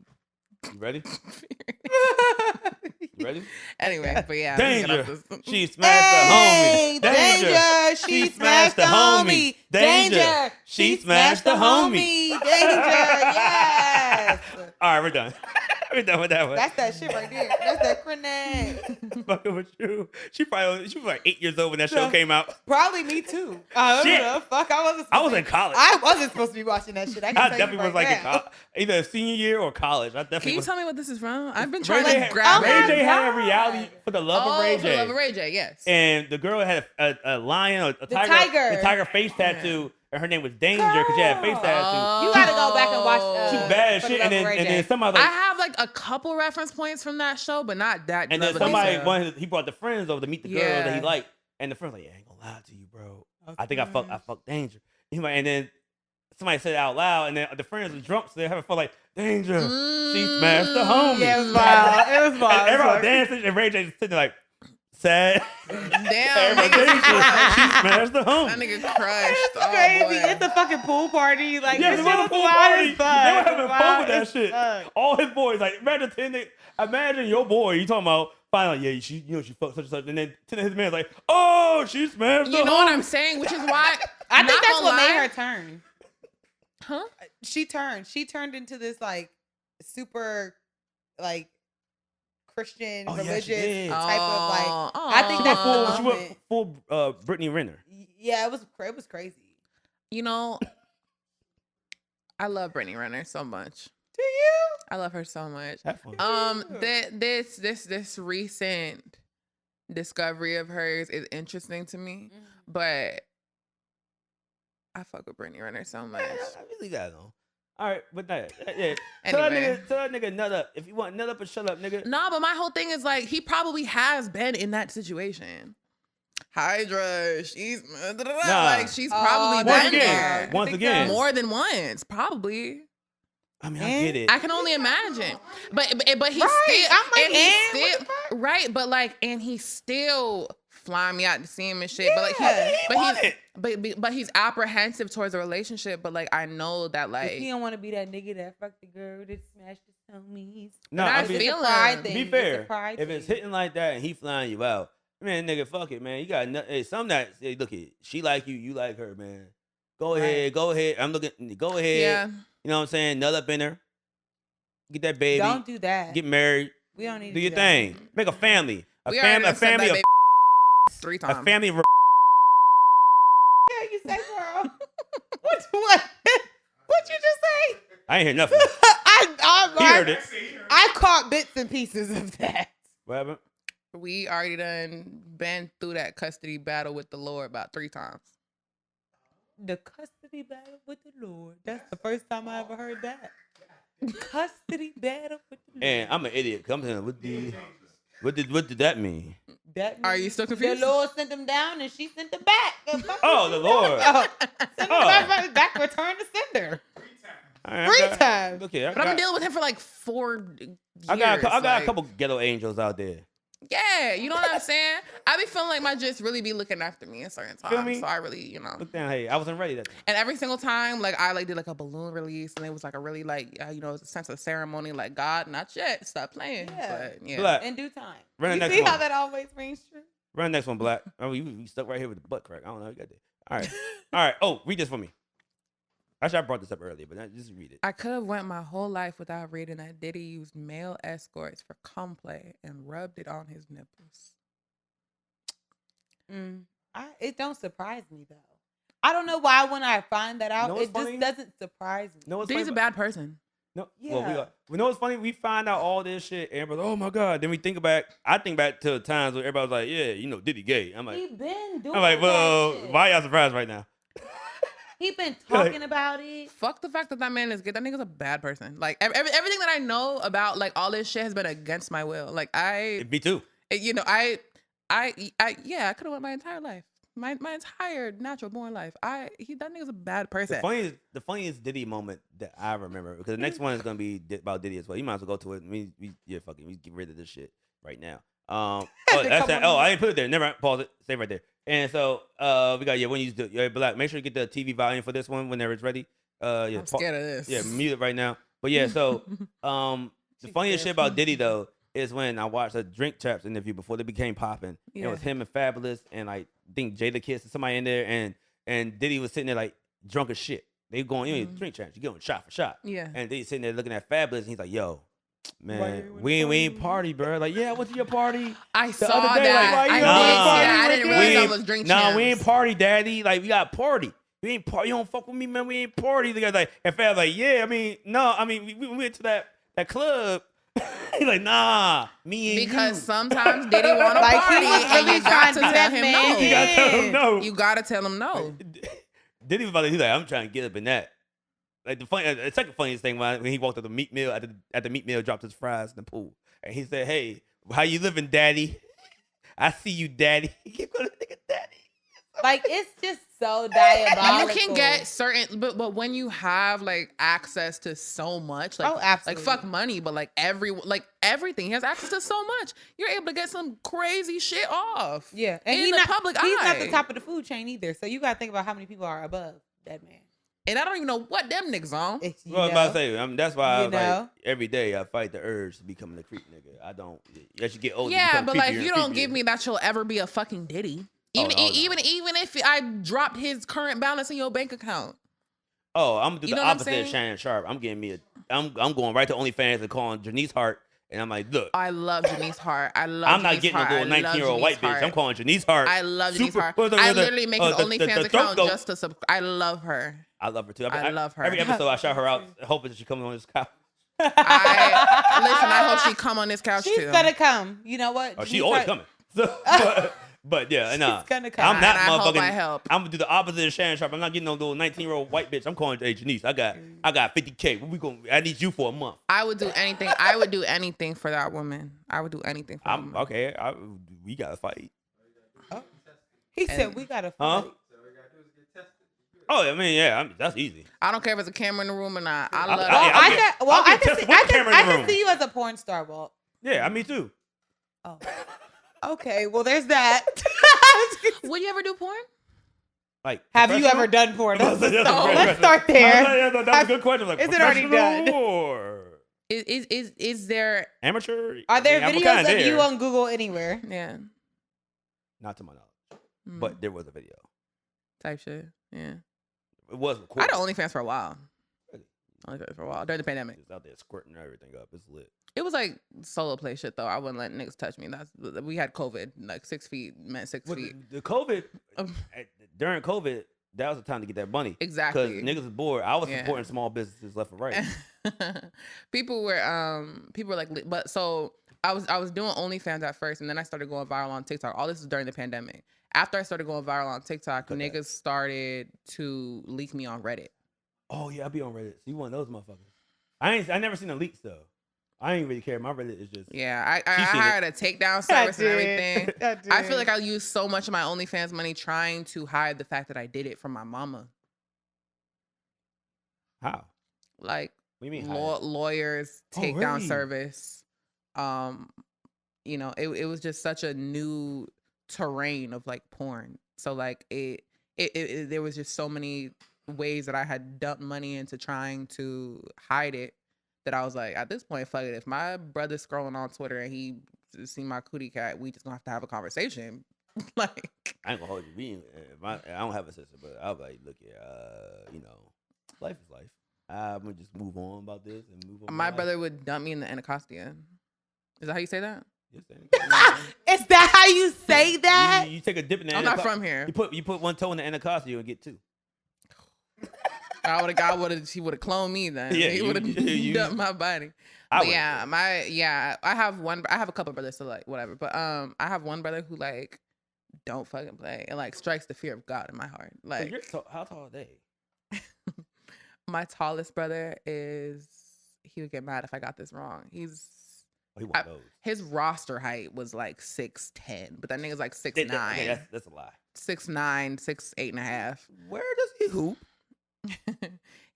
You ready? You ready? Anyway, but yeah. Danger. let's get off this. She smashed Hey, the homie. danger. She smashed the homie. Danger. She smashed the homie. Danger. Yes. All right, we're done. We're done with that one. That's that shit right there. That's that grenade. Fucking with you. She was like 8 years old when that show came out. Probably me too. I don't Shit. know. Fuck, I was in college. I wasn't supposed to be watching that shit. I definitely was like in either senior year or college. I definitely Can you was. tell me what this is from? I've been Ray trying J, to grab Ray it. J had a God. reality for the love of Ray For J. the Love of Ray J, yes. And the girl had a lion or a tiger, tiger. the tiger face tattoo, and her name was Danger because she had a face tattoo. You gotta go back and watch. She's bad as For the shit. Love And of Ray then J. somebody I like, have like a couple reference points from that show, but not that. and then level of somebody detail. he brought the friends over to meet the girl that he Yeah. liked, and the friends like, yeah, I ain't gonna lie to you, bro. I think I fucked Danger. He like, and then somebody said it out loud, and then the friends were drunk, so they having fun like, Danger, she smashed the homie. Yeah, it was wild. It was wild. And everybody dancing, and Ray J just sitting there like, sad. Damn, Everybody nigga. dancing. She smashed the That homie. nigga crushed. It's Oh, crazy. boy. It's a fucking pool party. Like, Yeah, this it shit was a was pool wild party. as fuck. They were It was having fun wild with that as shit. fuck. All his boys, like, imagine your boy, you talking about, finally, yeah, she fucked such and such, and then 10 of his men like, oh, she smashed the You know what homie. I'm saying? Which is why I think not that's gonna what made lie. her turn. Huh? She turned into this like super like Christian Oh, yeah, she religious did. type of like. Oh, I think She that's went the full, moment. Brittany Renner. Yeah, it was crazy. You know, I love Brittany Renner so much. Do you? I love her so much. Have fun. This recent discovery of hers is interesting to me, but I fuck with Brittany Renner so much. I really got it on. All right, but that, yeah. Tell Anyway. that nigga nut up. If you want nut up or shut up, nigga. No, but my whole thing is like he probably has been in that situation. Hydra, she's like she's probably Once been again, there. Once again. More than once, probably. I mean, I get it. I can only imagine. But he's Right, still I'm like, and he's what the still fuck? right, but like and he's still flying me out to see him and shit. But like Yeah, he want it. but he's apprehensive towards the relationship. But like I know that like He don't want to be that nigga that fucked the girl that smashed his homies. No, But I I mean, feel It's a pride him. thing. be It's a fair. pride If it's thing. hitting like that and he flying you out, man, nigga, fuck it, man. You got hey, some that hey, look it. She like you, you like her, man. Go ahead, go ahead. I'm looking. Go ahead. yeah. You know what I'm saying? Nut up in her. Get that baby. Don't do that. Get married. We don't need to Do your that. thing. Make a family. We already A done said family. that Of, baby 3 times. a family. Of, Yeah, you say, girl. what you just say? I ain't hear nothing. He heard it. I caught bits and pieces of that. What happened? We already done been through that custody battle with the Lord about 3 times. The custody battle with the Lord. That's the first time I ever heard that. Custody battle with the Lord. And I'm an idiot. Come to what did that mean? That Are means you still confused? The Lord sent them down and she sent them back. Oh, the Lord. Send them back, return to sender. All right, 3 times. Okay, But I've been dealing with him for like 4 years. I got a like- couple ghetto angels out there. Yeah, you know what I'm saying? I be feeling like my just really be looking after me at certain Feel me? times. So I really, you know. Look down, hey, I wasn't ready that time. And every single time, like I like did like a balloon release, and it was like a really like you know, a sense of ceremony. Like God, not yet, stop playing. Yeah. But, yeah. Black. In due time. Run the You next see one. how that always rings true? Run the next one, Black. Oh, we stuck right here with the butt crack. I don't know. You got that. All right. All right. Oh, read this for me. Actually, I brought this up earlier, but just read it. I could have went my whole life without reading that Diddy used male escorts for cum play and rubbed it on his nipples. It don't surprise me though. I don't know why when I find that out, know what's it funny? just doesn't surprise me. No, it's Diddy's a bad person. No, Yeah. well, we know what's funny? We find out all this shit, and everybody's like, oh my God. Then we think back. I think back to the times where everybody was like, yeah, you know, Diddy gay. I'm like, He been doing I'm like, well, that shit. why y'all surprised right now? He been talking about it. Fuck the fact that that man is gay. That nigga's a bad person. Like everything that I know about like all this shit has been against my will. Like Me too. you know, I yeah, I could have went my entire life. My entire natural born life. That nigga's a bad person. The funniest Diddy moment that I remember, because the next one is gonna be about Diddy as well. You might as well go to it. Fucking, we get rid of this shit right now. Oh, that's that. Oh, I didn't put it there. Never pause it. Stay right there. And so we got when you do Black. Make sure you get the TV volume for this one whenever it's ready. I'm scared of this. Yeah, mute it right now. But yeah, so the funniest shit about Diddy though is when I watched a Drink Champs interview before they became Poppin'. Yeah. It was him and Fabulous and like I think Jada Kiss and somebody in there, and Diddy was sitting there like drunk as shit. They going, you know, drink champs. You going shot for shot. Yeah. And they sitting there looking at Fabulous, and he's like, "Yo, Why man, you we ain't party, bro. Like, yeah, I went to your party. I the saw other day, that. like, why I you did. not Yeah, party I with didn't me? realize I We was drink Nah, champs. we ain't party, daddy. Like, we got party. We ain't party. You don't fuck with me, man. We ain't party. They got like, and Fab like, yeah. I mean, no. I mean, we went to that club. He's like, nah, me and Because you. sometimes Diddy want to Like, party, he was and really you got trying to to tell get him man no. You gotta tell him no. You gotta tell him no. Diddy was about to, he's like, I'm trying to get up in that. Like the second funniest thing when he walked up the meat meal at the meat meal, dropped his fries in the pool, and he said, "Hey, how you living, daddy? I see you, daddy." He kept calling the nigga daddy. Like, it's just so diabolical. You can get certain, but when you have like access to so much, like, Oh, absolutely. like fuck money, but like everything, he has access to so much. You're able to get some crazy shit off. Yeah, and in he's the not, public he's not eye. the top of the food chain either. So you got to think about how many people are above that man. And I don't even know what them niggas on. It's, you Well, I was know, about to say, that's why I You was like, know? every day I fight the urge to becoming a creep nigga. I don't. As you get older, you Yeah, become but like creepier you and don't creepier. give me that you'll ever be a fucking Diddy. Oh, Even no, no. even if I dropped his current balance in your bank account. Oh, I'm gonna do You the know what I'm opposite of saying? Shannon Sharp. I'm getting me I'm going right to OnlyFans and calling Janice Hart, and I'm like, look, I love Janice Hart. I love. I'm not Janice getting Hart. no I little love 19-year-old white Janice bitch. I'm Hart. calling Janice Hart. I love Janice Super- Hart. what's the- I the- literally make an the OnlyFans throat account goat. just to I love her. I love her too. I love her. Every episode I shout her out, hoping that she comes on this couch. Listen. I hope she come on this couch she's too. gonna come. You know what? Oh, she Janice always Hart- coming. So, but yeah, nah. gonna come. I'm not And I hope motherfucking. I help. I'm gonna do the opposite of Shannon Sharp. I'm not getting no little 19-year-old white bitch. I'm calling, hey Janice, I got 50K. What we going? I need you for a month. I would do anything. I would do anything for that woman. I would do anything for that I'm woman. okay. We gotta fight. He said we gotta Huh? fight. Oh, I mean, yeah, that's easy. I don't care if it's a camera in the room or not. I love I- it. Well, I'll I get- can. Well, I'll get I can tested see. with I the camera in can. the I room. can see you as a porn star, Walt. Yeah, I me too. Oh. Okay. Well, there's that. Would you ever do porn? Like, Have you professional? ever done porn? That's a great Let's question. start there. That was a good question. Like, Is it already professional done? or Is there? amateur? Are there I mean, I'm videos kinda of you there. on Google anywhere? Yeah. Not to my knowledge, Mm, but there was a video. type shit. Yeah. It was I recorded. had OnlyFans for a while. Really? OnlyFans for a while during the pandemic. It's out there squirting everything up. It's lit. It was like solo play shit though. I wouldn't let niggas touch me. We had COVID. Like 6 feet meant 6 With feet. the COVID Um, during COVID, that was the time to get that money. Exactly. Because niggas was bored. I was Yeah. supporting small businesses left and right. people were like, but so I was doing OnlyFans at first, and then I started going viral on TikTok. All this is during the pandemic. After I started going viral on TikTok, Okay. niggas started to leak me on Reddit. Oh yeah, I be on Reddit. So you one of those motherfuckers. I never seen the leaks though. I ain't really care. My Reddit is just Yeah, I She seen it. hired a takedown service and did. everything. I feel like I used so much of my OnlyFans money trying to hide the fact that I did it from my mama. how? Like What do you mean? lawyers, Oh, takedown really? service. It was just such a new terrain of like porn. So like it there was just so many ways that I had dumped money into trying to hide it that I was like, at this point, fuck it. If my brother's scrolling on Twitter and he see my cootie cat, we just gonna have to have a conversation. Like, I ain't gonna hold you. I don't have a sister, but I was like, look, life is life. I'm gonna just move on about this and move on. my with life. brother would dump me in the Anacostia. Is that how you say that? Yes, Is that how you say that? you take a dip in the I'm not anaconda- from here. You put one toe in the anaconda, you'll get two. He would have cloned me then. Yeah, He would have you- dumped my body. I But would've I have a couple brothers, so like whatever. But I have one brother who like don't fucking play and like strikes the fear of God in my heart. So Like how tall are they? my tallest brother he would get mad if I got this wrong. Oh, he one of those. His roster height was like 6'10", but that nigga's like 6'9", Okay, that's a lie. 6'9", 6'8.5". Where does he hoop?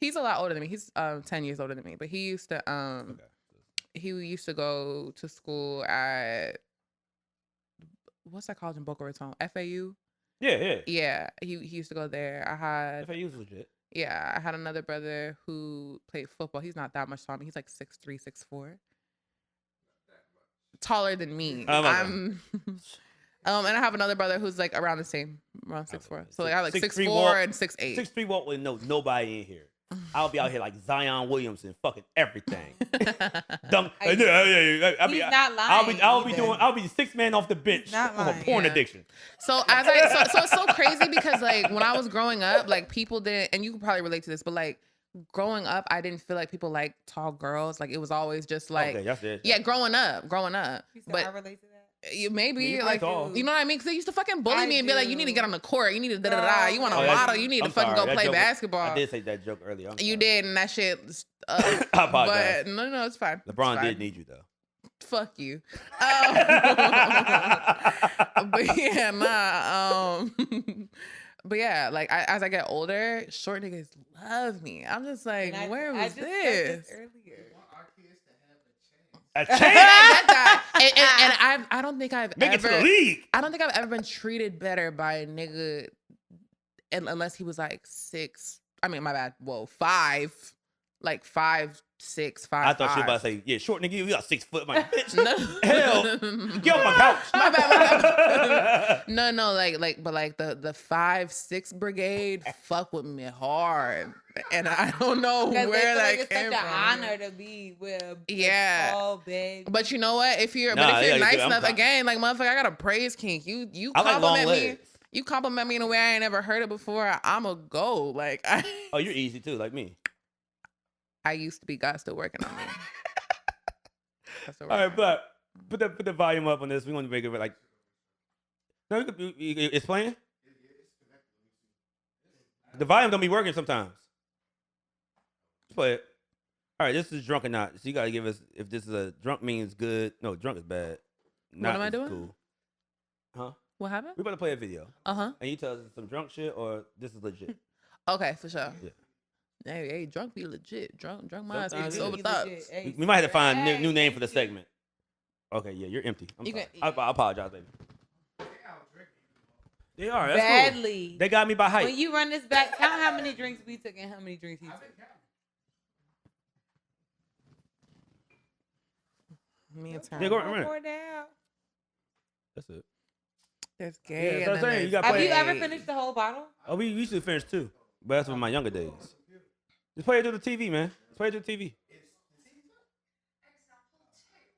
He's a lot older than me. He's 10 years older than me. But he used to Okay. he used to go to school at what's that college in Boca Raton? FAU? Yeah. Yeah, he used to go there. FAU's legit. I had another brother who played football. He's not that much taller. He's like 6'3", 6'4". Taller than me. Oh, my God. I'm and I have another brother who's like around the same around 6'4". Okay. So like I like 6'3" 6'4" Walt. and 6'8". 6'3" Walt with nobody in here. I'll be out here like Zion Williamson, fucking everything. Dunk. He's not lying. I'll be 6 man off the bench He's not from a lying. porn Yeah. addiction. So so it's so crazy because like when I was growing up, like people didn't, and you can probably relate to this, but like growing up, I didn't feel like people like tall girls. Like it was always just like, Okay, that's it. yeah, growing up. You said I But relate to that. you maybe You like tall. you know what I mean? Because they used to fucking bully I me and be like, you need to do. get on the court, you need to da da da. You want to Oh, model, you need I'm to fucking sorry, go that play joke- basketball. I did say that joke earlier. I'm You sorry. did, and that shit. I apologize. But no, it's fine. LeBron It's fine. did need you though. Fuck you. But yeah, nah. But yeah, like as I get older, short niggas love me. I'm just like, And where I was just said this? earlier. A And chance. I don't think I've Make it to ever. the league. I don't think I've ever been treated better by a nigga, unless he was like 6. I mean, my bad. Whoa, 5, like 5, 6, 5. I thought she was about to say, yeah, short nigga, you got 6 foot. My bitch. No. Hell, get off my couch. My bad. No, but the 5, 6 brigade fuck with me hard, and I don't know Because where they feel like that it's came such from. an honor to be with a Yeah. tall, big. But you know what? If you're Nah, yeah, nice I'm enough, fine. again, like motherfucker, I got a praise kink. You I like long compliment me. legs. You compliment me in a way I ain't never heard it before. I'ma go. Like Oh, you're easy too, like me. I used to be. God still working on me. God still All working right, but put the volume up on this. We want to make it like. No, it's playing. The volume don't be working sometimes. Let's play it. All right, this is drunk or not. So you gotta give us if this is a drunk means good. No, drunk is bad. Not am I is doing? Cool. Huh? What happened? We about to play a video, Uh-huh. and you tell us it's some drunk shit or this is legit. Okay, for sure. Yeah. Hey, drunk be legit. Drunk minds be Sometimes it sober is. thoughts. We might have to find a new name for the segment. Okay, yeah, you're empty. I'm You sorry. can- I apologize, baby. They are. That's cool. Badly. They got me by height. When you run this back, count how many drinks we took and how many drinks he took. Me and Yeah, Tom. go run it. Pour down. That's it. There's gay. Yeah, that's what I'm and then saying. You got Have play. you ever finished the whole bottle? Oh, we used to finish too, but that's in my younger days. Just play it through the TV, man. Just play it through the TV.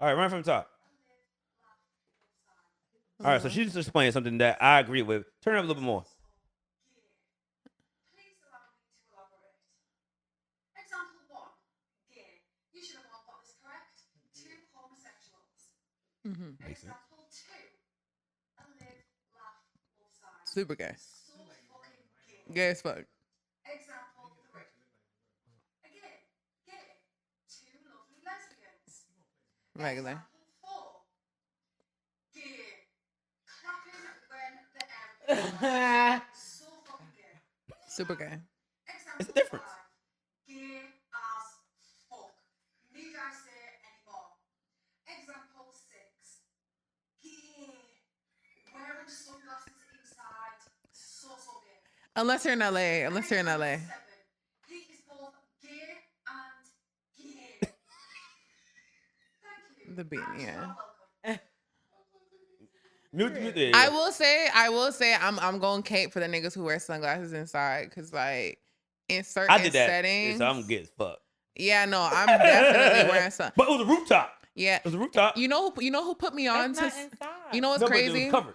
All right, run from the top. All right, so she's just explaining something that I agree with. Turn it up a little bit more. Please allow me to elaborate. Example 1. Gay. You should have all got this correct. 2 homosexuals. Mhm. Makes sense. Example 2. A live, laugh, love sign. Super gay. So fucking gay. Gay as fuck. Example 3. Again, gay. 2 lovely lesbians. Regular. Example 4. Gay. Clapping when the M. So fucking gay. Super gay. Example It's a difference. 5. Gay as fuck. Need I say anymore? Example 6. Gay. Wearing sunglasses inside. So gay. Unless you're in LA. Unless you're in LA. 7. He is both gay and gay. Thank you. The beat, And yeah. you're welcome. Mute there. I will say, I'm going Kate for the niggas who wear sunglasses inside, cause like in certain I did that, settings, so I'm gonna get as fuck. yeah, no, I'm definitely wearing some. But it was a rooftop. Yeah, It was a rooftop. you know who put me on That's to? not inside. You know what's No, but it was crazy? covered.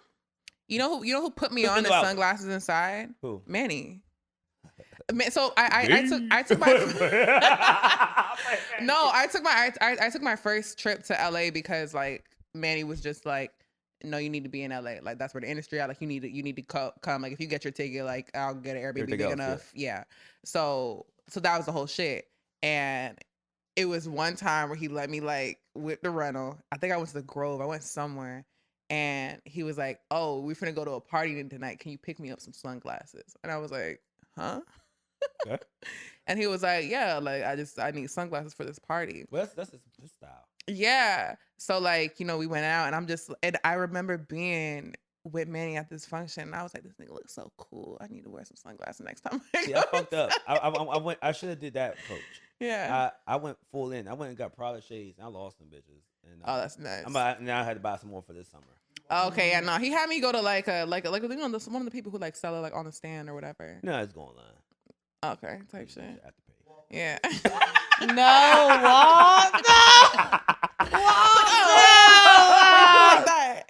You know who put me Put on the the outfit. sunglasses inside? Who? Manny. So I took my no, I took my first trip to LA because like Manny was just like, no, you need to be in LA. Like that's where the industry at. Like you need to come. Like if you get your ticket, like I'll get an Airbnb Everything big else, enough. Yeah. So that was the whole shit. And it was one time where he let me like with the rental. I think I went to the Grove. I went somewhere. And he was like, "Oh, we're finna go to a party tonight. Can you pick me up some sunglasses?" And I was like, "Huh?" Okay. And he was like, "Yeah, like I need sunglasses for this party." Well, that's his style. Yeah. So like, we went out and I remember being with Manny at this function and I was like, this nigga looks so cool. I need to wear some sunglasses next time. See, I fucked up. I should have did that approach. Yeah. I went full in. I went and got Prada shades and I lost them bitches. And Oh, that's nice. now I had to buy some more for this summer. Okay, yeah, no, he had me go to like one of the people who like sell it like on the stand or whatever. No, it's going online. Okay, type shit. Afterpay. Yeah. No, Walt. No. Walt, no.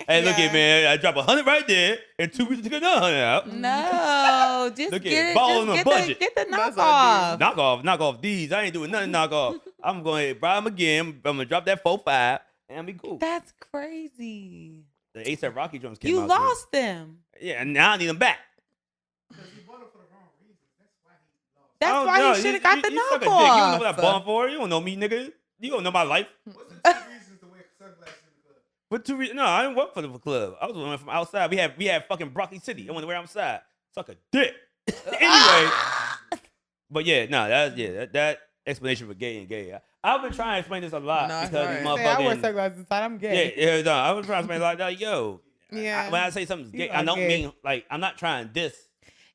Hey, look Yeah. at man. I drop 100 right there, and 2 weeks to get another 100 out. No, just Look at get it. ball Just on the get budget. Get the That's what I knockoff. Knock off these. I ain't doing nothing knock off. I'm going to buy them again. I'm going to drop that 4-5, and I'll be cool. That's crazy. The ASAP Rocky drums came You out. lost them. Yeah, and now I need them back. Because he bought it for the wrong reasons. That's why he lost. That's I don't why know. you should have got the You suck a dick. You don't know what I'm knockoff. balling for. You don't know me, nigga. You don't know my life. What's the 2 reasons to wear sunglasses in the club? What 2 reasons? No, I didn't work for the club. I was the one from outside. We had fucking Broccoli City. I went to wear outside. Suck a dick. Anyway. But yeah, no, that explanation for gay and gay. I've been trying to explain this a lot No, it's because alright. these Say, I wear motherfucking. sunglasses inside. I'm gay. Yeah, no, I was trying to explain like, yo. Yeah. When I say something's You gay, I are don't gay. mean like I'm not trying to diss.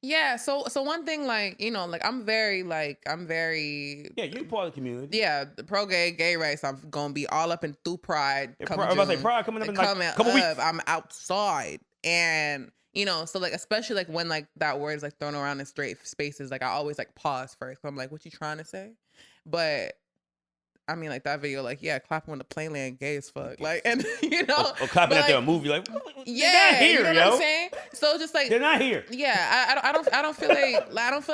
Yeah, so one thing, like, you know, like I'm very Yeah, you're part of the community. yeah, pro gay rights. I'm gonna be all up and through Pride. Yeah, Come I was about to say June. Pride coming up in like Coming a couple weeks. up, I'm outside, and you know, so like especially like when like that word is like thrown around in straight spaces, like I always like pause first. I'm like, what you trying to say? But I mean, like that video, like yeah, clapping when the plane land, gay as fuck, like, and you know, Or clapping but, after a like, movie, like yeah, they're not here, you know yo. what I'm saying? So just like They're not here. yeah, I don't feel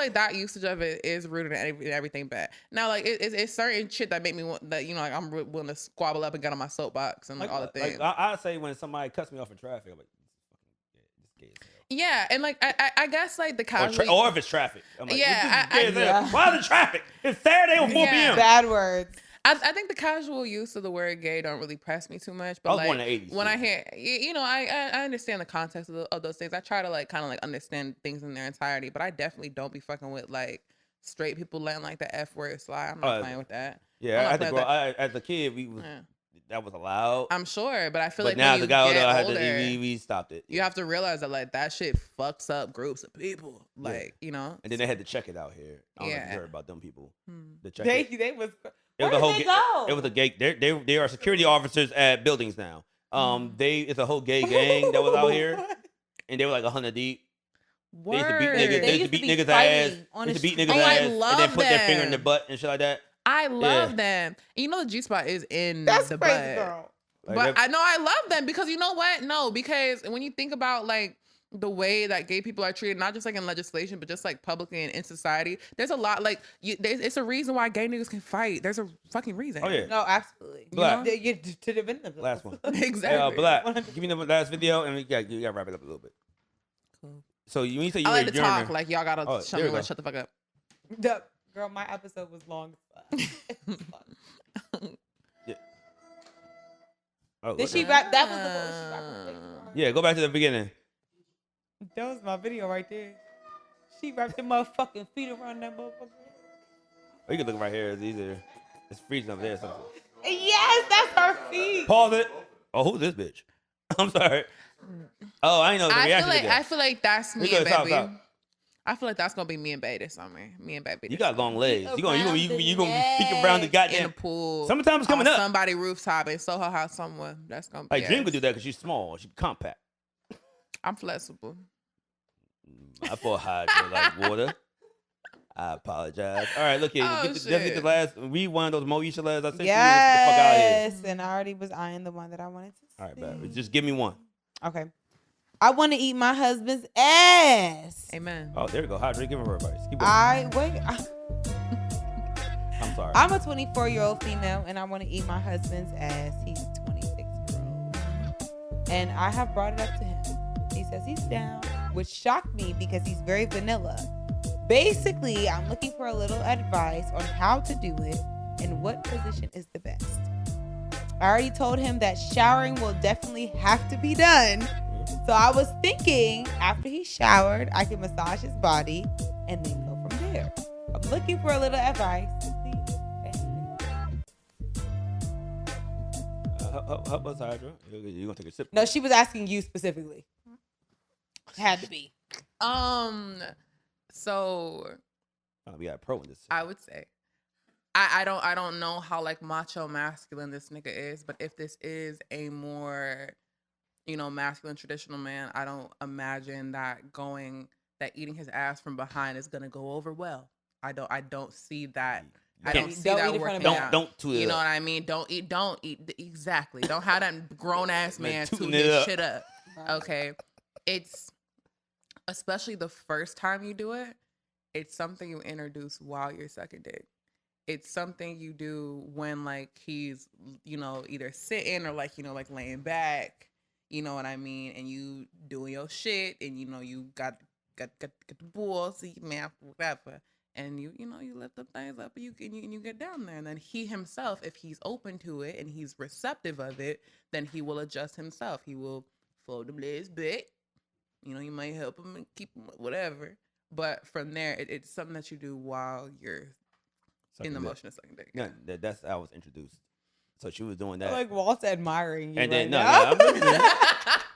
like that usage of it is rooted in everything bad. Now, like it's certain shit that make me want that, you know, like I'm willing to squabble up and get on my soapbox and like all the things. Like I say when somebody cuts me off in traffic, I'm like, this gay as hell. Yeah, and like I guess like the casual. Or if it's traffic, I'm like, Yeah, this is gay as hell. yeah. Why the traffic? It's Saturday on 4 Yeah. p.m. Bad words. I think the casual use of the word gay don't really press me too much. But I was like born in the 80s, when too. I hear, you know, I understand the context of those things. I try to like kind of like understand things in their entirety, but I definitely don't be fucking with like straight people letting like the F word slide. I'm not playing with that. Yeah, I'm I not had to playing grow. with As a kid, Yeah. that was allowed. I'm sure, but I feel But like now when the you guy older, get I had older, to, we stopped it. you have to realize that like that shit fucks up groups of people. Like, you know. And then they had to check it out here. I don't know if Yeah. you heard about them people. Hmm. The check it. They was. It was Where a whole did they ga- go? It was a gay. They are security officers at buildings now. It's a whole gay gang that was out here, and they were like 100 deep. They used to beat Word. niggas. They used to beat niggas' ass. on They the used to beat street. niggas' Oh, I ass, and then love put their finger in their them. butt and shit like that. I love Yeah. them. You know the G spot is in That's the crazy, butt. girl. Like But that- I know I love them because you know what? No, because when you think about like the way that gay people are treated, not just like in legislation, but just like publicly and in society, there's a lot like it's a reason why gay niggas can fight. There's a fucking reason. Oh yeah. No, absolutely. Black. They get to defend themselves. Last one. Exactly. Black. Give me the last video, and you got to wrap it up a little bit. Cool. So when you say you I were like a to talk. yearner, Like y'all gotta Oh, show there me we when go. to shut the fuck up. Girl, my episode was long as fuck. oh, Did okay. she rap? That was the one she rapped her face on. Yeah, go back to the beginning. That was my video right there. She wrapped the motherfucking feet around that motherfucker. Oh, you can look right here. It's easier. It's freezing up there. So. Yes, that's her feet. Pause it. Oh, who's this bitch? I'm sorry. Oh, I ain't know the reaction. I feel like that's me We and good, stop, baby. stop. I feel like that's gonna be me and baby this summer. Me and baby. You this got summer. long legs. You gonna Around be the peeking around the legs. in the goddamn. pool. Summertime's coming on up. Somebody rooftop in Soho House somewhere. That's gonna be. Like Dream us. could do that because she's small. She's compact. I'm flexible. I thought Hydra like water. I apologize. All right, look here. Oh, Let's get shit. the last. Read one of those Moesha letters I sent you. Let's get the fuck out of here. Yes, and I already was eyeing the one that I wanted to see. All right, bet. Just give me one. Okay. I want to eat my husband's ass. Amen. Oh, there we go. Hydra, give her advice. Keep going. I'm sorry. I'm a 24-year-old female, and I want to eat my husband's ass. He's 26-year-old, and I have brought it up to him. He says he's down, which shocked me because he's very vanilla. Basically, I'm looking for a little advice on how to do it and what position is the best. I already told him that showering will definitely have to be done. So I was thinking after he showered, I could massage his body and then go from there. I'm looking for a little advice. Help us, Hydra. You gonna take a sip? No, she was asking you specifically. Had to be. So We got a pro in this. I would say, I don't know how like macho masculine this nigga is, but if this is a more, masculine traditional man, I don't imagine that eating his ass from behind is gonna go over well. I don't see that. I don't see Don't that eat it from working the out. back. Don't toot it You know up. what I mean? Don't eat exactly. Don't have that grown ass man tooting tooting it his up. shit up. Okay, it's especially the first time you do it. It's something you introduce while you're sucking dick. It's something you do when like he's either sitting or like laying back. You know what I mean? And you doing your shit, and you got the balls, you mouth, whatever. And you lift the things up, and you get down there, and then he himself, if he's open to it and he's receptive of it, then he will adjust himself. He will fold the blades back. You might help him and keep him, whatever. But from there, it's something that you do while you're in the motion of sucking dick. Yeah, that's how I was introduced. So she was doing that. Like Walt's admiring you and right then now.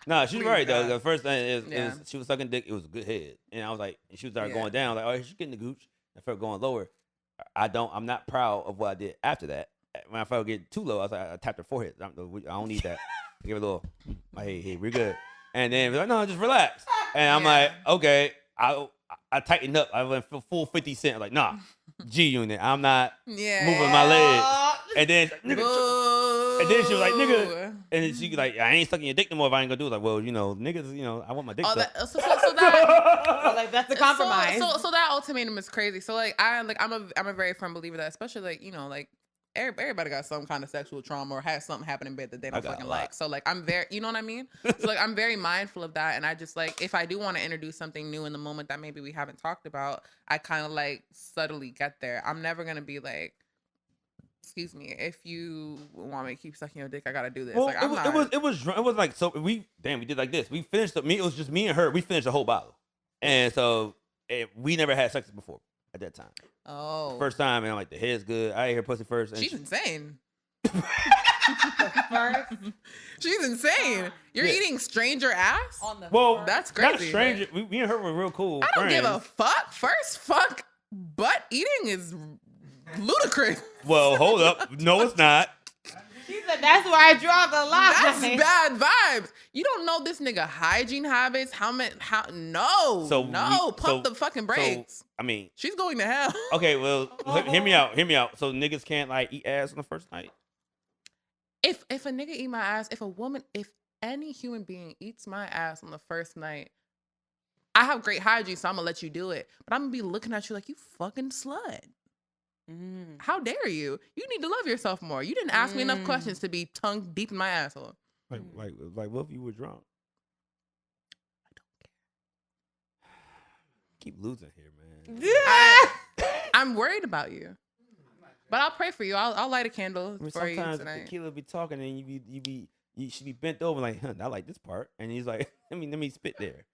no, she's Please right though. God. The first thing is Yeah. she was sucking dick. It was a good head, and I was like, and she was started Yeah. going down. Like, oh, she's getting the gooch. I felt going lower. I'm not proud of what I did after that. When I felt getting too low, I was like, I tapped her forehead. I don't need that. I give her a little, like, hey, we're good. And then like, no, just relax. And I'm like, okay. I tightened up. I went full 50 Cent. I was like, nah, G unit. I'm not Yeah. moving my legs. And then, nigga, Boo. and then she was like, nigga. And then she like, I ain't sucking your dick no more if I ain't gonna do it. Like, well, niggas, I want my dick Oh, sucked. so that. Like that's a compromise. So that ultimatum is crazy. So like I'm a very firm believer that, especially like everybody got some kind of sexual trauma or has something happen in bed that they don't got a fucking lot. like. So like I'm very, you know what I mean? So like I'm very mindful of that, and I just like if I do want to introduce something new in the moment that maybe we haven't talked about, I kind of like subtly get there. I'm never gonna be like, excuse me, if you want me to keep sucking your dick, I gotta do this. Well, Like it was like, so we did like this. We finished it was just me and her. We finished the whole bottle, and so we never had sex before at that time. Oh, First time, and I'm like, the head's good. I ate her pussy first. And she's insane. First She's insane. You're Yeah. eating stranger ass? on the well, first- That's not crazy. stranger. Me and her were real cool. I don't give a friends. fuck. First fuck butt eating is ludicrous. Well, hold up. No, it's not. She said that's where I draw the That's line. bad vibes. You don't know this nigga hygiene habits. Pump the fucking brakes. So, I mean, She's going to hell. okay. Well, hear me out. Hear me out. So niggas can't like eat ass on the first night. If a nigga eat my ass, if any human being eats my ass on the first night, I have great hygiene, so I'm gonna let you do it. But I'm gonna be looking at you like you fucking slut. Mm. How dare you? You need to love yourself more. You didn't ask me enough questions to be tongue deep in my asshole. Like what if you were drunk? I don't Keep losing here, man. care. I'm worried about you. But I'll pray for you. I'll light a candle I mean, for you sometimes tonight. Tequila be talking and you should be bent over like, huh, I like this part, and he's like, let me spit there.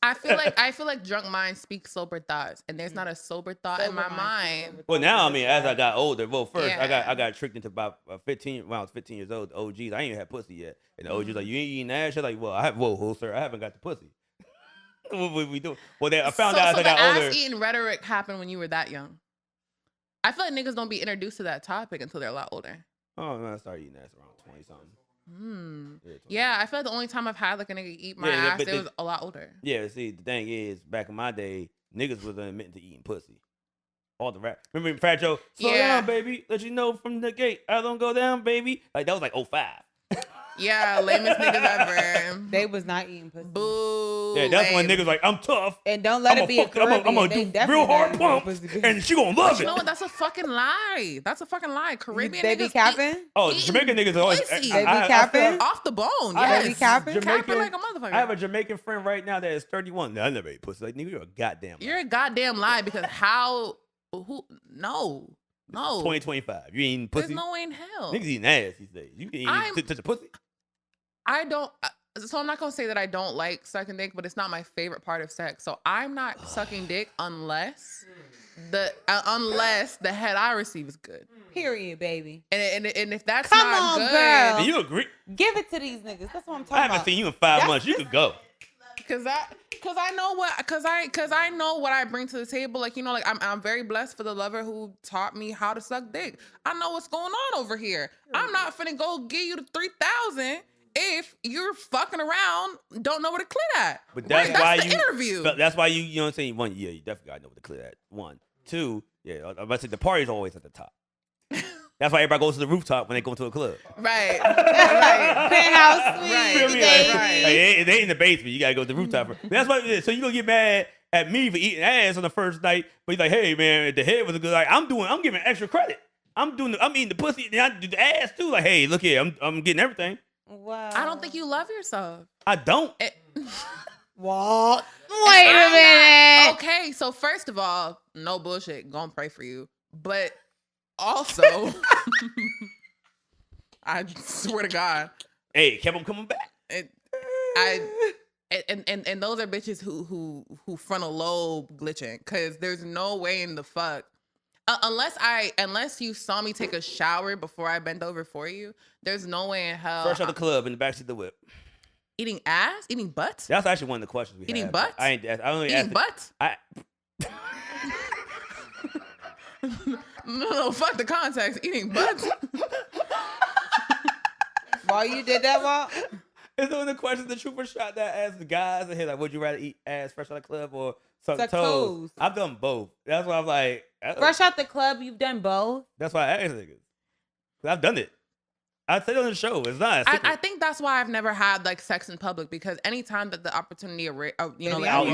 I feel like drunk minds speak sober thoughts, and there's not a sober thought in my mind. Well, now I mean, as I got older, well, first Yeah. I got tricked into about 15 when I was 15 years old. The OGs, I ain't even had pussy yet, and the OGs like, you ain't eating ass. She's like, well, sir, I haven't got the pussy. What we do? Well, then I found out as I got the older. ass eating rhetoric happened when you were that young. I feel like niggas don't be introduced to that topic until they're a lot older. Oh man, I started eating ass around 20 something. Yeah, I feel like the only time I've had like a nigga eat my Yeah, ass, but it was a lot older. Yeah, see, the thing is, back in my day, niggas was admitting to eating pussy. All the rap. Remember Fat Joe? Slow Yeah. down, baby. Let you know from the gate. I don't go down, baby. Like, that was like 05. Yeah, lamest niggas ever. They was not eating pussy. Boo. Yeah, that's when lame. niggas like, I'm tough. And don't let it be a I'm Caribbean. gonna They do definitely real hard not eating pumps, pussy. and she gonna love You it. know what? That's a fucking lie. That's a fucking lie. Caribbean They be niggas capping? Oh, eating Jamaican niggas are always. pussy. They be capping? off the bone. I Yes. They be capping? Capping like a motherfucker. I have a Jamaican friend right now that is 31. No, I never ate pussy. Like, nigga, you're a goddamn. You're a goddamn lie because no. 2025. You eating pussy? There's no way in hell. Niggas eating ass these days. You can eat touch a pussy. I don't. So I'm not gonna say that I don't like sucking dick, but it's not my favorite part of sex. So I'm not sucking dick unless the head I receive is good. Period, baby. And if that's Come not on, good, girl. And you agree? Give it to these niggas. That's what I'm talking I haven't about. seen you in 5 months. You could go. Cause I know what I bring to the table. Like, you know, like I'm very blessed for the lover who taught me how to suck dick. I know what's going on over here. I'm not finna go give you the 3,000 if you're fucking around, don't know where to clit at. But that's Right, why the interview. That's why you know what I'm saying. One, yeah, you definitely gotta know what to clear at. One, two, yeah. I'm about to say the party's always at the top. That's why everybody goes to the rooftop when they go to a club. Right. Penthouse suite. Right. Feel me? baby. Right. Like, they in the basement. You gotta go to the rooftop. That's why. So you gonna get mad at me for eating ass on the first night, but you're like, hey man, the head was a good. Like I'm giving extra credit. I'm eating the pussy and I do the ass too. Like, hey, look here, I'm getting everything. Wow. I don't think you love yourself. I don't. Walt. Wait a minute. Okay, so first of all, no bullshit. Gonna pray for you. But also, I swear to God, Hey, kept on coming back. and those are bitches who frontal lobe glitching, because there's no way in the fuck unless you saw me take a shower before I bent over for you. There's no way in hell. Fresh out the club in the backseat of the whip. Eating ass, eating butt, That's actually one of the questions we Eating had. butt? I only eating asked butt. it- No, fuck the context. Eating butt. Why you did that, Walt? It's one of the questions the trooper shot that asked the guys and he's like, would you rather eat ass fresh out of the club or suck Suck toes? toes. I've done both. That's why I'm like, Fresh out the club, you've done both. that's why I asked niggas. 'Cause I've done it. I said it on the show. It's not a secret. I think that's why I've never had like sex in public, because anytime that the opportunity, Baby, like, out, you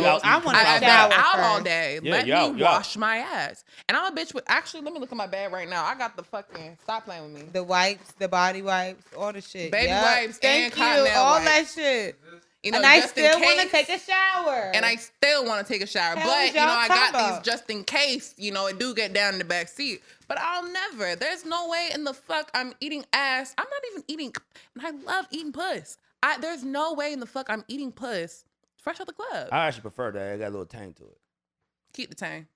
out. I want to I've been shower out all first. day. Yeah, Let you me out, you out. wash my ass. And I'm a bitch with. Actually, let me look at my bed right now. I got the fucking. Stop playing with me. The wipes, the body wipes, all the shit. Baby Yup. wipes Thank and you, Cottonelle all wipes. that shit. You know, And I just in still want to case- take a shower. And I still want to take a shower. Hell But, is y'all I talking got about? these just in case, it do get down in the back seat. But I'll never. There's no way in the fuck I'm eating ass. I'm not even eating. And I love eating puss. There's no way in the fuck I'm eating puss fresh out the club. I actually prefer that. It got a little tang to it. Keep the tang.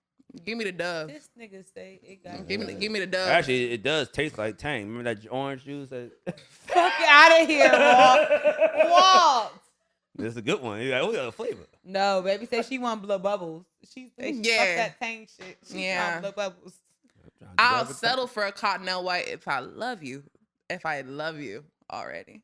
Give me the dove. This nigga say it got Give me the dove. Actually, it does taste like tang. Remember that orange juice? fuck out of here, Walt. Walt. This is a good one. It's got a flavor. No, baby say she want blow bubbles. She say she Yeah. fuck that tang shit. She Yeah. want blow bubbles. I'll settle for a Cottonelle white if I love you. If I love you already.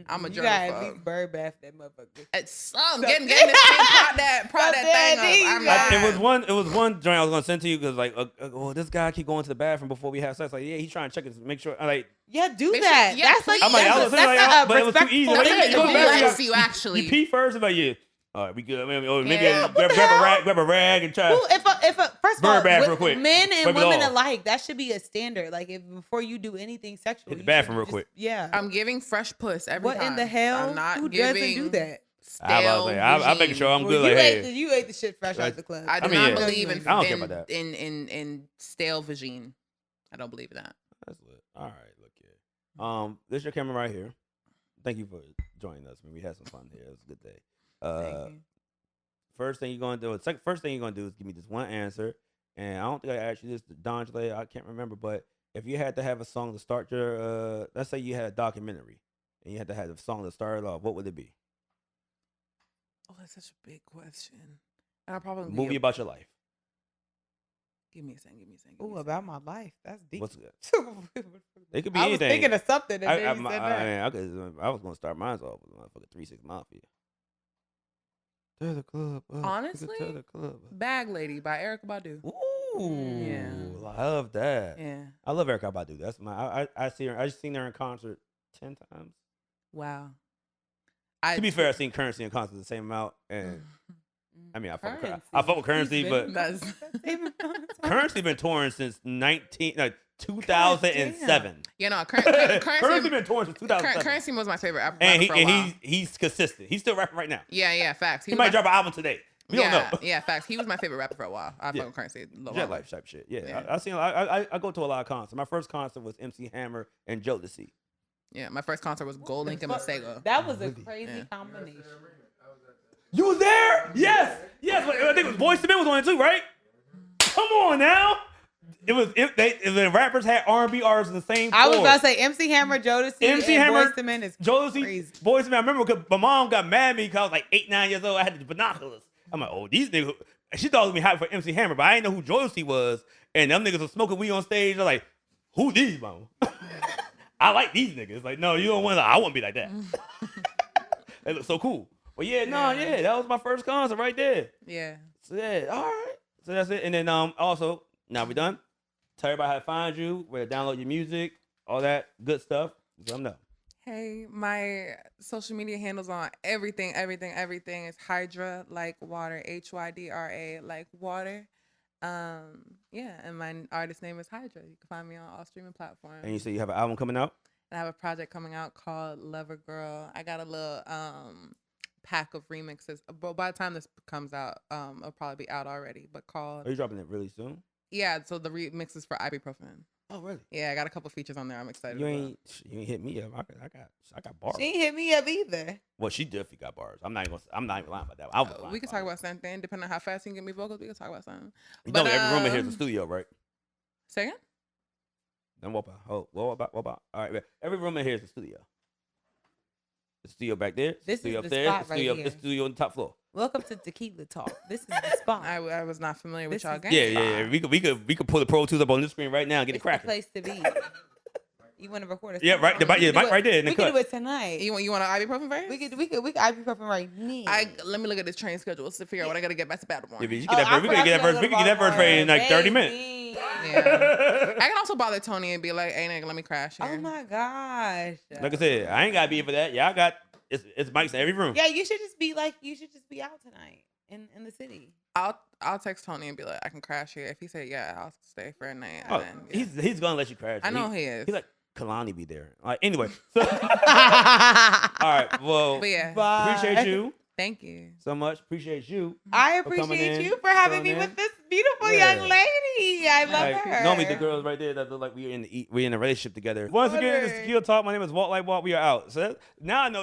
I'm a You gotta at germaphobe. least bird bath that motherfucker. It's some getting this thing, prop that thing up. I'm Right. not. It was one joint I was gonna send to you because this guy keep going to the bathroom before we have sex. Like, yeah, he's trying to check it, make sure. I'm like, Yeah, do Make that. sure- yeah, That's like please. I'm like, I was that's like, a but it was too easy. respectful Like, That's thing you like, go to who back, do. you likes you actually? you pee first, about you. All right, we good. Or maybe Yeah. grab a rag and try. Who, if a first of all, Bird bath with real quick. men and Wipe it women off. alike, that should be a standard. Like if before you do anything sexual, Hit the you bathroom should real just- quick. Yeah. I'm giving fresh puss every What time. in the hell? I'm not Who giving doesn't do that? Stale I'm making sure I'm Well, good. Like, hey, you ate the shit fresh out the club. I do I mean, not yeah. believe in I don't care about that. in stale vagine. I don't believe in that. that's lit. All right, look here. This is your camera right here. Thank you for joining us. Man, we had some fun here. It was a good day. Thank you. First thing you're gonna do. First thing you're gonna do is give me this one answer. And I don't think I asked you this to Dajale. I can't remember, but if you had to have a song to start your, let's say you had a documentary, and you had to have a song to start it off, what would it be? Oh, that's such a big question. And I probably A movie about your life. Give me a second. Give me a second. Ooh, about my life. That's deep. What's good? I It could be was anything. thinking of something, and I, then you said that. I was gonna start mine off with motherfucking 3-6 Mafia. To the club. Honestly? to the club. Bag Lady by Erykah Badu. Ooh, Yeah. I love that. Yeah. I love Erykah Badu. That's my. I see her. I just seen her in concert 10 times. Wow. To be fair, I've seen Currency in concert the same amount, and I mean, I fuck with Currency. Currency, He's but been- That's, Currency been touring since 2007. Currency Currency been touring since 2007. Currency was my favorite rapper and for a while. he's consistent. He's still rapping right now. Yeah, facts. He was might my- drop an album today. We don't know. Yeah, facts. He was my favorite rapper for a while. I Yeah. fuck with Currency. a little Jet longer. life type shit. Yeah, Yeah. I seen. I go to a lot of concerts. My first concert was MC Hammer and Jodeci. Yeah, my first concert was Goldlink and Masego. That was a crazy Yeah. combination. You was there? Yes. I think it was Boyz II Men was on it too, right? Come on now. It was if the rappers had R&B artists in the same. I was floor. about to say MC Hammer, Jodeci, MC and Hammer, Boyz II Men is Jodeci, crazy. Boyz II Men. I remember because my mom got mad at me because I was like 8, 9 years old. I had the binoculars. I'm like, oh, these niggas. She thought it was me hype for MC Hammer, but I didn't know who Jodeci was. And them niggas were smoking weed on stage. I was like, who these, mama? I like these niggas. Like, no, you don't want to. I wouldn't be like that. They look so cool. But yeah, that was my first concert right there. Yeah. So yeah, all right. So that's it. And then also, now we done. Tell everybody how to find you, where to download your music, all that good stuff. Let them know. Hey, my social media handles on everything is HydraLike Water, HYDRA like water. Yeah, and my artist name is Hydra. You can find me on all streaming platforms. And you say you have an album coming out? I have a project coming out called Lover Girl. I got a little pack of remixes. But by the time this comes out, it'll probably be out already. But called. Are you dropping it really soon? Yeah, so the remixes for Ibuprofen. Oh, really? Yeah, I got a couple features on there. I'm excited. You ain't hit me up. I got bars. She ain't hit me up either. Well, she definitely got bars. I'm not even lying about that. I was lying We can about talk it. about something. Depending on how fast you can get me vocals, we can talk about something. You But, know every room in here is a studio, right? Say again? Then what about? Oh, what about? All right, every room in here is a studio. The studio back there. This studio is the upstairs. spot The studio, right here. the studio on the top floor. Welcome to TequilaTlk. This is the spot. I was not familiar with This y'all is- game. Yeah. We could pull the Pro Tools up on this screen right now and get It's it cracking. the place to be. You want to record a Yeah, song? right. The mic right there in the We can cut. do it tonight. You want an ibuprofen first? We could ibuprofen right now. Let me look at this train schedule to figure out what I gotta get back to Baltimore. Yeah, but you Oh, get that I verse. We can forgot get that to verse. go We to can get that verse ready in like 30 minutes. Baby. Yeah. I can also bother Tony and be like, "Hey, nigga, let me crash here." Oh my gosh. Like I said, I ain't gotta be here for that. Y'all got it's mics in every room. Yeah, you should just be out tonight in the city. I'll text Tony and be like, "I can crash here." If he said, "Yeah, I'll stay for a night." Oh, then, yeah. he's gonna let you crash. I know he is. He like Kalani be there. Like anyway. So, all right. Well, But yeah, Bye. appreciate you thank you. so much. Appreciate you. I for coming appreciate in, you for having me filling in. with this beautiful Yeah. young lady. I love Like, her. normally the girls right there that look like we're in a relationship together. Once again, this is Word. TequilaTlk. My name is Walt Like Walt. We are out. So now I know.